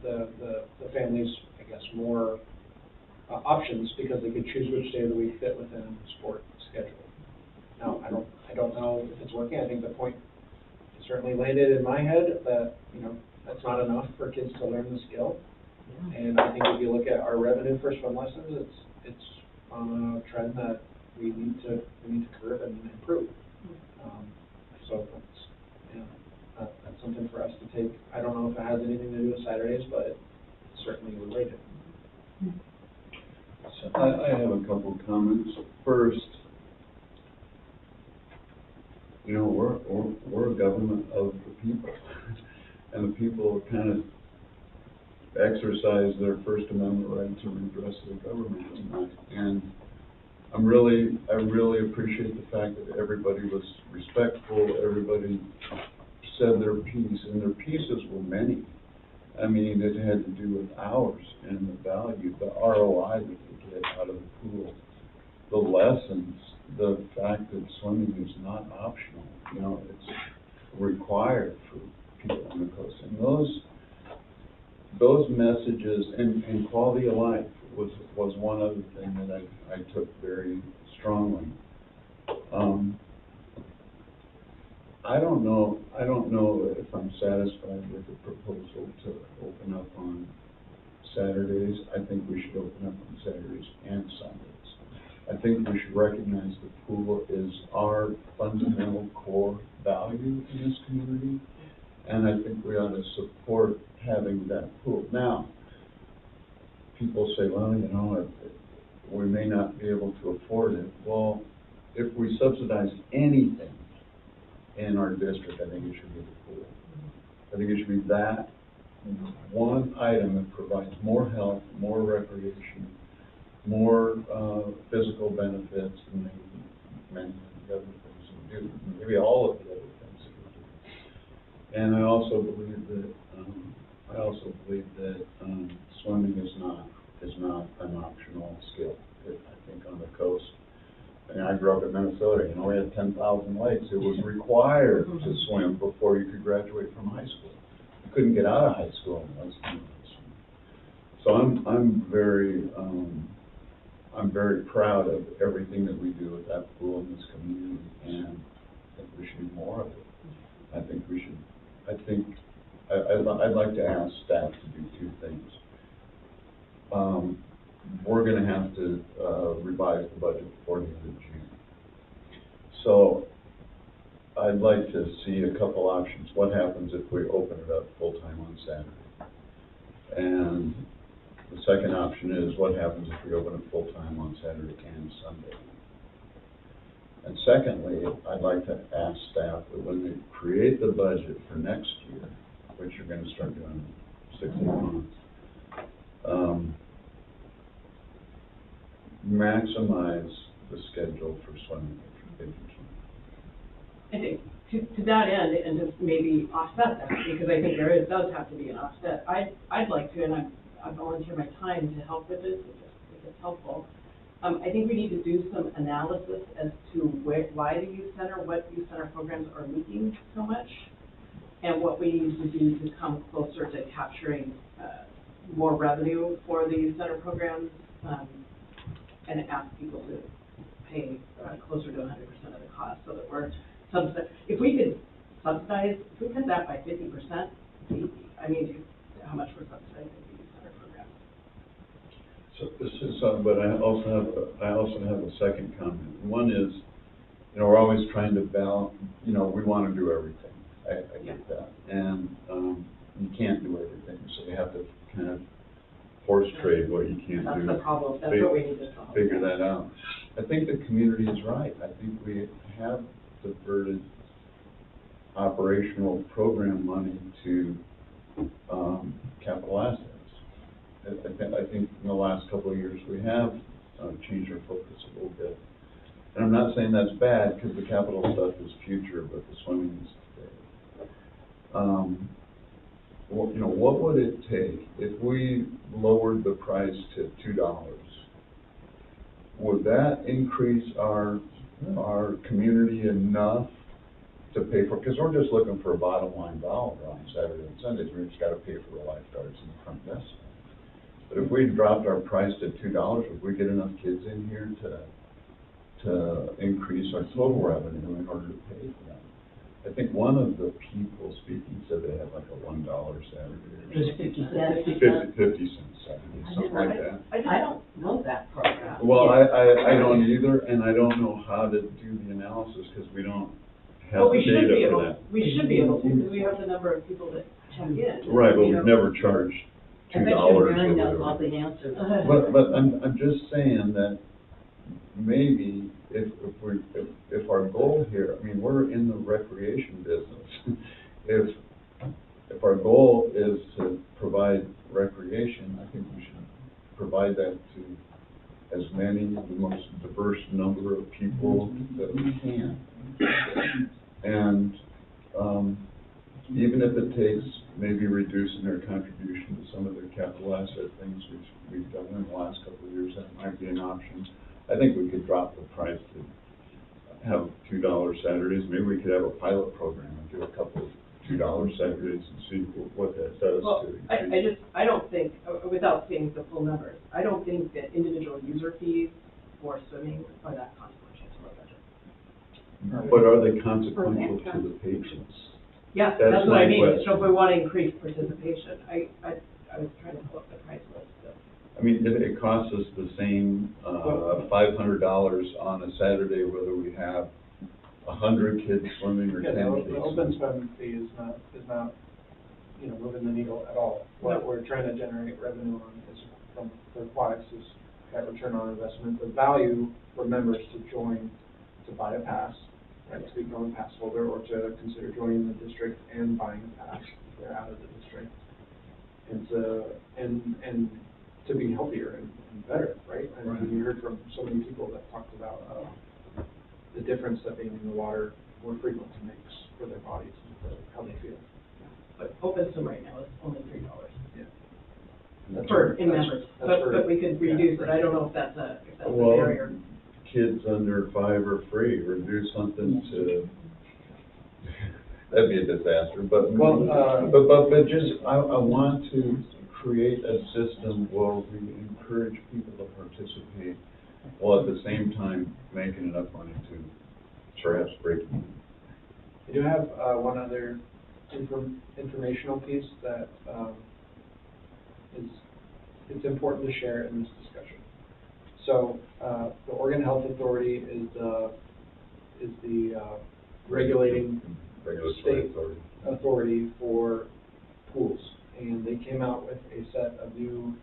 the families, I guess, more options because they could choose which day of the week fit within the sport schedule. Now, I don't know if it's working. I think the point certainly landed in my head that, that's not enough for kids to learn the skill. And I think if you look at our revenue for swim lessons, it's on a trend that we need to curb and improve. So that's something for us to take. I don't know if it has anything to do with Saturdays, but it's certainly related. So I have a couple of comments. First, we're a government of the people, and the people kind of exercise their First Amendment right to redress their government tonight. And I really appreciate the fact that everybody was respectful, everybody said their piece, and their pieces were many. I mean, it had to do with hours and the value, the ROI that they get out of the pool, the lessons, the fact that swimming is not optional. It's required for people on the coast. And those messages and quality of life was one other thing that I took very strongly. I don't know if I'm satisfied with the proposal to open up on Saturdays. I think we should open up on Saturdays and Sundays. I think we should recognize the pool is our fundamental core value in this community, And I think we ought to support having that pool. Now, people say, well, you know, we may not be able to afford it. Well, if we subsidize anything in our district, I think it should be the pool. I think it should be that one item that provides more health, more recreation, more physical benefits than many of the other things we do, maybe all of the other things that we do. And I also believe that swimming is not an optional skill. I think on the coast, and I grew up in Minnesota, you know, we had 10,000 lakes. It was required to swim before you could graduate from high school. You couldn't get out of high school unless you knew how to swim. So I'm very proud of everything that we do with that pool in this community, and I think we should do more of it. I'd like to ask staff to do two things. We're gonna have to revise the budget before the end of June. So I'd like to see a couple options. What happens if we open it up full-time on Saturday? And the second option is, what happens if we open it full-time on Saturday and Sunday? And secondly, I'd like to ask staff that when they create the budget for next year, which you're gonna start doing in 6 months, maximize the schedule for swimming if you can. I think to that end, and to maybe offset that, because I think does have to be an offset. I'd like to, and I volunteer my time to help with this if it's helpful. I think we need to do some analysis as to why the what youth center programs are leaking so much, and what we need to do to come closer to capturing more revenue for the youth center programs, and ask people to pay closer to 100% of the cost, so that we're subsidized. If we could subsidize, if we cut that by 50%, I mean, how much we're subsidizing the youth center programs. So this is something, but I also have a second comment. One is, you know, we're always trying to balance. You know, we want to do everything. I get that, and you can't do everything, so you have to kind of horse trade what you can't do. That's the problem. That's what we need to solve. Figure that out. I think the community is right. I think we have diverted operational program money to capital assets. I think in the last couple of years we have changed our focus a little bit. And I'm not saying that's bad, because the capital stuff is future, but the swimming is today. You know, what would it take if we lowered the price to $2? Would that increase our community enough to pay for? Because we're just looking for a bottom line dollar on Saturday and Sundays. We just got to pay for the lifeguards and the front desk. But if we dropped our price to $2, would we get enough kids in here to increase our total revenue in order to pay for that? I think one of the people speaking said they had like a $1 Saturday. 50 cents. 50 cents Saturday, something like that. I don't know that program. Well, I don't either, and I don't know how to do the analysis, because we don't have the data for that. We should be able to, because we have the number of people that check in. Right, but we've never charged $2 I bet or you Mary knows whatever. all the answers. But I'm just saying that maybe if our goal here, I mean, we're in the recreation business. If our goal is to provide recreation, I think we should provide that to as many, the most diverse number of people that we can. And even if it takes maybe reducing their contribution to some of their capital asset things, which we've done in the last couple of years, that might be an option. I think we could drop the price to have $2 Saturdays. Maybe we could have a pilot program and do a couple of $2 Saturdays and see what that does to. I don't think, without seeing the full numbers, I don't think that individual user fees for swimming are that consequential to our budget. But are they consequential to the patrons? Yeah, that's what I mean. So if we want to increase participation, I was trying to pull up the price list. I mean, it costs us the same $500 on a Saturday whether we have 100 kids swimming or 10 Yeah, kids? the open swim fee is not, you know, moving the needle at all. What we're trying to generate revenue on is from the aquatics is that return on investment, the value for members to join, to buy a pass, right, to become a pass holder, or to consider joining the district and buying a pass if they're out of the district. And to be healthier and better, right? I mean, you heard from so many people that talked about the difference that being in the water more frequently makes for their bodies and for how they feel. But open swim right now is only $3. Yeah. For members, That's but we could reduce it, I don't know if that's a Well, barrier. kids under 5 are free, or do something to, that'd be a disaster, but, but just, I want to create a system where we encourage people to participate, while at the same time making enough money to perhaps break even. I do have one other informational piece that it's important to share in this discussion. So the Oregon Health Authority is the regulating Regulatory state authority for pools, and they came out with a set of new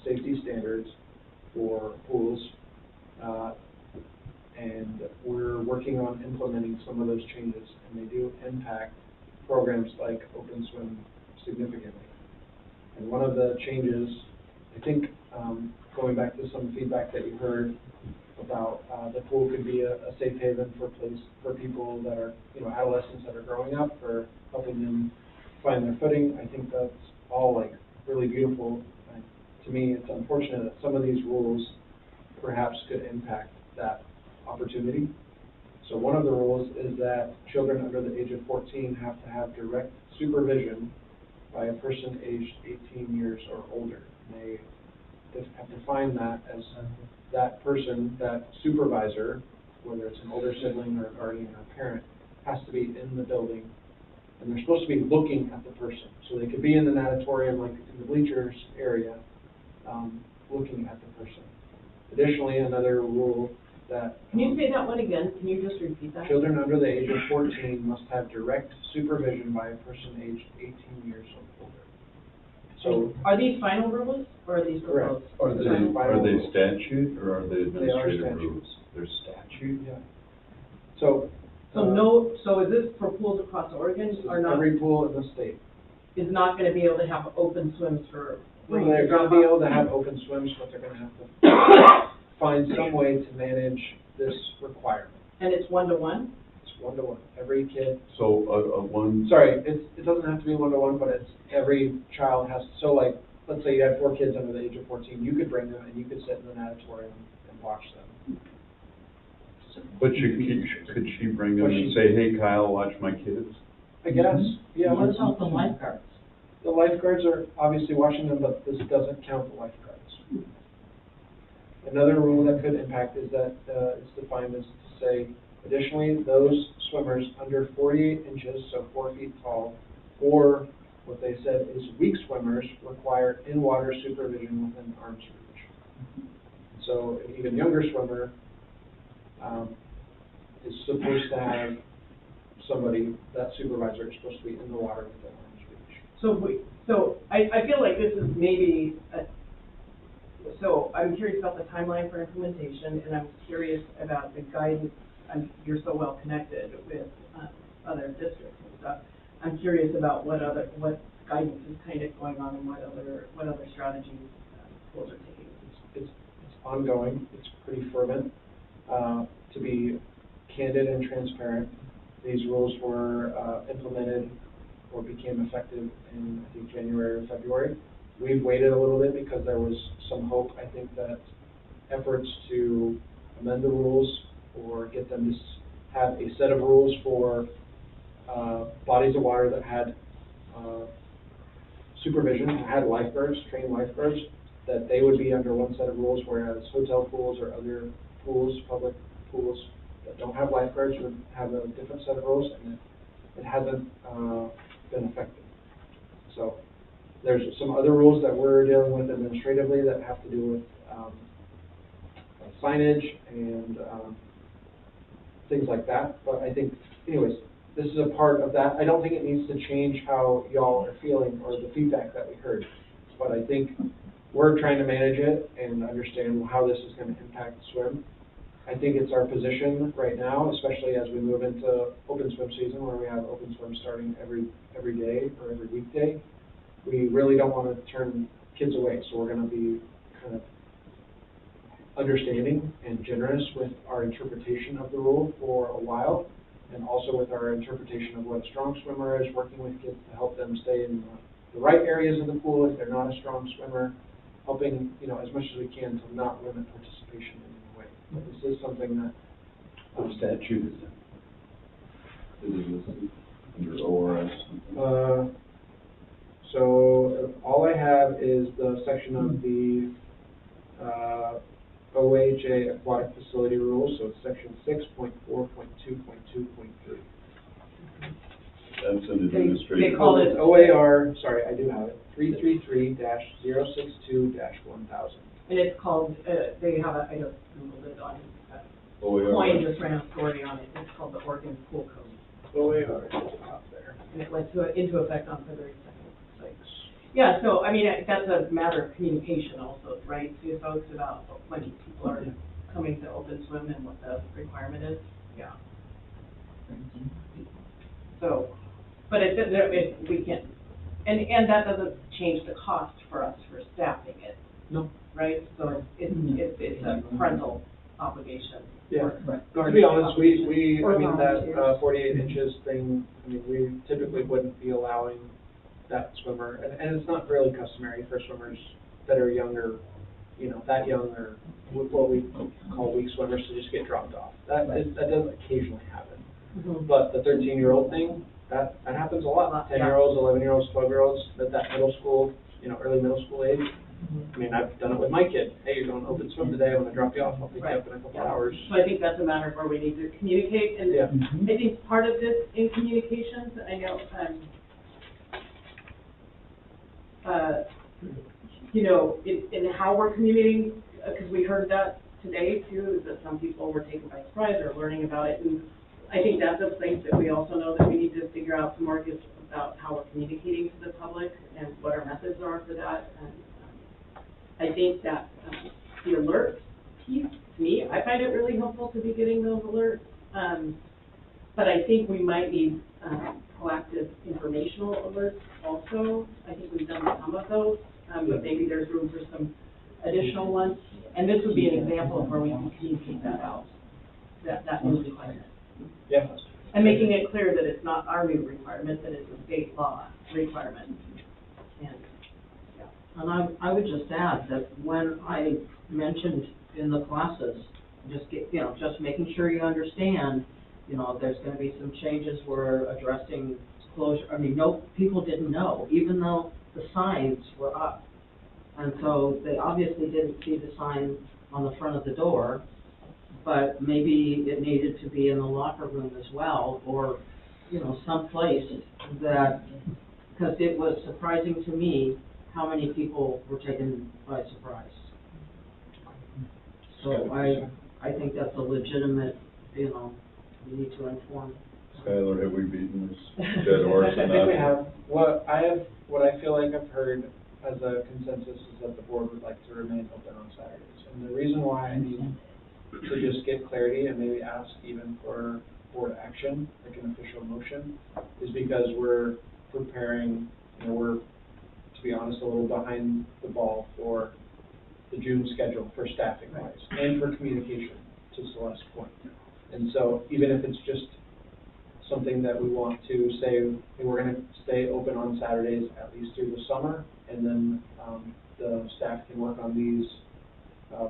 safety standards for pools, and we're working on implementing some of those changes, and they do impact programs like Open Swim significantly. And one of the changes, I think, going back to some feedback that you heard about the pool could be a safe haven for people that are, you know, adolescents that are growing up, for helping them find their footing. I think that's all like really beautiful. And to me, it's unfortunate that some of these rules perhaps could impact that opportunity. So one of the rules is that children under the age of 14 have to have direct supervision by a person aged 18 years or older. And they have defined that as that person, that supervisor, whether it's an older sibling or a guardian or a parent, has to be in the building, and they're supposed to be looking at the person. So they could be in the natatorium, like in the bleachers area, looking at the person. Additionally, another rule that... Can you say that one again? Can you just repeat that? Children under the age of 14 must have direct supervision by a person aged 18 years or older. So, are these final rules, or are these proposed? Are they statute, or are they administrative statute. rules? They're statute? yeah. So So is this for pools across Oregon, or not? every pool in the state. Is not gonna be able to have open swims for... Well, they're going to be able to have open swims, but they're going to have to find some way to manage this requirement. And it's 1-to-1? It's 1-to-1. Every kid. So one... Sorry, it doesn't have to be 1-to-1, but it's every child has. So like, let's say you had 4 kids under the age of 14, you could bring them and you could sit in the natatorium and watch them. But could she bring them and say, hey, Kyle, watch my kids? I guess, yeah. What about the lifeguards? The lifeguards are obviously watching them, but this doesn't count the lifeguards. Another rule that could impact is that it's defined as to say, additionally, those swimmers under 48 inches, so 4 feet tall, or what they said is weak swimmers require in-water supervision within arm's reach. So an even younger swimmer is supposed to have somebody, that supervisor is supposed to be in the water within arm's reach. So I feel like this is maybe, so I'm curious about the timeline for implementation, and I'm curious about the guidance. You're so well connected with other districts and stuff. I'm curious about what guidance is kind of going on, and what other strategies schools are taking. It's ongoing. It's pretty fervent. To be candid and transparent, these rules were implemented or became effective in, I think, January or February. We've waited a little bit because there was some hope, I think, that efforts to amend the rules or get them to have a set of rules for bodies of water that had supervision, had lifeguards, trained lifeguards, that they would be under one set of rules, whereas hotel pools or other pools, public pools that don't have lifeguards would have a different set of rules, and it hasn't been effective. So there's some other rules that we're dealing with administratively that have to do with signage and things like that. But I think, anyways, this is a part of that. I don't think it needs to change how y'all are feeling or the feedback that we heard. But I think we're trying to manage it and understand how this is going to impact swim. I think it's our position right now, especially as we move into open swim season, where we have open swim starting every day or every weekday. We really don't want to turn kids away, so we're going to be kind of understanding and generous with our interpretation of the rule for a while, and also with our interpretation of what a strong swimmer is, working with kids to help them stay in the right areas of the pool if they're not a strong swimmer, helping, as much as we can to not limit participation in any way. But this is something that... What statute is it? Is it listed under ORS? So all I have is the section of the OAJ Aquatic Facility Rules, so it's section 6.4.2.2.3. That's an administrative. They call it OAR, sorry, I do have it, 333-062-1000. And it's called, they have a, I just Googled it on, OAR. Coin just ran a story on it, it's called the Oregon Pool Code. OAR is up there. And it went into effect on February 2nd. So, yeah, so, I mean, that's a matter of communication also, right, to folks about when people are coming to open swim and what the requirement is, yeah. So, but we can't, and that doesn't change the cost for us for staffing it. No. Right, so it's a parental obligation. Yeah, to be honest, that 48 inches thing, I mean, we typically wouldn't be allowing that swimmer, and it's not really customary for swimmers that are younger, that young, or what we call weak swimmers, to just get dropped off. That does occasionally happen. Mm-hmm. But the 13-year-old thing, that happens a lot. 10-year-olds, 11-year-olds, 12-year-olds, that middle school, early middle school age. I mean, I've done it with my kid. Hey, you're going to open swim today, I'm going to drop you off, I'll pick you up in a couple hours. So I think that's a matter where we need to communicate, and I think part of this in communications, I know, in how we're communicating, because we heard that today too, is that some people were taken by surprise or learning about it, and I think that's a place that we also know that we need to figure out some more about how we're communicating to the public and what our methods are for that. And I think that the alert piece, to me, I find it really helpful to be getting those alerts. But I think we might need proactive informational alerts also. I think we've done some of those, but maybe there's room for some additional ones. And this would be an example of where we can communicate that out, that new requirement. Yeah. And making it clear that it's not our new requirement, that it's a state law requirement. And I would just add that when I mentioned in the classes, just making sure you understand, there's going to be some changes. We're addressing closure. I mean, people didn't know, even though the signs were up. And so they obviously didn't see the sign on the front of the door, but maybe it needed to be in the locker room as well, or, someplace that, because it was surprising to me how many people were taken by surprise. So I think that's a legitimate, we need to inform. Skylar, have we beaten this dead horse I enough? think we have. What I feel like I've heard as a consensus is that the board would like to remain open on Saturdays. And the reason why I need to just get clarity and maybe ask even for board action, like an official motion, is because we're preparing, we're, to be honest, a little behind the ball for the June schedule for staffing wise and for communication, to Celeste's point. And so even if it's just something that we want to say, hey, we're going to stay open on Saturdays at least through the summer, and then the staff can work on these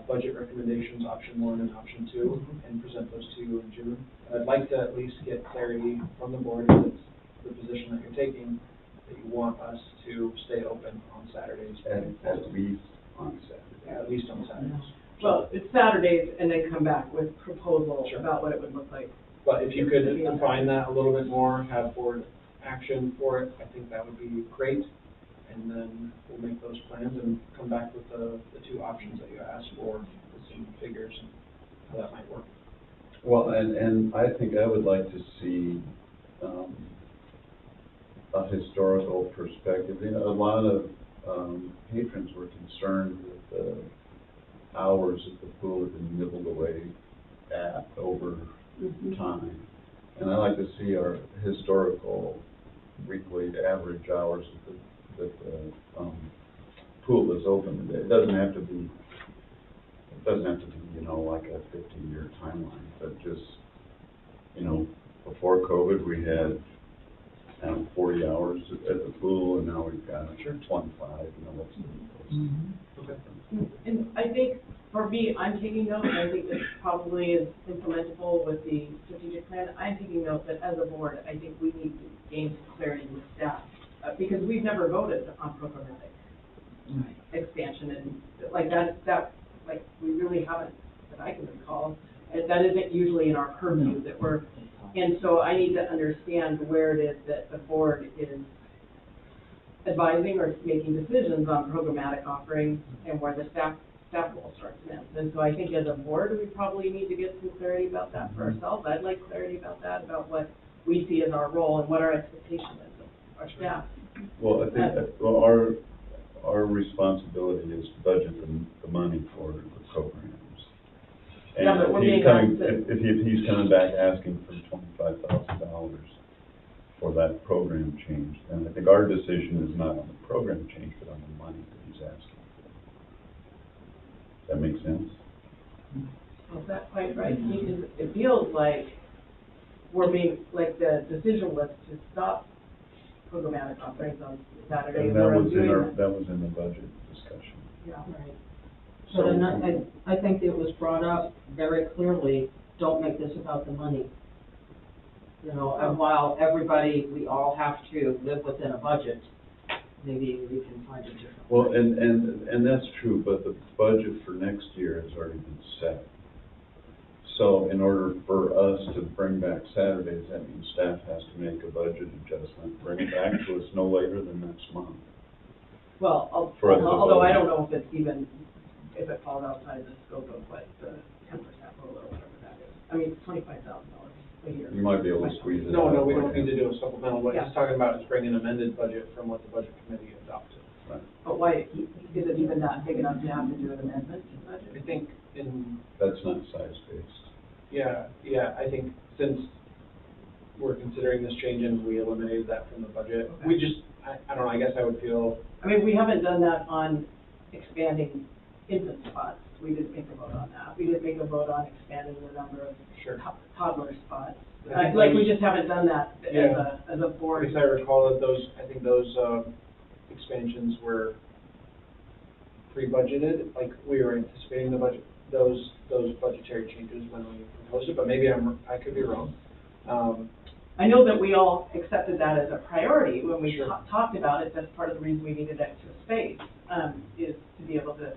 budget recommendations, option 1 and option 2, and present those to you in June. And I'd like to at least get clarity from the board, if it's the position that you're taking, that you want us to stay open on Saturdays. At least on Saturday. Yeah, at least on Saturdays. Well, it's Saturdays, and then come back with proposals about what it would look like. But if you could define that a little bit more, have board action for it, I think that would be great. And then we'll make those plans and come back with the 2 options that you asked for, with some figures and how that might work. Well, and I think I would like to see, a historical perspective. You know, a lot of, patrons were concerned with the hours that the pool had been nibbled away at over time. And I like to see our historical weekly average hours that the pool is open today. It doesn't have to be, you know, like a 50-year timeline, but just, you know, before COVID, we had, 40 hours at the pool, and now we've got 25, you know, what's the And I think, for me, I'm taking note, and I think this probably is implementable with the strategic plan. I'm taking note that as a board, I think we need to gain some clarity with staff, because we've never voted on programmatic expansion, and like like, we really haven't, that I can recall, and that isn't usually in our purview that we're, and so I need to understand where it is that the board is advising or making decisions on programmatic offerings and where the staff role starts and ends. And so I think as a board, we probably need to get some clarity about that for ourselves. I'd like clarity about that, about what we see as our role and what our expectation is of our staff. Well, I think, our responsibility is to budget the money for the programs. And Yeah, but we're if he's being coming, asked if he's coming back asking for $25,000 for that program change, then I think our decision is not on the program change, but on the money that he's asking for. Does that make sense? Well, is that quite right? Because it feels like we're being, like the decision was to stop programmatic offerings on Saturday. And that was in the budget discussion. Yeah, right. So then I think it was brought up very clearly, don't make this about the money. You know, and while everybody, we all have to live within a budget, maybe we can find a different. Well, and that's true, but the budget for next year has already been set. So in order for us to bring back Saturdays, that means staff has to make a budget adjustment, bring it back to us no later than next month. Well, although I don't know if it's even, if it falls outside the scope of what the 10% rule or whatever that is. I mean, it's $25,000 a year. You might be able to squeeze it No, out. we don't need to do a supplemental. What Yeah. he's talking about is bringing an amended budget from what the budget committee adopted. Right. But why, is it even that big enough to have to do an amendment to the I budget? think in, That's not size-based. yeah, I think since we're considering this change and we eliminated that from the budget, Okay. we just, I don't know, I guess I would feel, I mean, we haven't done that on expanding infant spots. We didn't make a vote on that. We didn't make a vote on expanding the number of sure. toddler spots. I think Like, we those- just haven't done that as a board. Because I recall that those expansions were pre-budgeted, like we were anticipating the budget, those budgetary changes when we proposed it, but maybe I could be wrong. I know that we all accepted that as a priority when we Sure. talked about it. That's part of the reason we needed extra space, is to be able to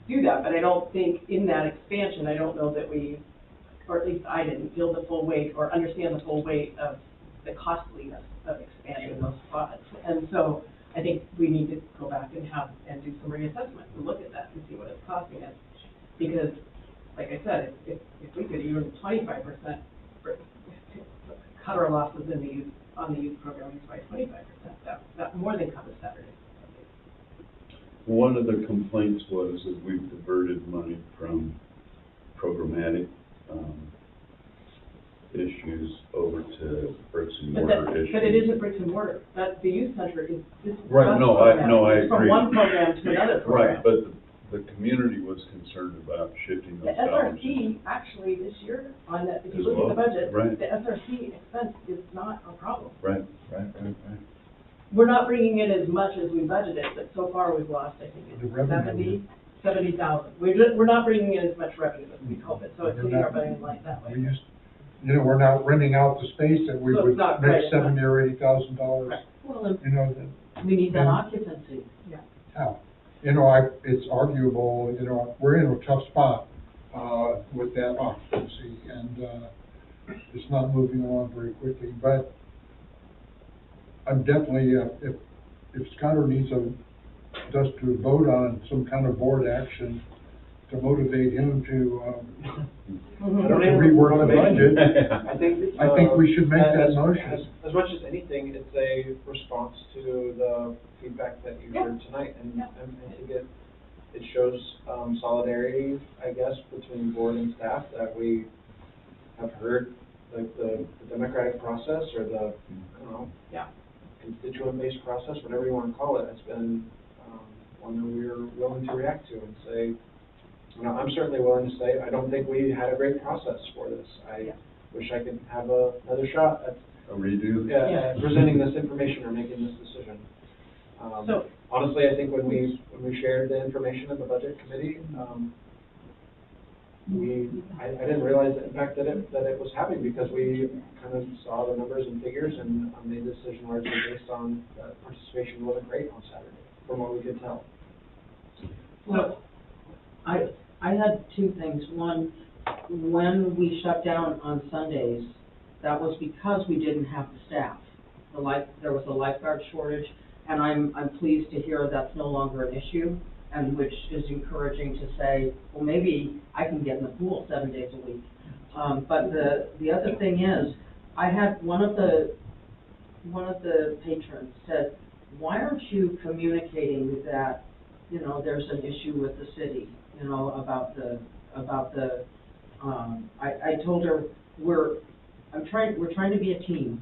do that. But I don't think in that expansion, I don't know that we, or at least I didn't, feel the full weight or understand the full weight of the costliness of expanding those spots. And so I think we need to go back and do some reassessment and look at that and see what it's costing us. Because, like I said, if we could even 25% cut our losses on the youth programs by 25%, that more than covers Saturdays. One of the complaints was that we've diverted money from programmatic, issues over to bricks and mortar issues. But it isn't bricks and mortar. The youth center is Right, just no, I programmatic. It's agree. from one program to another program. Right, but the community was concerned about shifting The those dollars. SRC, actually, this year, on that, if you As look at the well, budget, right. the SRC expense is not a problem. Right. We're not bringing in as much as we budgeted, but so far we've lost, I think, The revenue. 70,000. We're not bringing in as much revenue as we hoped, so it's hitting our budget like that way. We just, we're not renting out the space that we So it's would not make right, it's not- $70,000 or $80,000. Right. Well, That, we need that and- occupancy. yeah. It's arguable, we're in a tough spot, with that occupancy, and, it's not moving along very quickly, but I'm definitely, if Scott needs us to vote on some kind of board action to motivate him to, I don't even rework the motivation. budget. I think we should make that motion. As much as anything, it's a response to the feedback that you heard tonight, and I think it shows, solidarity, I guess, between board and staff, that we have heard, like, the democratic process, or the, I don't know, constituent-based process, whatever you want to call it, has been, one that we're willing to react to and say, you know, I'm certainly willing to say, I don't think we had a great process for this. I wish I could have another shot at A redo? presenting this information or making this decision. So- Honestly, I think when we shared the information in the budget committee, I didn't realize the impact that it was having, because we kind of saw the numbers and figures and made the decision largely based on that participation wasn't great on Saturday, from what we could tell. Well, I had two things. One, when we shut down on Sundays, that was because we didn't have the staff. There was a lifeguard shortage, and I'm pleased to hear that's no longer an issue, and which is encouraging to say, well, maybe I can get in the pool 7 days a week. But the other thing is, I had one of the patrons said, why aren't you communicating that, you know, there's an issue with the city, you know, about the, I told her, we're trying to be a team.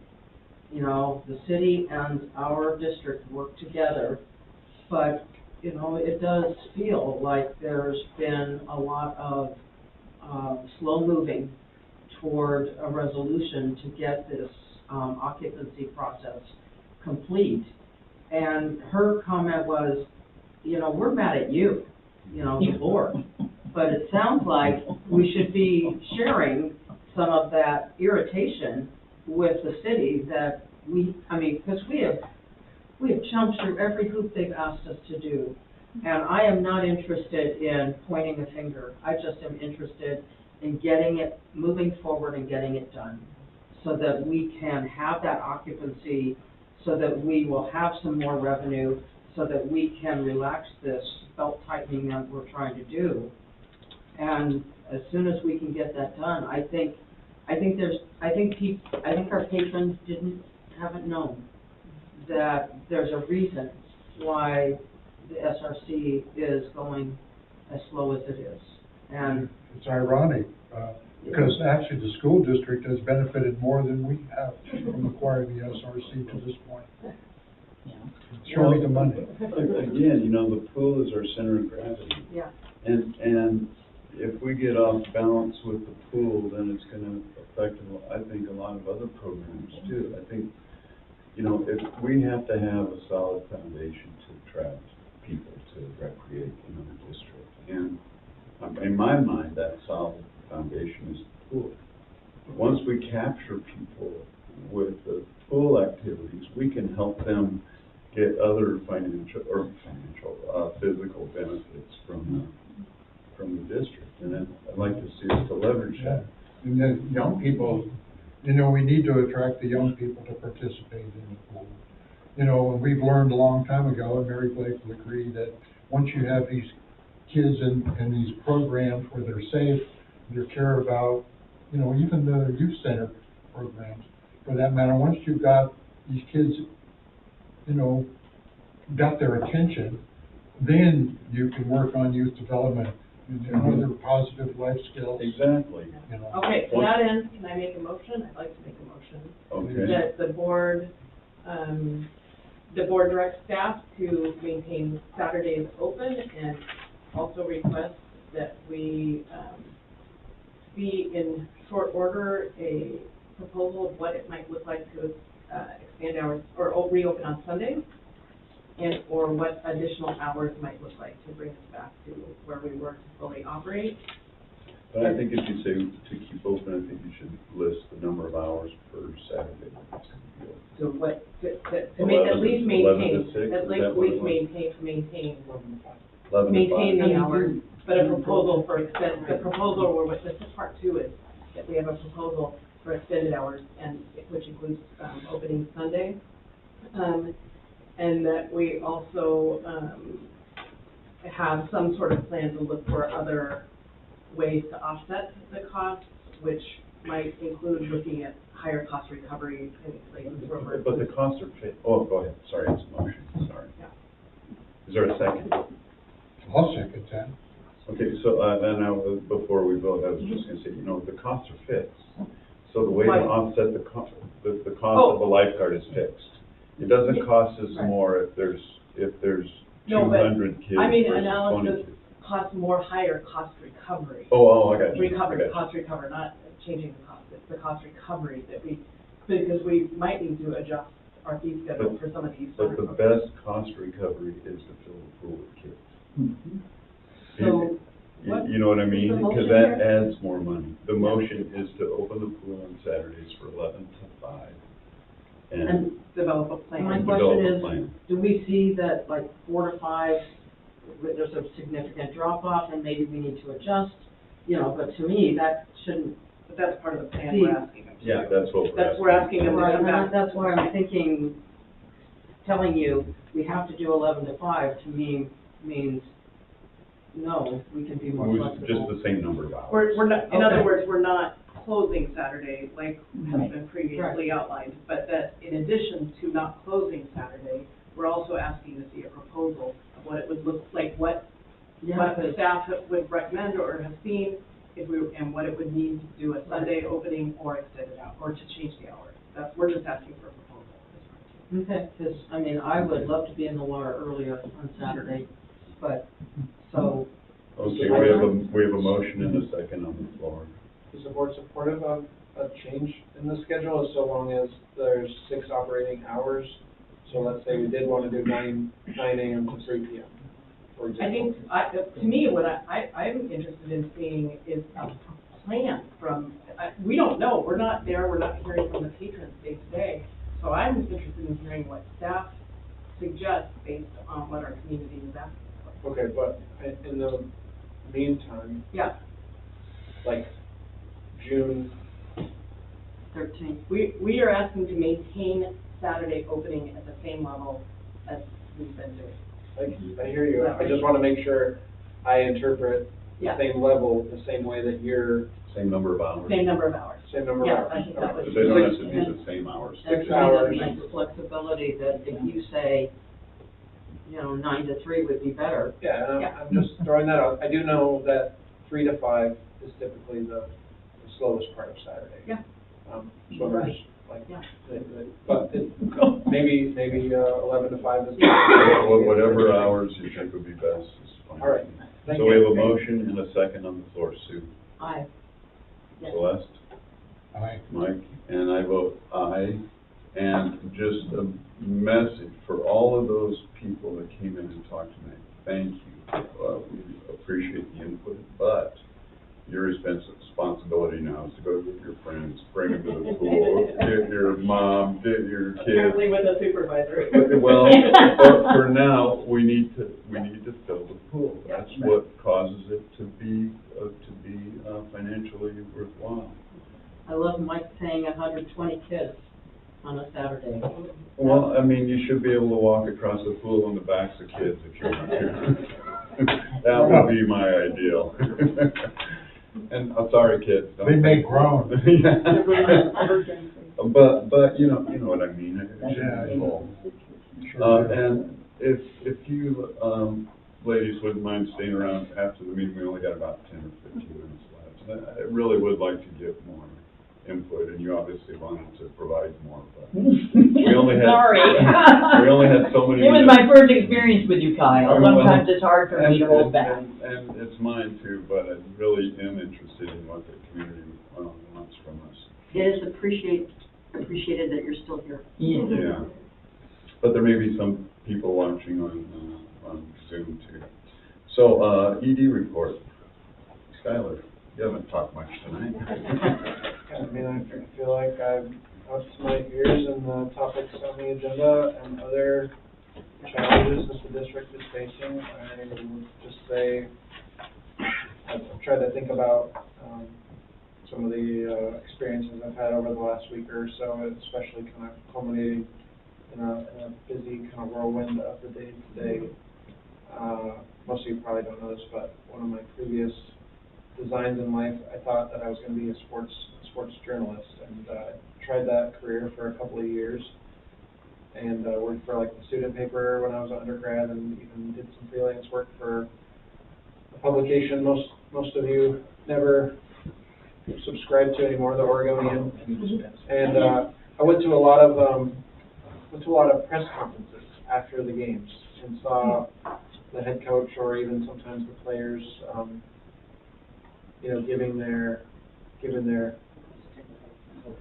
You know, the city and our district work together, but, you know, it does feel like there's been a lot of slow moving toward a resolution to get this occupancy process complete. And her comment was, you know, we're mad at you, you know, the board, but it sounds like we should be sharing some of that irritation with the city that because we have jumped through every hoop they've asked us to do. And I am not interested in pointing a finger. I just am interested in getting it, moving forward and getting it done, so that we can have that occupancy, so that we will have some more revenue, so that we can relax this belt tightening that we're trying to do. And as soon as we can get that done, I think our patrons haven't known that there's a reason why the SRC is going as slow as it is. And It's ironic, because actually the school district has benefited more than we have from acquiring the SRC to this point. Show me the money. Again, you know, the pool is our center of gravity. Yeah. And if we get off balance with the pool, then it's gonna affect, I think, a lot of other programs too. I think, you know, if we have to have a solid foundation to attract people to recreate in our district. And in my mind, that solid foundation is the pool. Once we capture people with the pool activities, we can help them get other physical benefits from the district. And I'd like to see us to leverage that. And then young people, you know, we need to attract the young people to participate in the pool. You know, and we've learned a long time ago, and Mary Blake will agree, that once you have these kids in these programs where they're safe, they're cared about, you know, even the youth center programs, for that matter, once you've got these kids, you know, got their attention, then you can work on youth development and other positive life skills. Exactly. You know. Okay, to that end, can I make a motion? I'd like to make a motion. Okay. That the board directs staff to maintain Saturdays open, and also request that we see in short order a proposal of what it might look like to expand hours or reopen on Sundays, and or what additional hours might look like to bring us back to where we were to fully operate. But I think if you say to keep open, I think you should list the number of hours per Saturday. So what, to make, at least 11 to 6, maintain, at is that what it least was? maintain 11 to maintain 5. the hours, but a proposal for the proposal, or what, this is part two, is that we have a proposal for extended hours, and which includes, opening Sunday. And that we also, have some sort of plan to look for other ways to offset the costs, which might include looking at higher cost recovery in places where we're. But the costs are oh, go ahead, sorry, it's a motion, sorry. Yeah. Is there a second? I'll second that. Okay, so, and before we vote, I was just gonna say, the costs are fixed. So the way to Right. offset the cost of a lifeguard is fixed. It doesn't cost us Right. more if there's No, but 200 kids I mean, versus 20 analysis kids. costs more higher cost recovery. Oh, I got you. Recovery, I got cost recover, not changing the cost, it's the cost recovery that because we might need to adjust our fee schedule But- for some of these. But the best cost recovery is to fill the pool with kids. So, what You know what I mean? is the Because motion that here? adds more money. The motion is to open the pool on Saturdays for 11 to 5. And Develop a plan. My develop question a is, plan. do we see that like 4 to 5, there's a significant drop off and maybe we need to adjust? But to me, that shouldn't. But that's part of the plan See, we're asking them to do. Yeah, that's what We're asking them to Right, come and back. that's why I'm thinking, telling you, we have to do 11 to 5 to me means, no, we can be more It was flexible. just the same number of hours. We're not, in other Okay. words, we're not closing Saturday like has Right. been previously outlined, but that in addition to not closing Saturday, we're also asking to see a proposal of what it would look like, what Yeah, the staff would recommend or have seen, and what it would mean to do a Sunday opening or extend it out, or to change the hours. We're just asking for a proposal. okay, because, I mean, I would love to be in the water earlier on Saturday, but, so. Okay, we have a motion and a second on the floor. Is the board supportive of a change in the schedule, so long as there's 6 operating hours? So let's say we did want to do 9 AM to 3 PM, for example. I think, to me, what I'm interested in seeing is a plan from, we don't know, we're not there, we're not hearing from the patrons day to day. So I'm interested in hearing what staff suggests based on what our community is asking for. Okay, but in the meantime, Yeah, like June, 13. we are asking to maintain Saturday opening at the same level as we've been doing. I hear you, I just want to make sure I interpret the Yeah. same level, the same way that you're, Same number of hours. Same number of hours. same number of Yeah, hours. I think that was. But they don't have to be the same hours. And 6 to me, that hours. makes flexibility that if you say, 9 to 3 would be better. Yeah, and Yeah. I'm just throwing that out. I do know that 3 to 5 is typically the slowest part of Saturday. Yeah. Swimmers, Right. like, Yeah. but maybe 11 to 5 is. Whatever hours you think would be best is fine. All right. Thank So we you. have a motion and a second on the floor. Sue? Aye. Yes. Celeste? Aye. Mike? And I vote aye. And just a message for all of those people that came in and talked tonight, thank you. We appreciate the input, but your responsibility now is to go with your friends, bring them to the pool, get your mom, get your kids. Apparently with a supervisor. Well, but for now, we need to fill the pool. Yeah. That's what causes it to be financially worthwhile. I love Mike saying 120 kids on a Saturday. Well, I mean, you should be able to walk across the pool on the backs of kids if you want to. That would be my ideal. And, I'm sorry, kids. don't They may think- groan. But, you know what I mean. It should be full. Sure do. And if you, ladies wouldn't mind staying around after the meeting, we only got about 10 or 15 minutes left. I really would like to get more input, and you obviously wanted to provide more, but we only had. Sorry. We only had so many. It was my first experience with you, Kyle. Well, Sometimes it's hard for me to hold back. And it's mine too, but I really am interested in what the community wants from us. It is appreciated that you're still here. Yeah. But there may be some people watching on Zoom too. So, ED report. Skylar, you haven't talked much tonight. I mean, I feel like I've up to my ears in the topics on the agenda and other challenges that the district is facing. I would just say, I've tried to think about, some of the, experiences I've had over the last week or so, especially kind of culminating in a busy kind of whirlwind of the day-to-day. Most of you probably don't know this, but one of my previous designs in life, I thought that I was going to be a sports journalist, and tried that career for a couple of years, and worked for like the student paper when I was an undergrad, and even did some freelance work for a publication most of you never subscribe to anymore, the Oregonian, and I went to a lot of press conferences after the games and saw the head coach or even sometimes the players, giving their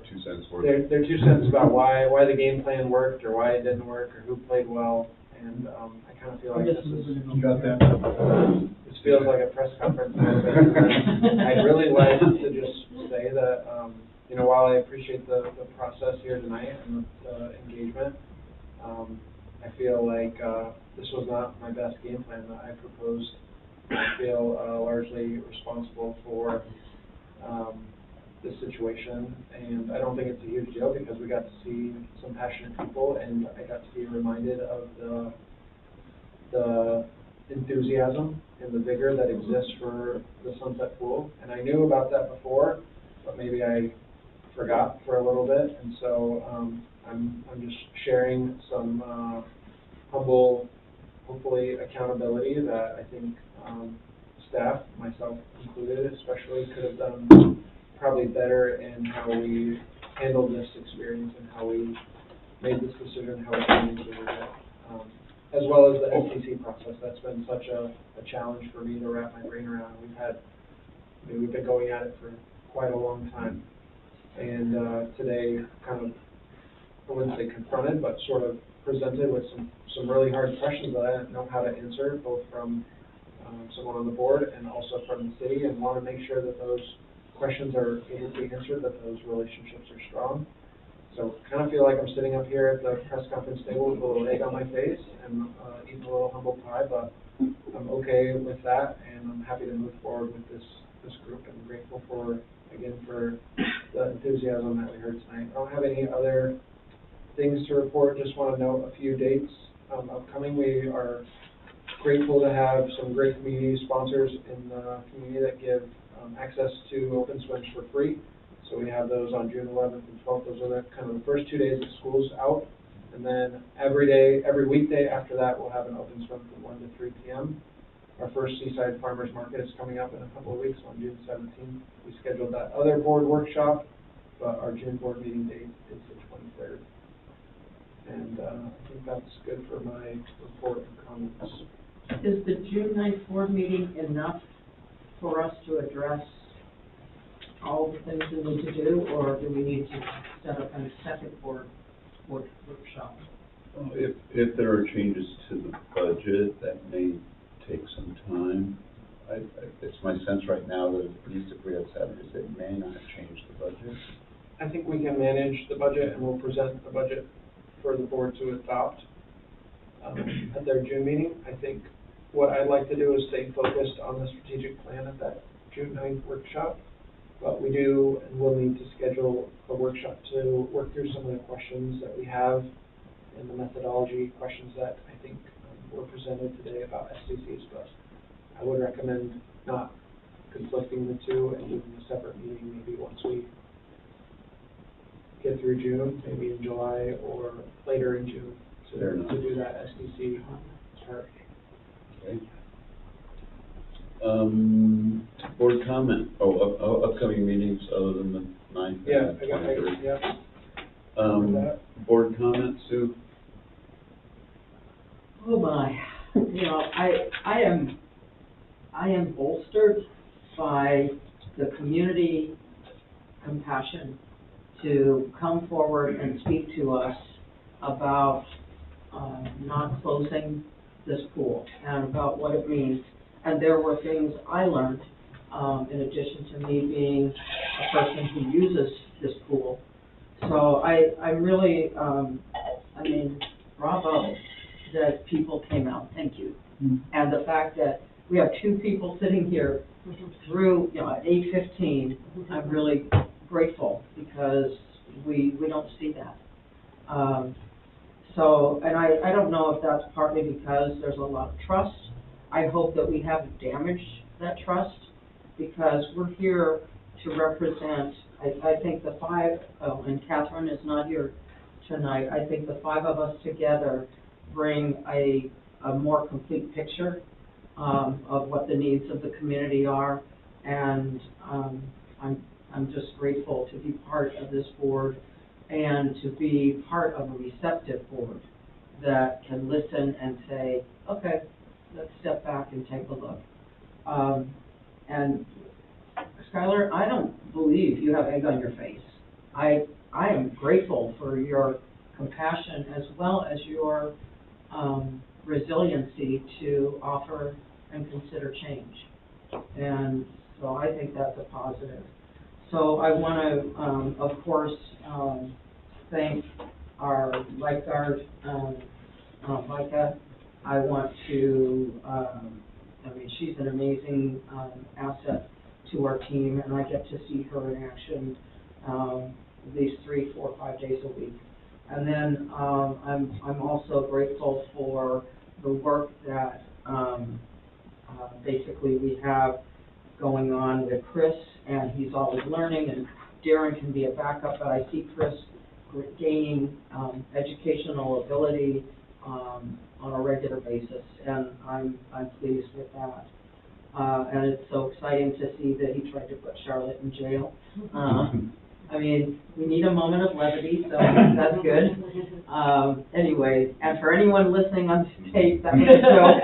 2 cents worth. their 2 cents about why the game plan worked or why it didn't work or who played well, and I kind of feel like You got that? this feels like a press conference a little bit. I'd really like to just say that, while I appreciate the process here tonight and the engagement, I feel like this was not my best game plan that I proposed. I feel largely responsible for this situation, and I don't think it's a huge deal because we got to see some passionate people, and I got to be reminded of the enthusiasm and the vigor that exists for the Sunset Pool. And I knew about that before, but maybe I forgot for a little bit, and so I'm just sharing some humble, hopefully, accountability that I think staff, myself included especially, could have done probably better in how we handled this experience and how we made this decision, how we communicated it, as well as the SEC process. That's been such a challenge for me to wrap my brain around. We've been going at it for quite a long time, and today kind of, I wouldn't say confronted, but sort of presented with some really hard questions that I didn't know how to answer, both from someone on the board and also from the city, and want to make sure that those questions are able to be answered, that those relationships are strong. So kind of feel like I'm sitting up here at the press conference table with a little egg on my face and eating a little humble pie, but I'm okay with that, and I'm happy to move forward with this group, and grateful for the enthusiasm that we heard tonight. I don't have any other things to report, just want to note a few dates upcoming. We are grateful to have some great community sponsors in the community that give access to open swims for free. So we have those on June 11th and 12th. Those are kind of the first 2 days that school's out. And then every weekday after that, we'll have an open swim from 1 to 3 p.m. Our first Seaside Farmers Market is coming up in a couple of weeks on June 17th. We scheduled that other board workshop, but our June board meeting date is the 23rd. And I think that's good for my report and comments. Is the June 9th board meeting enough for us to address all the things we need to do, or do we need to set up a second board workshop? If there are changes to the budget, that may take some time. It's my sense right now that at least if we have Saturdays, it may not change the budget. I think we can manage the budget, and we'll present the budget for the board to adopt at their June meeting. I think what I'd like to do is stay focused on the strategic plan at that June 9th workshop, but we do and will need to schedule a workshop to work through some of the questions that we have and the methodology questions that I think were presented today about SCCs, but I would recommend not conflicting the two and doing a separate meeting maybe once we get through June, maybe in July or later in June to do that SDC part. Okay. Board comment. Upcoming meetings other than the 9th and the 23rd. Board comment, Sue? Oh my, I am bolstered by the community compassion to come forward and speak to us about not closing this pool and about what it means. And there were things I learned, in addition to me being a person who uses this pool. So I'm really, bravo that people came out. Thank you. And the fact that we have 2 people sitting here through, at 8:15, I'm really grateful because we don't see that. And I don't know if that's partly because there's a lot of trust I hope that we haven't damaged that trust, because we're here to represent, I think the five, and Catherine is not here tonight, I think the five of us together bring a more complete picture of what the needs of the community are, and I'm just grateful to be part of this board and to be part of a receptive board that can listen and say, okay, let's step back and take a look. And Skylar, I don't believe you have egg on your face. I am grateful for your compassion as well as your resiliency to offer and consider change. And so I think that's a positive. So I want to, of course, thank our lifeguard, Micah. I want to, I mean, she's an amazing asset to our team, and I get to see her in action at least 3, 4, 5 days a week. And then I'm also grateful for the work that basically we have going on with Chris, and he's always learning, and Darren can be a backup, but I see Chris gaining educational ability on a regular basis, and I'm pleased with that. And it's so exciting to see that he tried to put Charlotte in jail. I mean, we need a moment of levity, so that's good. Anyway, and for anyone listening on tape, that was a joke.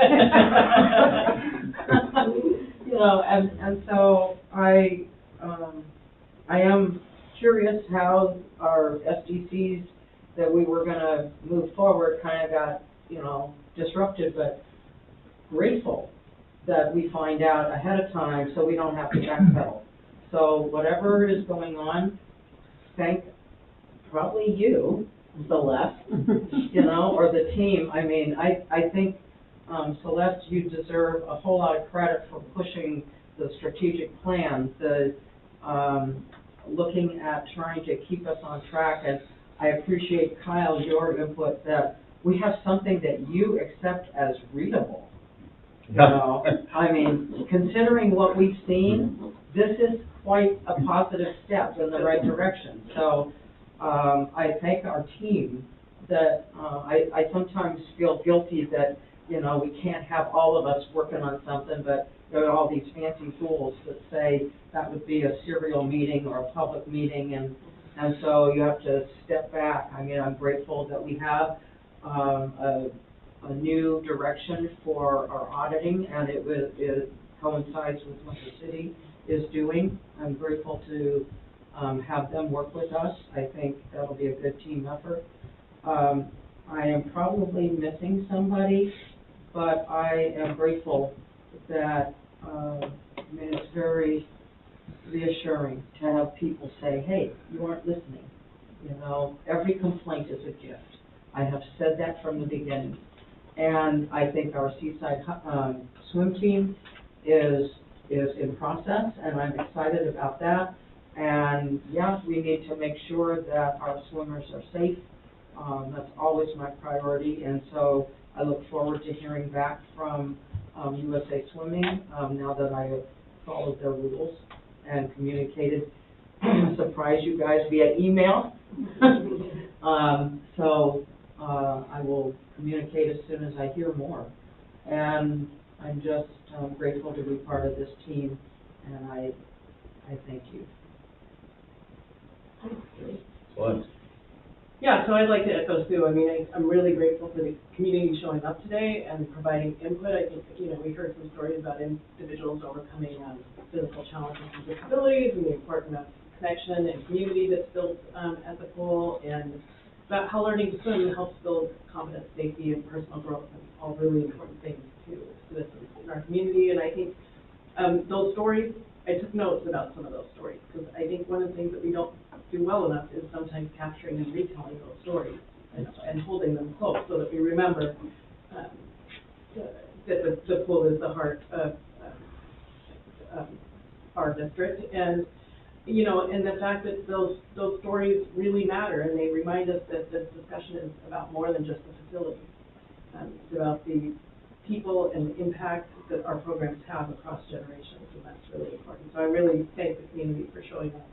You know, and so I am curious how our SDCs that we were going to move forward kind of got, you know, disrupted, but grateful that we find out ahead of time so we don't have to backpedal. So whatever is going on, thank probably you, Celeste, you know, or the team. I mean, I think, Celeste, you deserve a whole lot of credit for pushing the strategic plan, the looking at trying to keep us on track. And I appreciate, Kyle, your input that we have something that you accept as readable. You know, I mean, considering what we've seen, this is quite a positive step in the right direction. So I thank our team that I sometimes feel guilty that, you know, we can't have all of us working on something, but there are all these fancy tools that say that would be a serial meeting or a public meeting, and so you have to step back. I mean, I'm grateful that we have a new direction for our auditing, and it coincides with what the city is doing. I'm grateful to have them work with us. I think that'll be a good team effort. I am probably missing somebody, but I am grateful that I mean, it's very reassuring to have people say, hey, you aren't listening. You know, every complaint is a gift. I have said that from the beginning. And I think our Seaside swim team is in process, and I'm excited about that. And yeah, we need to make sure that our swimmers are safe. That's always my priority, and so I look forward to hearing back from USA Swimming now that I have followed their rules and communicated, surprise you guys via email. So I will communicate as soon as I hear more. And I'm just grateful to be part of this team, and I thank you. Yeah, so I'd like to echo Sue. I mean, I'm really grateful for the community showing up today and providing input. I think, you know, we heard some stories about individuals overcoming physical challenges and disabilities, and the importance of connection and community that's built at the pool, and about how learning to swim helps build confidence, safety, and personal growth, and all really important things to citizens in our community. And I think those stories, I took notes about some of those stories, because I think one of the things that we don't do well enough is sometimes capturing and retelling those stories and holding them close so that we remember that the pool is the heart of our district. And, you know, and the fact that those stories really matter, and they remind us that this discussion is about more than just the facility. It's about the people and the impact that our programs have across generations, and that's really important. So I really thank the community for showing up.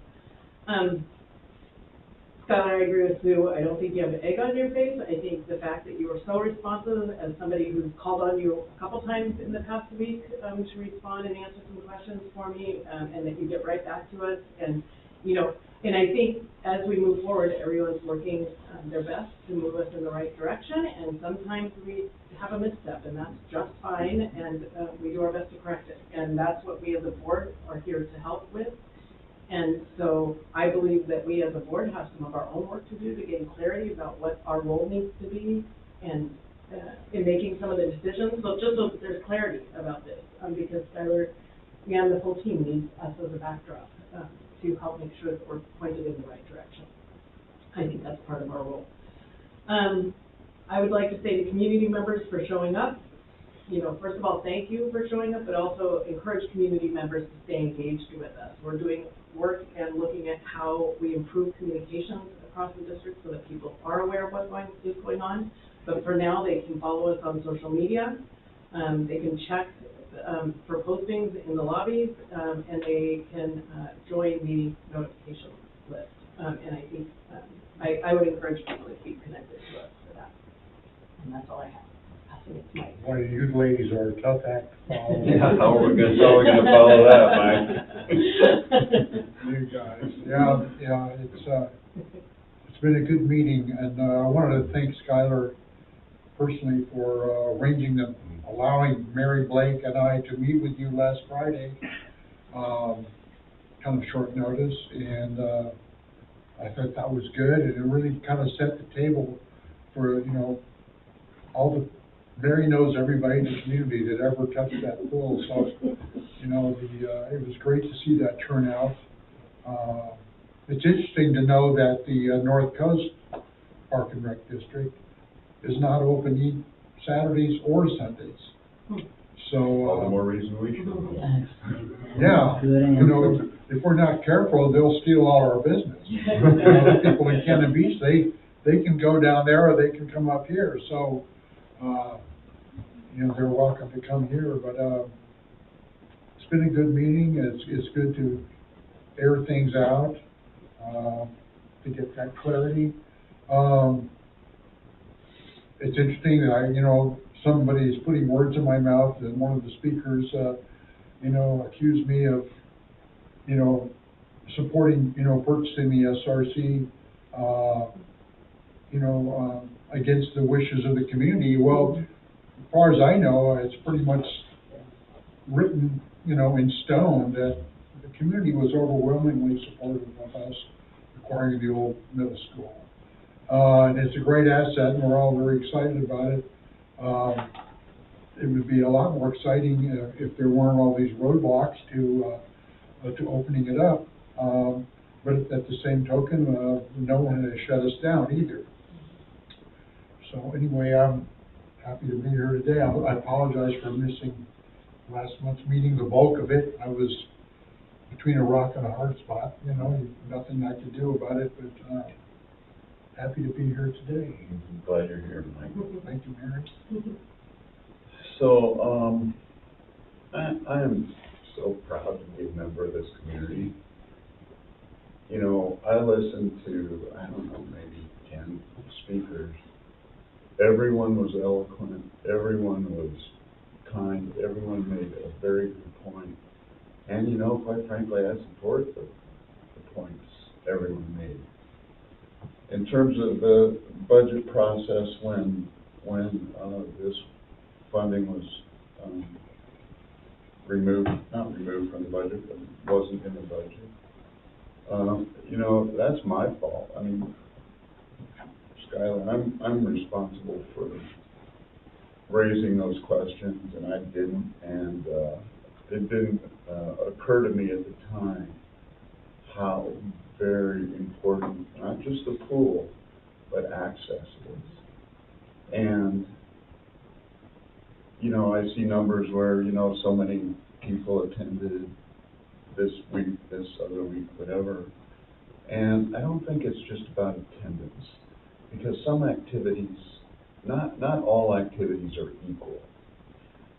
Skylar, I agree with Sue. I don't think you have an egg on your face. I think the fact that you were so responsive, as somebody who's called on you a couple times in the past week to respond and answer some questions for me, and that you get right back to us. And, you know, and I think as we move forward, everyone's working their best to move us in the right direction, and sometimes we have a misstep, and that's just fine, and we do our best to correct it. And that's what we as a board are here to help with. And so I believe that we as a board have some of our own work to do to gain clarity about what our role needs to be and in making some of the decisions. So just so that there's clarity about this, because Skylar and the whole team needs us as a backdrop to help make sure that we're pointed in the right direction. I think that's part of our role. I would like to say to community members for showing up. You know, first of all, thank you for showing up, but also encourage community members to stay engaged with us. We're doing work and looking at how we improve communications across the district so that people are aware of what is going on. But for now, they can follow us on social media. They can check for postings in the lobbies, and they can join the notification list. And I think I would encourage people to keep connected to us for that. And that's all I have. Boy, you ladies are a tough act to follow. Yeah, how are we gonna follow that, Mike? You guys, yeah, it's been a good meeting, and I wanted to thank Skylar personally for allowing Mary Blake and I to meet with you last Friday, kind of short notice, and I thought that was good, and it really kind of set the table for, you know, Mary knows everybody in the community that ever touched that pool, so, you know, it was great to see that turnout. It's interesting to know that the North Coast Park and Rec District is not open Saturdays or Sundays. So all the more reason we should. Yeah, you know, if we're not careful, they'll steal all our business. You know, the people in Cannon Beach, they can go down there or they can come up here. So, you know, they're welcome to come here. But it's been a good meeting. It's good to air things out, to get that clarity. It's interesting that you know, somebody is putting words in my mouth, and one of the speakers, you know, accused me of, you know, supporting, you know, purchasing the SRC, you know, against the wishes of the community. Well, as far as I know, it's pretty much written, you know, in stone that the community was overwhelmingly supportive of us acquiring the old middle school. And it's a great asset, and we're all very excited about it. It would be a lot more exciting if there weren't all these roadblocks to opening it up. But at the same token, no one has shut us down either. So anyway, I'm happy to be here today. I apologize for missing last month's meeting. The bulk of it, I was between a rock and a hard spot. You know, nothing I could do about it, but happy to be here today. I'm glad you're here, Mike. Thank you, Mary. So, I am so proud to be a member of this community. You know, I listened to, I don't know, maybe 10 speakers. Everyone was eloquent, everyone was kind, everyone made a very good point. And, you know, quite frankly, I support the points everyone made. In terms of the budget process, when this funding was not removed from the budget, but wasn't in the budget, you know, that's my fault. I mean, Skylar, I'm responsible for raising those questions, and I didn't, and it didn't occur to me at the time how very important, not just the pool, but access is. And, you know, I see numbers where, you know, so many people attended this week, this other week, whatever. And I don't think it's just about attendance, because some activities, not all activities are equal.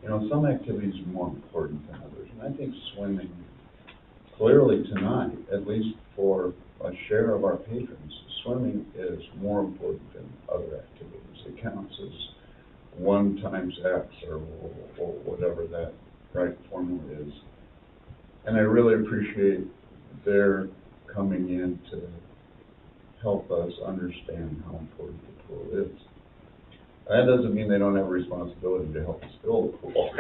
You know, some activities are more important than others, and I think swimming, clearly tonight, at least for a share of our patrons, swimming is more important than other activities. It counts as 1 times X or whatever that right formula is. And I really appreciate their coming in to help us understand how important the pool is. That doesn't mean they don't have a responsibility to help us build a pool.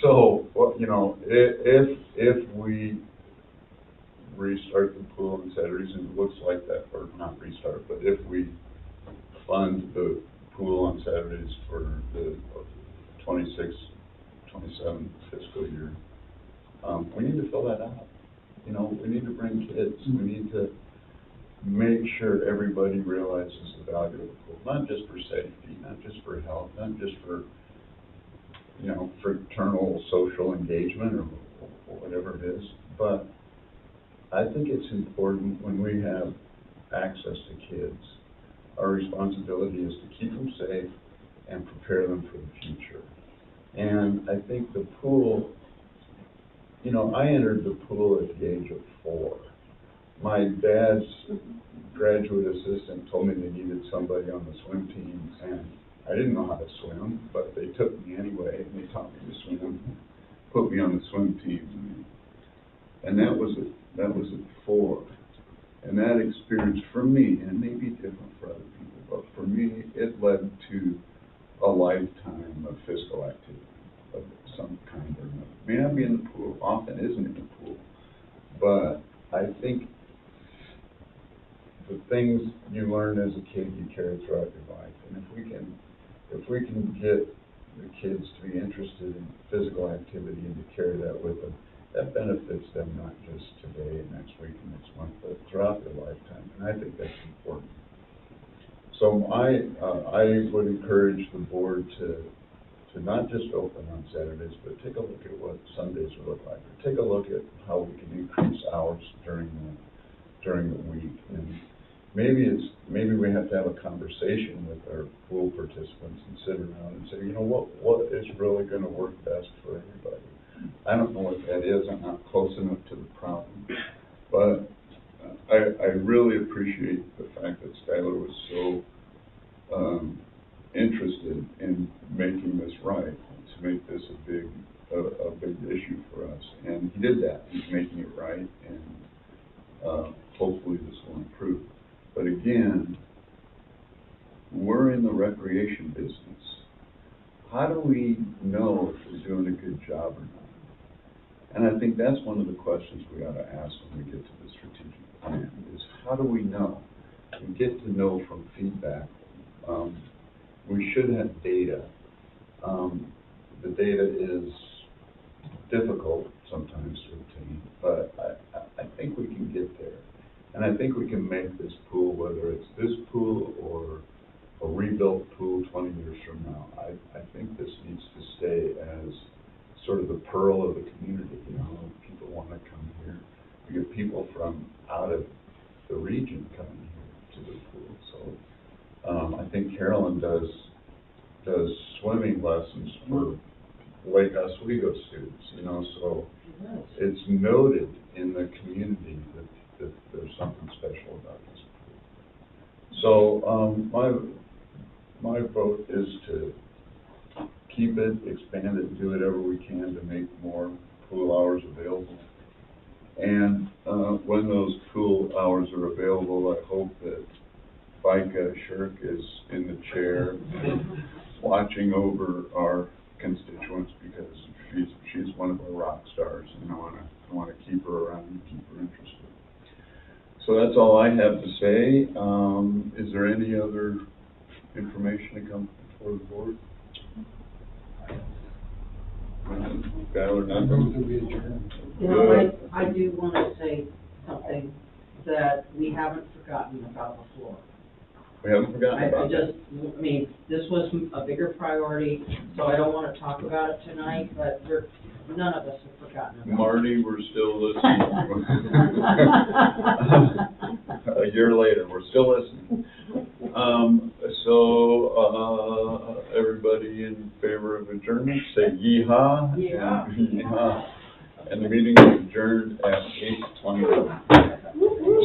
So, well, you know, if we restart the pool on Saturdays, and it looks like that, or not restart, but if we fund the pool on Saturdays for the 26-27 fiscal year, we need to fill that out. You know, we need to bring kids. We need to make sure everybody realizes the value of the pool, not just for safety, not just for health, not just for, you know, fraternal social engagement or whatever it is, but I think it's important when we have access to kids, our responsibility is to keep them safe and prepare them for the future. And I think the pool, you know, I entered the pool at the age of 4. My dad's graduate assistant told me they needed somebody on the swim team, and I didn't know how to swim, but they took me anyway, and they taught me to swim, put me on the swim team, and that was at 4. And that experience for me, and it may be different for other people, but for me, it led to a lifetime of physical activity of some kind or another. May not be in the pool, often isn't in the pool, but I think the things you learn as a kid you carry throughout your life. And if we can get the kids to be interested in physical activity and to carry that with them, that benefits them not just today, next week, and next month, but throughout their lifetime. And I think that's important. So I would encourage the board to not just open on Saturdays, but take a look at what Sundays will look like. Or take a look at how we can increase hours during the week. And maybe we have to have a conversation with our pool participants and sit around and say, you know, what is really going to work best for everybody? I don't know what that is. I'm not close enough to the problem, but I really appreciate the fact that Skylar was so interested in making this right, to make this a big issue for us, and he did that. He's making it right, and hopefully this will improve. But again, we're in the recreation business. How do we know if we're doing a good job or not? And I think that's one of the questions we ought to ask when we get to the strategic plan, is how do we know? We get to know from feedback. We should have data. The data is difficult sometimes to obtain, but I think we can get there. And I think we can make this pool, whether it's this pool or a rebuilt pool 20 years from now, I think this needs to stay as sort of the pearl of the community. You know, people want to come here. We get people from out of the region coming here to the pool. So I think Carolyn does swimming lessons for Lake Oswego students. You know, so it's noted in the community that there's something special about this pool. So my vote is to keep it, expand it, do whatever we can to make more pool hours available. And when those pool hours are available, I hope that Vika Shirk is in the chair watching over our constituents, because she's one of our rock stars, and I want to keep her around and keep her interested. So that's all I have to say. Is there any other information to come before the board? Skylar, nothing? You know, I do want to say something that we haven't forgotten about before. We haven't forgotten about it. I mean, this was a bigger priority, so I don't want to talk about it tonight, but none of us have forgotten about it. Marty, we're still listening. A year later, we're still listening. Everybody in favor of adjournment? adjournment, say yeehaw. Yeehaw. And yeehaw. And the meeting is adjourned at 8:21.